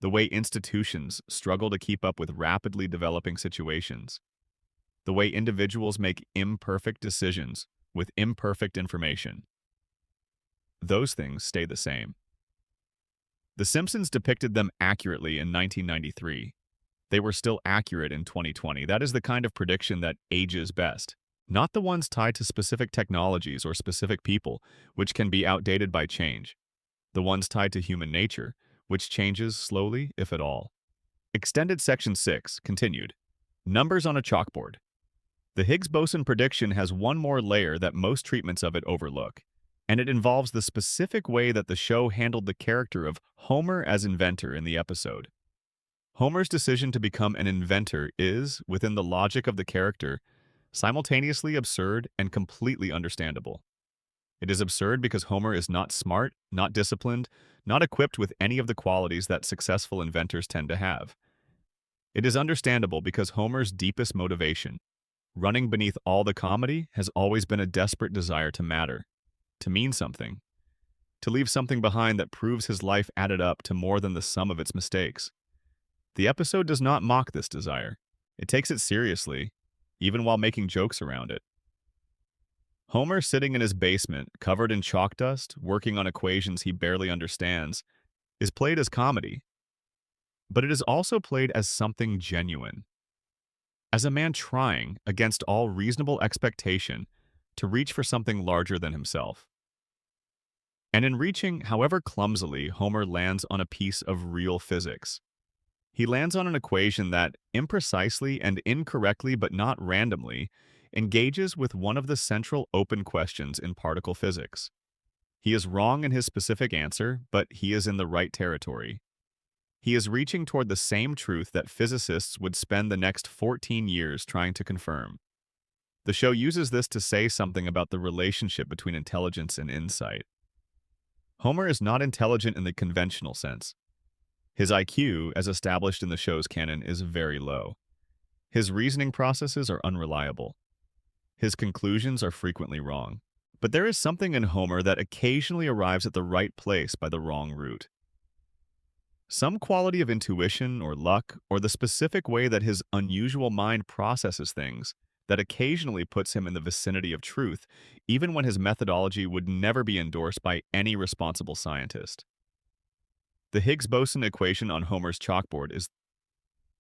the way institutions struggle to keep up with rapidly developing situations, the way individuals make imperfect decisions with imperfect information, those things stay the same. The Simpsons depicted them accurately in 1993. They were still accurate in 2020. That is the kind of prediction that ages best. Not the ones tied to specific technologies or specific people, which can be outdated by change. The ones tied to human nature, which changes slowly, if at all. Extended Section 6, continued. Numbers on a chalkboard. The Higgs-boson prediction has one more layer that most treatments of it overlook, and it involves the specific way that the show handled the character of Homer as inventor in the episode. Homer's decision to become an inventor is, within the logic of the character, simultaneously absurd and completely understandable. It is absurd because Homer is not smart, not disciplined, not equipped with any of the qualities that successful inventors tend to have. It is understandable because Homer's deepest motivation, running beneath all the comedy, has always been a desperate desire to matter, to mean something, to leave something behind that proves his life added up to more than the sum of its mistakes. The episode does not mock this desire. It takes it seriously, even while making jokes around it. Homer sitting in his basement, covered in chalk dust, working on equations he barely understands, is played as comedy. But it is also played as something genuine. As a man trying, against all reasonable expectation, to reach for something larger than himself. And in reaching, however clumsily, Homer lands on a piece of real physics. He lands on an equation that, imprecisely and incorrectly but not randomly, engages with one of the central open questions in particle physics. He is wrong in his specific answer, but he is in the right territory. He is reaching toward the same truth that physicists would spend the next 14 years trying to confirm. The show uses this to say something about the relationship between intelligence and insight. Homer is not intelligent in the conventional sense. His IQ, as established in the show's canon, is very low. His reasoning processes are unreliable. His conclusions are frequently wrong. But there is something in Homer that occasionally arrives at the right place by the wrong route. Some quality of intuition or luck, or the specific way that his unusual mind processes things, that occasionally puts him in the vicinity of truth, even when his methodology would never be endorsed by any responsible scientist. The Higgs-boson equation on Homer's chalkboard is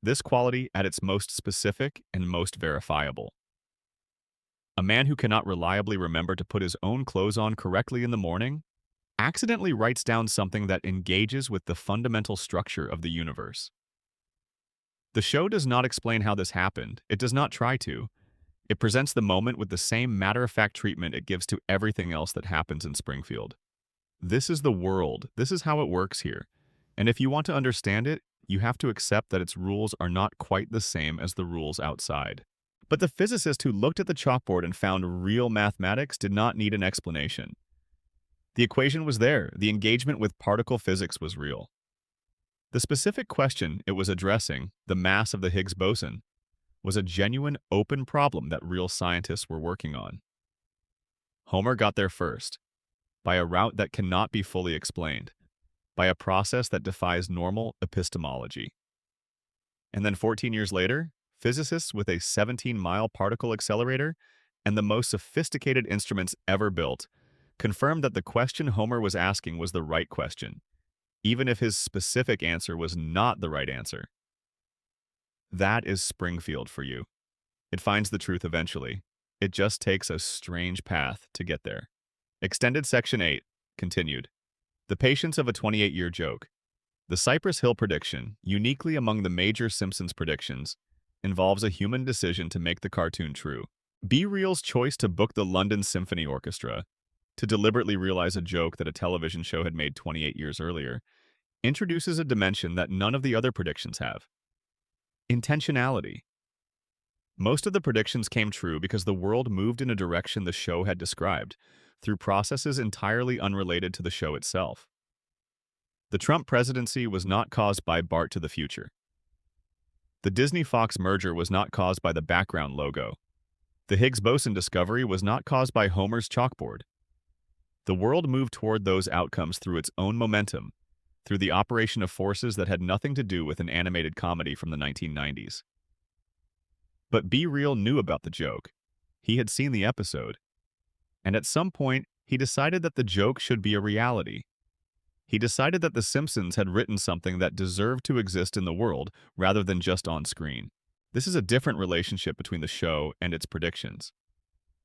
this quality at its most specific and most verifiable. A man who cannot reliably remember to put his own clothes on correctly in the morning accidentally writes down something that engages with the fundamental structure of the universe. The show does not explain how this happened. It does not try to. It presents the moment with the same matter-of-fact treatment it gives to everything else that happens in Springfield. This is the world. This is how it works here. And if you want to understand it, you have to accept that its rules are not quite the same as the rules outside. But the physicist who looked at the chalkboard and found real mathematics did not need an explanation. The equation was there. The engagement with particle physics was real. The specific question it was addressing, the mass of the Higgs boson, was a genuine open problem that real scientists were working on. Homer got there first, by a route that cannot be fully explained, by a process that defies normal epistemology. And then 14 years later, physicists with a 17-mile particle accelerator and the most sophisticated instruments ever built confirmed that the question Homer was asking was the right question, even if his specific answer was not the right answer. That is Springfield for you. It finds the truth eventually. It just takes a strange path to get there. Extended Section 8, continued. The patience of a 28-year joke. The Cypress Hill prediction, uniquely among the major Simpsons predictions, involves a human decision to make the cartoon true. Be Real's choice to book the London Symphony Orchestra, to deliberately realize a joke that a television show had made 28 years earlier, introduces a dimension that none of the other predictions have. Intentionality. Most of the predictions came true because the world moved in a direction the show had described, through processes entirely unrelated to the show itself. The Trump presidency was not caused by Bart to the Future. The Disney-Fox merger was not caused by the background logo. The Higgs boson discovery was not caused by Homer's chalkboard. The world moved toward those outcomes through its own momentum, through the operation of forces that had nothing to do with an animated comedy from the 1990s. But Be Real knew about the joke. He had seen the episode. And at some point, he decided that the joke should be a reality. He decided that The Simpsons had written something that deserved to exist in the world rather than just on screen. This is a different relationship between the show and its predictions.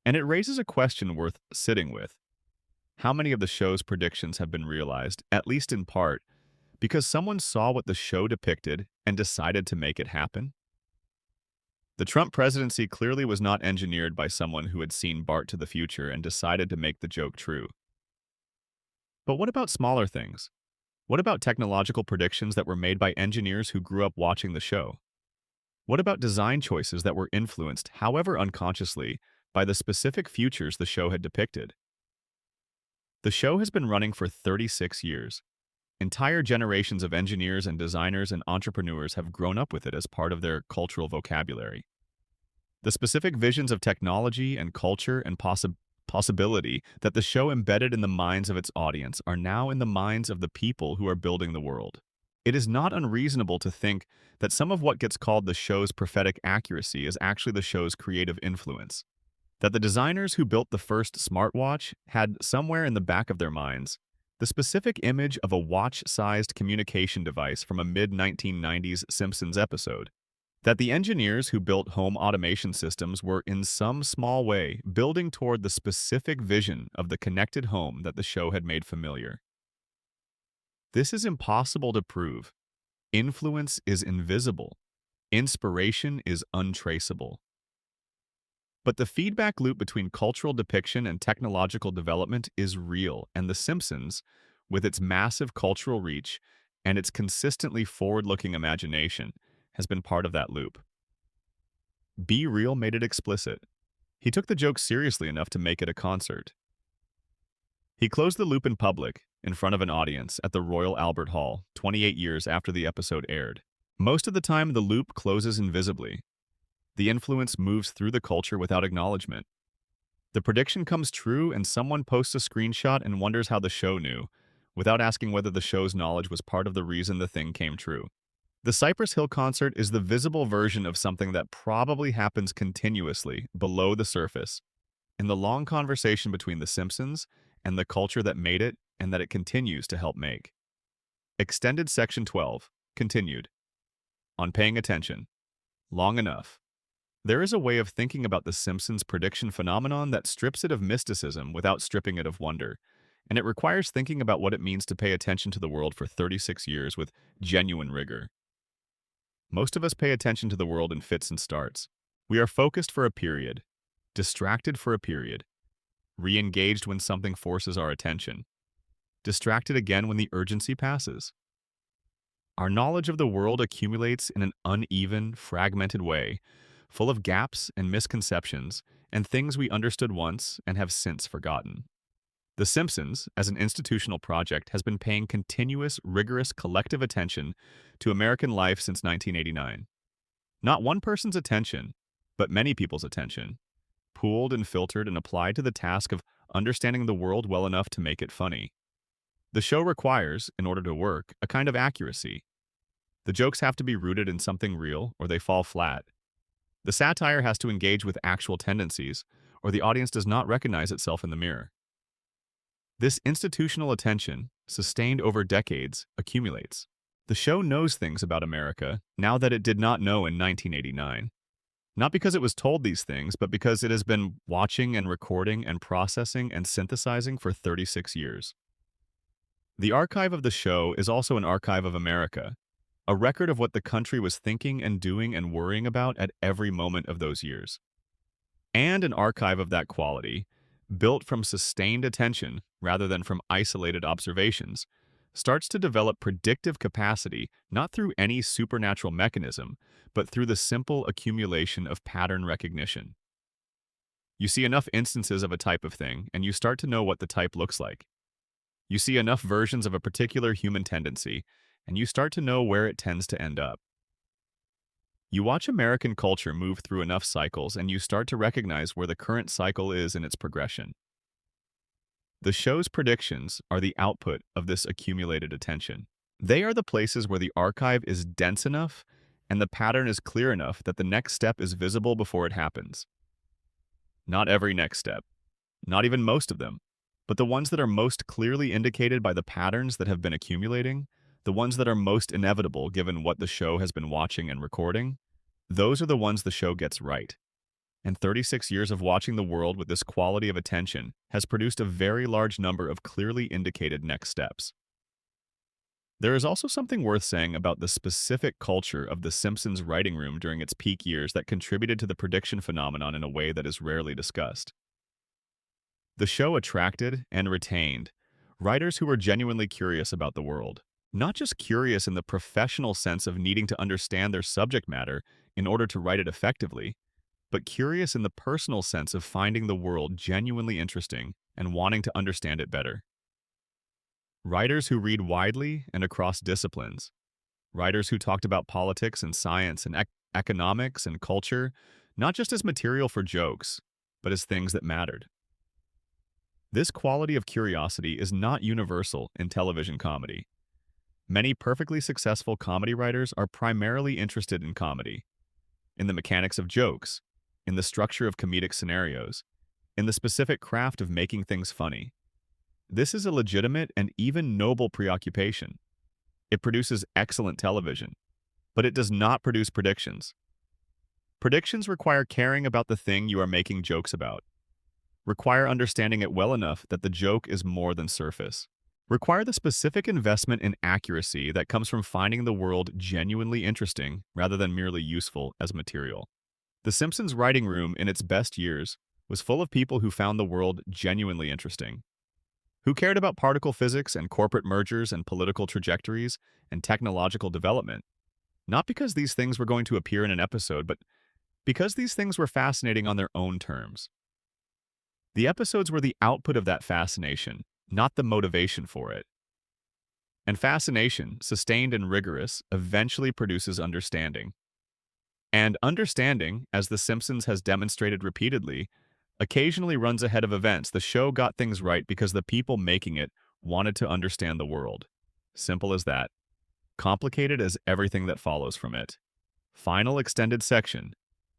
And it raises a question worth sitting with. How many of the show's predictions have been realized, at least in part, because someone saw what the show depicted and decided to make it happen? The Trump presidency clearly was not engineered by someone who had seen Bart to the Future and decided to make the joke true. But what about smaller things? What about technological predictions that were made by engineers who grew up watching the show? What about design choices that were influenced, however unconsciously, by the specific futures the show had depicted? The show has been running for 36 years. Entire generations of engineers and designers and entrepreneurs have grown up with it as part of their cultural vocabulary. The specific visions of technology and culture and possibility that the show embedded in the minds of its audience are now in the minds of the people who are building the world. It is not unreasonable to think that some of what gets called the show's prophetic accuracy is actually the show's creative influence. That the designers who built the first smartwatch had somewhere in the back of their minds the specific image of a watch-sized communication device from a mid-1990s Simpsons episode. That the engineers who built home automation systems were in some small way building toward the specific vision of the connected home that the show had made familiar. This is impossible to prove. Influence is invisible. Inspiration is untraceable. But the feedback loop between cultural depiction and technological development is real, and The Simpsons, with its massive cultural reach and its consistently forward-looking imagination, has been part of that loop. Be Real made it explicit. He took the joke seriously enough to make it a concert. He closed the loop in public, in front of an audience, at the Royal Albert Hall, 28 years after the episode aired. Most of the time, the loop closes invisibly. The influence moves through the culture without acknowledgement. The prediction comes true and someone posts a screenshot and wonders how the show knew, without asking whether the show's knowledge was part of the reason the thing came true. The Cypress Hill concert is the visible version of something that probably happens continuously, below the surface, in the long conversation between The Simpsons and the culture that made it and that it continues to help make. Extended Section 12, continued. On paying attention. Long enough. There is a way of thinking about The Simpsons prediction phenomenon that strips it of mysticism without stripping it of wonder, and it requires thinking about what it means to pay attention to the world for 36 years with genuine rigor. Most of us pay attention to the world in fits and starts. We are focused for a period, distracted for a period, re-engaged when something forces our attention, distracted again when the urgency passes. Our knowledge of the world accumulates in an uneven, fragmented way, full of gaps and misconceptions and things we understood once and have since forgotten. The Simpsons, as an institutional project, has been paying continuous, rigorous collective attention to American life since 1989. Not one person's attention, but many people's attention, pooled and filtered and applied to the task of understanding the world well enough to make it funny. The show requires, in order to work, a kind of accuracy. The jokes have to be rooted in something real, or they fall flat. The satire has to engage with actual tendencies, or the audience does not recognize itself in the mirror. This institutional attention, sustained over decades, accumulates. The show knows things about America now that it did not know in 1989. Not because it was told these things, but because it has been watching and recording and processing and synthesizing for 36 years. The archive of the show is also an archive of America, a record of what the country was thinking and doing and worrying about at every moment of those years. And an archive of that quality, built from sustained attention rather than from isolated observations, starts to develop predictive capacity not through any supernatural mechanism, but through the simple accumulation of pattern recognition. You see enough instances of a type of thing, and you start to know what the type looks like. You see enough versions of a particular human tendency, and you start to know where it tends to end up. You watch American culture move through enough cycles, and you start to recognize where the current cycle is in its progression. The show's predictions are the output of this accumulated attention. They are the places where the archive is dense enough and the pattern is clear enough that the next step is visible before it happens. Not every next step, not even most of them, but the ones that are most clearly indicated by the patterns that have been accumulating, the ones that are most inevitable given what the show has been watching and recording, those are the ones the show gets right. And 36 years of watching the world with this quality of attention has produced a very large number of clearly indicated next steps. There is also something worth saying about the specific culture of The Simpsons' writing room during its peak years that contributed to the prediction phenomenon in a way that is rarely discussed. The show attracted and retained writers who were genuinely curious about the world. Not just curious in the professional sense of needing to understand their subject matter in order to write it effectively, but curious in the personal sense of finding the world genuinely interesting and wanting to understand it better. Writers who read widely and across disciplines. Writers who talked about politics and science and economics and culture, not just as material for jokes, but as things that mattered. This quality of curiosity is not universal in television comedy. Many perfectly successful comedy writers are primarily interested in comedy, in the mechanics of jokes, in the structure of comedic scenarios, in the specific craft of making things funny. This is a legitimate and even noble preoccupation. It produces excellent television, but it does not produce predictions. Predictions require caring about the thing you are making jokes about, require understanding it well enough that the joke is more than surface, require the specific investment in accuracy that comes from finding the world genuinely interesting rather than merely useful as material. The Simpsons writing room in its best years was full of people who found the world genuinely interesting, who cared about particle physics and corporate mergers and political trajectories and technological development, not because these things were going to appear in an episode, but because these things were fascinating on their own terms. The episodes were the output of that fascination, not the motivation for it. And fascination, sustained and rigorous, eventually produces understanding. And understanding, as The Simpsons has demonstrated repeatedly, occasionally runs ahead of events. The show got things right because the people making it wanted to understand the world. Simple as that. Complicated as everything that follows from it. Final extended section.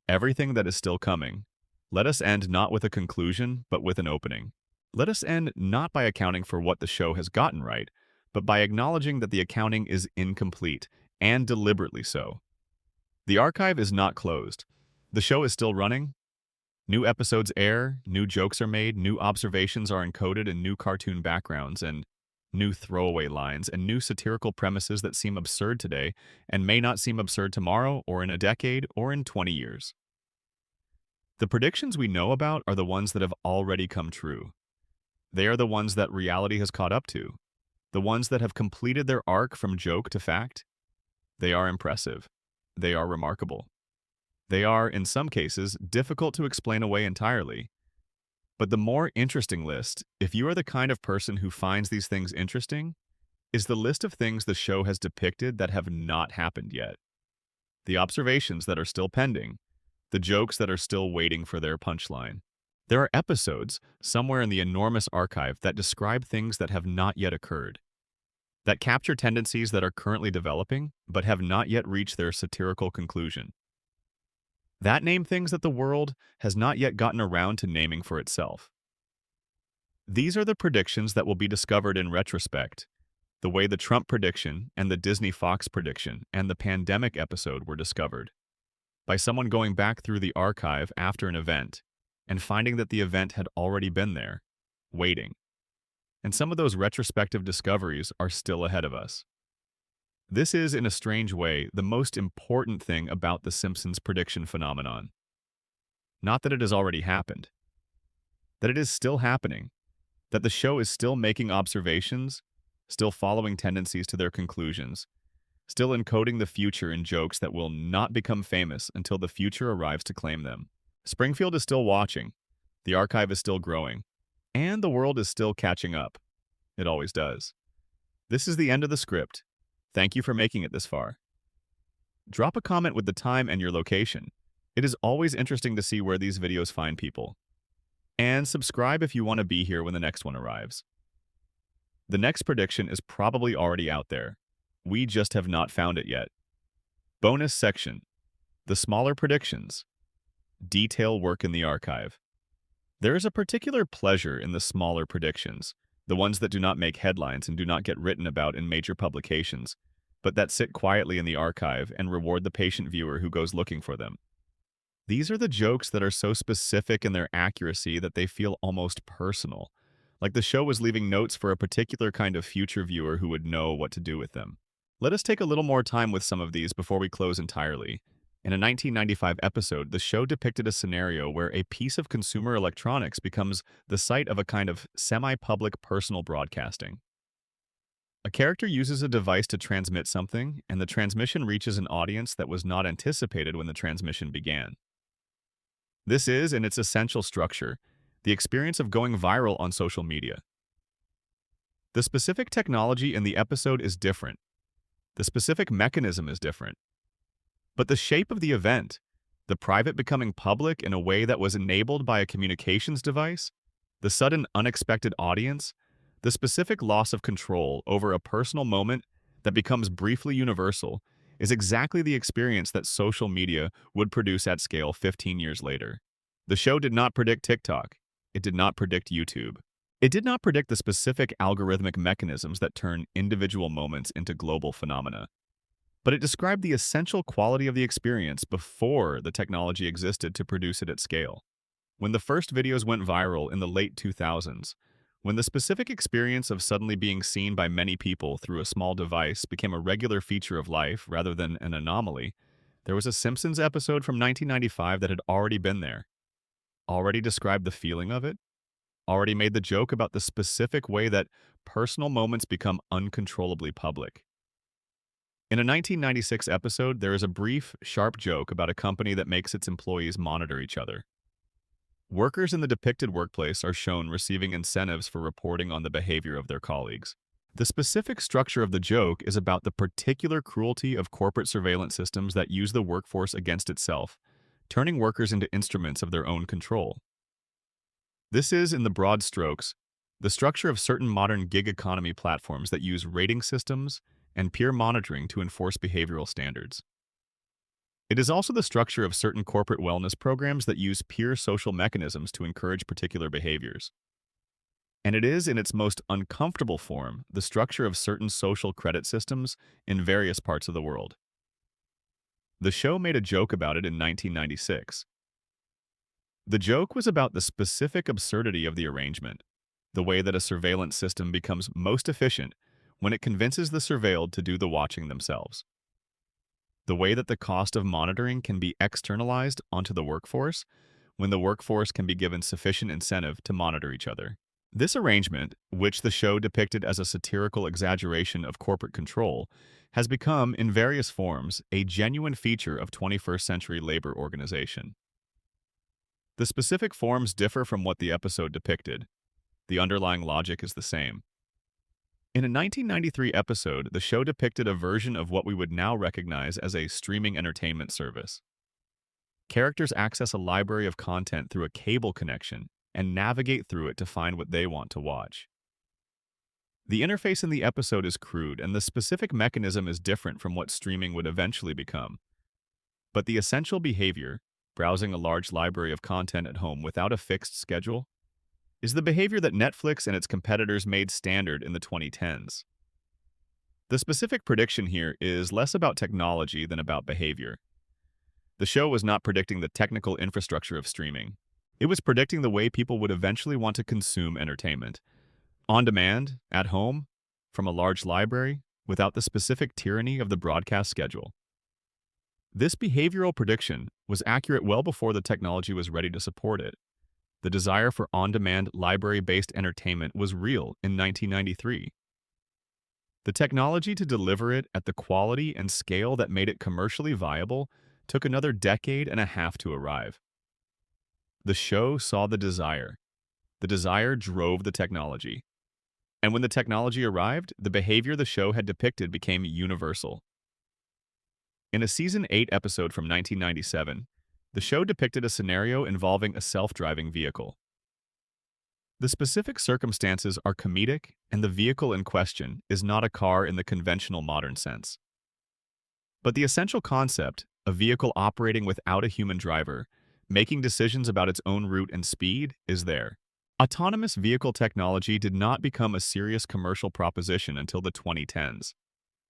Everything that is still coming. Let us end not with a conclusion, but with an opening. Let us end not by accounting for what the show has gotten right, but by acknowledging that the accounting is incomplete, and deliberately so. The archive is not closed. The show is still running. New episodes air, new jokes are made, new observations are encoded in new cartoon backgrounds, and new throwaway lines, and new satirical premises that seem absurd today and may not seem absurd tomorrow or in a decade or in 20 years. The predictions we know about are the ones that have already come true. They are the ones that reality has caught up to, the ones that have completed their arc from joke to fact. They are impressive. They are remarkable. They are, in some cases, difficult to explain away entirely. But the more interesting list, if you are the kind of person who finds these things interesting, is the list of things the show has depicted that have not happened yet. The observations that are still pending, the jokes that are still waiting for their punchline. There are episodes somewhere in the enormous archive that describe things that have not yet occurred, that capture tendencies that are currently developing but have not yet reached their satirical conclusion, that name things that the world has not yet gotten around to naming for itself. These are the predictions that will be discovered in retrospect, the way the Trump prediction and the Disney Fox prediction and the pandemic episode were discovered, by someone going back through the archive after an event and finding that the event had already been there, waiting. And some of those retrospective discoveries are still ahead of us. This is, in a strange way, the most important thing about the Simpsons prediction phenomenon. Not that it has already happened, that it is still happening, that the show is still making observations, still following tendencies to their conclusions, still encoding the future in jokes that will not become famous until the future arrives to claim them. Springfield is still watching, the archive is still growing, and the world is still catching up. It always does. This is the end of the script. Thank you for making it this far. Drop a comment with the time and your location. It is always interesting to see where these videos find people. And subscribe if you want to be here when the next one arrives. The next prediction is probably already out there. We just have not found it yet. Bonus section. The smaller predictions. Detail work in the archive. There is a particular pleasure in the smaller predictions, the ones that do not make headlines and do not get written about in major publications, but that sit quietly in the archive and reward the patient viewer who goes looking for them. These are the jokes that are so specific in their accuracy that they feel almost personal, like the show was leaving notes for a particular kind of future viewer who would know what to do with them. Let us take a little more time with some of these before we close entirely. In a 1995 episode, the show depicted a scenario where a piece of consumer electronics becomes the site of a kind of semi-public personal broadcasting. A character uses a device to transmit something, and the transmission reaches an audience that was not anticipated when the transmission began. This is, in its essential structure, the experience of going viral on social media. The specific technology in the episode is different. The specific mechanism is different. But the shape of the event, the private becoming public in a way that was enabled by a communications device, the sudden unexpected audience, the specific loss of control over a personal moment that becomes briefly universal, is exactly the experience that social media would produce at scale 15 years later. The show did not predict TikTok. It did not predict YouTube. It did not predict the specific algorithmic mechanisms that turn individual moments into global phenomena. But it described the essential quality of the experience before the technology existed to produce it at scale. When the first videos went viral in the late 2000s, when the specific experience of suddenly being seen by many people through a small device became a regular feature of life rather than an anomaly, there was a Simpsons episode from 1995 that had already been there, already described the feeling of it, already made the joke about the specific way that personal moments become uncontrollably public. In a 1996 episode, there is a brief, sharp joke about a company that makes its employees monitor each other. Workers in the depicted workplace are shown receiving incentives for reporting on the behavior of their colleagues. The specific structure of the joke is about the particular cruelty of corporate surveillance systems that use the workforce against itself, turning workers into instruments of their own control. This is, in the broad strokes, the structure of certain modern gig economy platforms that use rating systems and peer monitoring to enforce behavioral standards. It is also the structure of certain corporate wellness programs that use peer social mechanisms to encourage particular behaviors. And it is, in its most uncomfortable form, the structure of certain social credit systems in various parts of the world. The show made a joke about it in 1996. The joke was about the specific absurdity of the arrangement, the way that a surveillance system becomes most efficient when it convinces the surveilled to do the watching themselves. The way that the cost of monitoring can be externalized onto the workforce when the workforce can be given sufficient incentive to monitor each other. This arrangement, which the show depicted as a satirical exaggeration of corporate control, has become, in various forms, a genuine feature of 21st century labor organization. The specific forms differ from what the episode depicted. The underlying logic is the same. In a 1993 episode, the show depicted a version of what we would now recognize as a streaming entertainment service. Characters access a library of content through a cable connection and navigate through it to find what they want to watch. The interface in the episode is crude, and the specific mechanism is different from what streaming would eventually become. But the essential behavior, browsing a large library of content at home without a fixed schedule, is the behavior that Netflix and its competitors made standard in the 2010s. The specific prediction here is less about technology than about behavior. The show was not predicting the technical infrastructure of streaming. It was predicting the way people would eventually want to consume entertainment. On demand, at home, from a large library, without the specific tyranny of the broadcast schedule. This behavioral prediction was accurate well before the technology was ready to support it. The desire for on-demand, library-based entertainment was real in 1993. The technology to deliver it at the quality and scale that made it commercially viable took another decade and a half to arrive. The show saw the desire. The desire drove the technology. And when the technology arrived, the behavior the show had depicted became universal. In a Season 8 episode from 1997, the show depicted a scenario involving a self-driving vehicle. The specific circumstances are comedic, and the vehicle in question is not a car in the conventional modern sense. But the essential concept, a vehicle operating without a human driver, making decisions about its own route and speed, is there. Autonomous vehicle technology did not become a serious commercial proposition until the 2010s.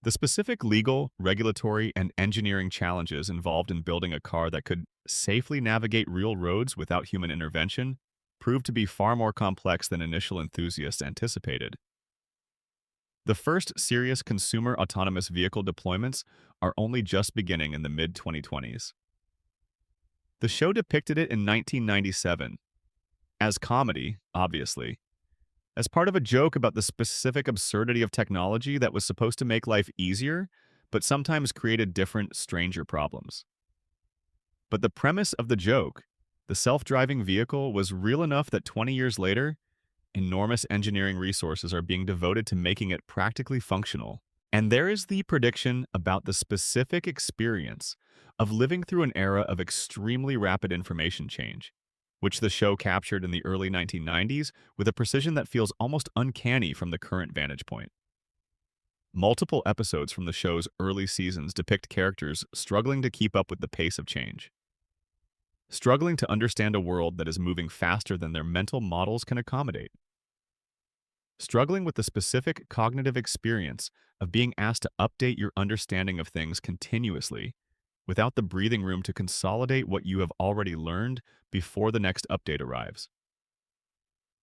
The specific legal, regulatory, and engineering challenges involved in building a car that could safely navigate real roads without human intervention proved to be far more complex than initial enthusiasts anticipated. The first serious consumer autonomous vehicle deployments are only just beginning in the mid-2020s. The show depicted it in 1997, as comedy, obviously, as part of a joke about the specific absurdity of technology that was supposed to make life easier, but sometimes created different, stranger problems. But the premise of the joke, the self-driving vehicle, was real enough that 20 years later, enormous engineering resources are being devoted to making it practically functional. And there is the prediction about the specific experience of living through an era of extremely rapid information change, which the show captured in the early 1990s with a precision that feels almost uncanny from the current vantage point. Multiple episodes from the show's early seasons depict characters struggling to keep up with the pace of change, struggling to understand a world that is moving faster than their mental models can accommodate, struggling with the specific cognitive experience of being asked to update your understanding of things continuously without the breathing room to consolidate what you have already learned before the next update arrives.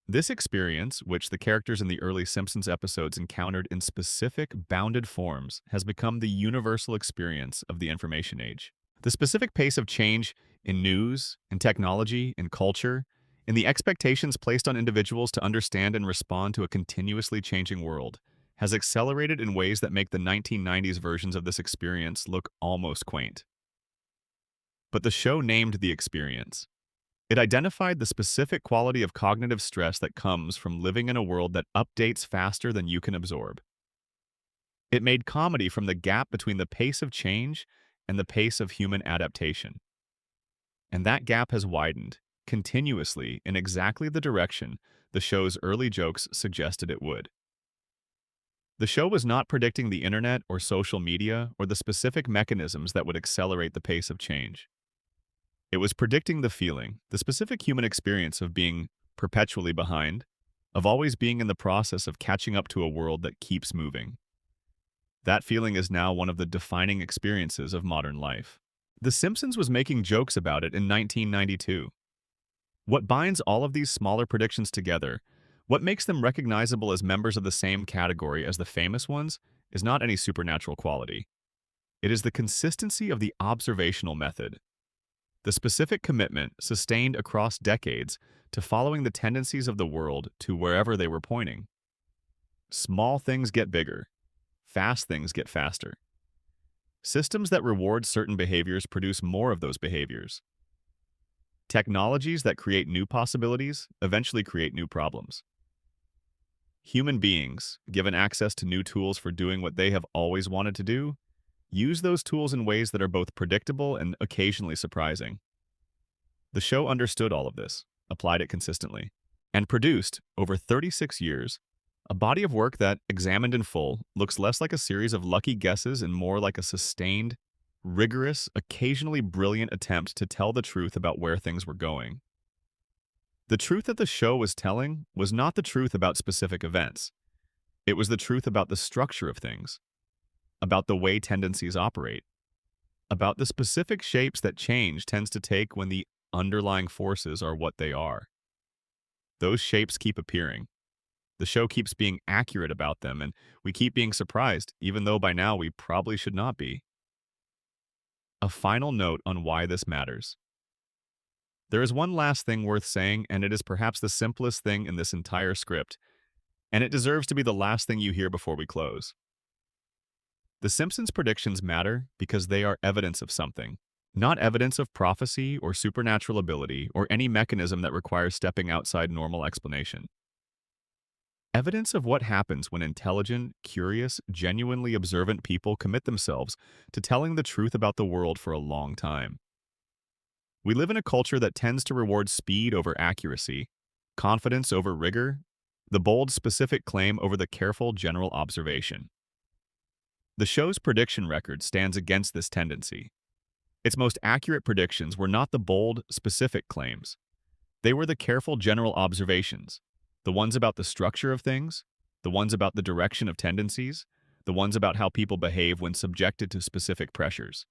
This experience, which the characters in the early Simpsons episodes encountered in specific, bounded forms, has become the universal experience of the information age. The specific pace of change in news, in technology, in culture, in the expectations placed on individuals to understand and respond to a continuously changing world, has accelerated in ways that make the 1990s versions of this experience look almost quaint. But the show named the experience. It identified the specific quality of cognitive stress that comes from living in a world that updates faster than you can absorb. It made comedy from the gap between the pace of change and the pace of human adaptation. And that gap has widened, continuously, in exactly the direction the show's early jokes suggested it would. The show was not predicting the internet or social media or the specific mechanisms that would accelerate the pace of change. It was predicting the feeling, the specific human experience of being perpetually behind, of always being in the process of catching up to a world that keeps moving. That feeling is now one of the defining experiences of modern life. The Simpsons was making jokes about it in 1992. What binds all of these smaller predictions together, what makes them recognizable as members of the same category as the famous ones, is not any supernatural quality. It is the consistency of the observational method. The specific commitment sustained across decades to following the tendencies of the world to wherever they were pointing. Small things get bigger. Fast things get faster. Systems that reward certain behaviors produce more of those behaviors. Technologies that create new possibilities eventually create new problems. Human beings, given access to new tools for doing what they have always wanted to do, use those tools in ways that are both predictable and occasionally surprising. The show understood all of this, applied it consistently, and produced, over 36 years, a body of work that, examined in full, looks less like a series of lucky guesses and more like a sustained, rigorous, occasionally brilliant attempt to tell the truth about where things were going. The truth that the show was telling was not the truth about specific events. It was the truth about the structure of things, about the way tendencies operate, about the specific shapes that change tends to take when the underlying forces are what they are. Those shapes keep appearing. The show keeps being accurate about them, and we keep being surprised, even though by now we probably should not be. A final note on why this matters. There is one last thing worth saying, and it is perhaps the simplest thing in this entire script, and it deserves to be the last thing you hear before we close. The Simpsons' predictions matter because they are evidence of something, not evidence of prophecy or supernatural ability or any mechanism that requires stepping outside normal explanation. Evidence of what happens when intelligent, curious, genuinely observant people commit themselves to telling the truth about the world for a long time. We live in a culture that tends to reward speed over accuracy, confidence over rigor, the bold, specific claim over the careful, general observation. The show's prediction record stands against this tendency. Its most accurate predictions were not the bold, specific claims. They were the careful, general observations, the ones about the structure of things, the ones about the direction of tendencies, the ones about how people behave when subjected to specific pressures.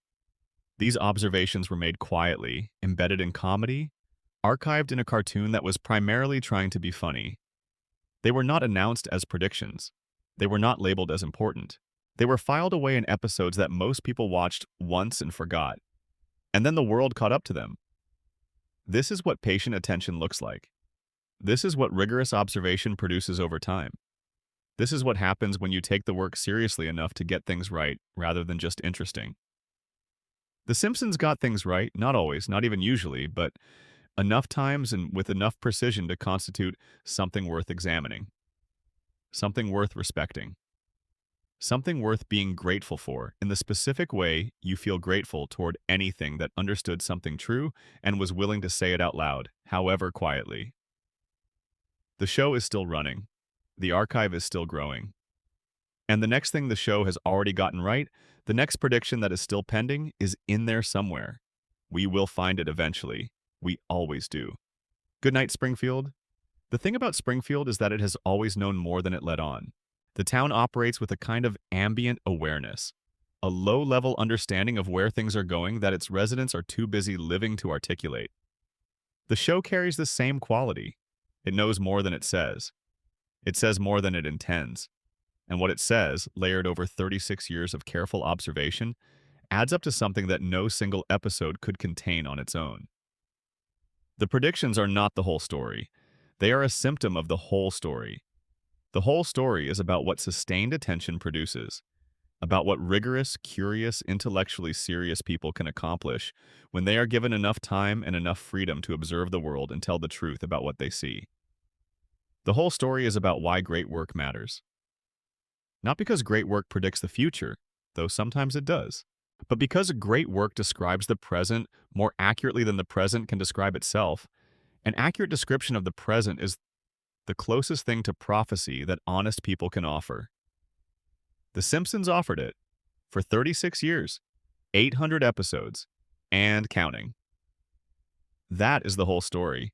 These observations were made quietly, embedded in comedy, archived in a cartoon that was primarily trying to be funny. They were not announced as predictions. They were not labeled as important. They were filed away in episodes that most people watched once and forgot. And then the world caught up to them. This is what patient attention looks like. This is what rigorous observation produces over time. This is what happens when you take the work seriously enough to get things right rather than just interesting. The Simpsons got things right, not always, not even usually, but enough times and with enough precision to constitute something worth examining, something worth respecting, something worth being grateful for in the specific way you feel grateful toward anything that understood something true and was willing to say it out loud, however quietly. The show is still running. The archive is still growing. And the next thing the show has already gotten right, the next prediction that is still pending, is in there somewhere. We will find it eventually. We always do. Good night, Springfield. The thing about Springfield is that it has always known more than it let on. The town operates with a kind of ambient awareness, a low-level understanding of where things are going that its residents are too busy living to articulate. The show carries the same quality. It knows more than it says. It says more than it intends. And what it says, layered over 36 years of careful observation, adds up to something that no single episode could contain on its own. The predictions are not the whole story. They are a symptom of the whole story. The whole story is about what sustained attention produces, about what rigorous, curious, intellectually serious people can accomplish when they are given enough time and enough freedom to observe the world and tell the truth about what they see. The whole story is about why great work matters. Not because great work predicts the future, though sometimes it does, but because great work describes the present more accurately than the present can describe itself. An accurate description of the present is the closest thing to prophecy that honest people can offer. The Simpsons offered it for 36 years, 800 episodes, and counting. That is the whole story.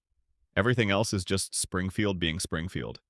Everything else is just Springfield being Springfield.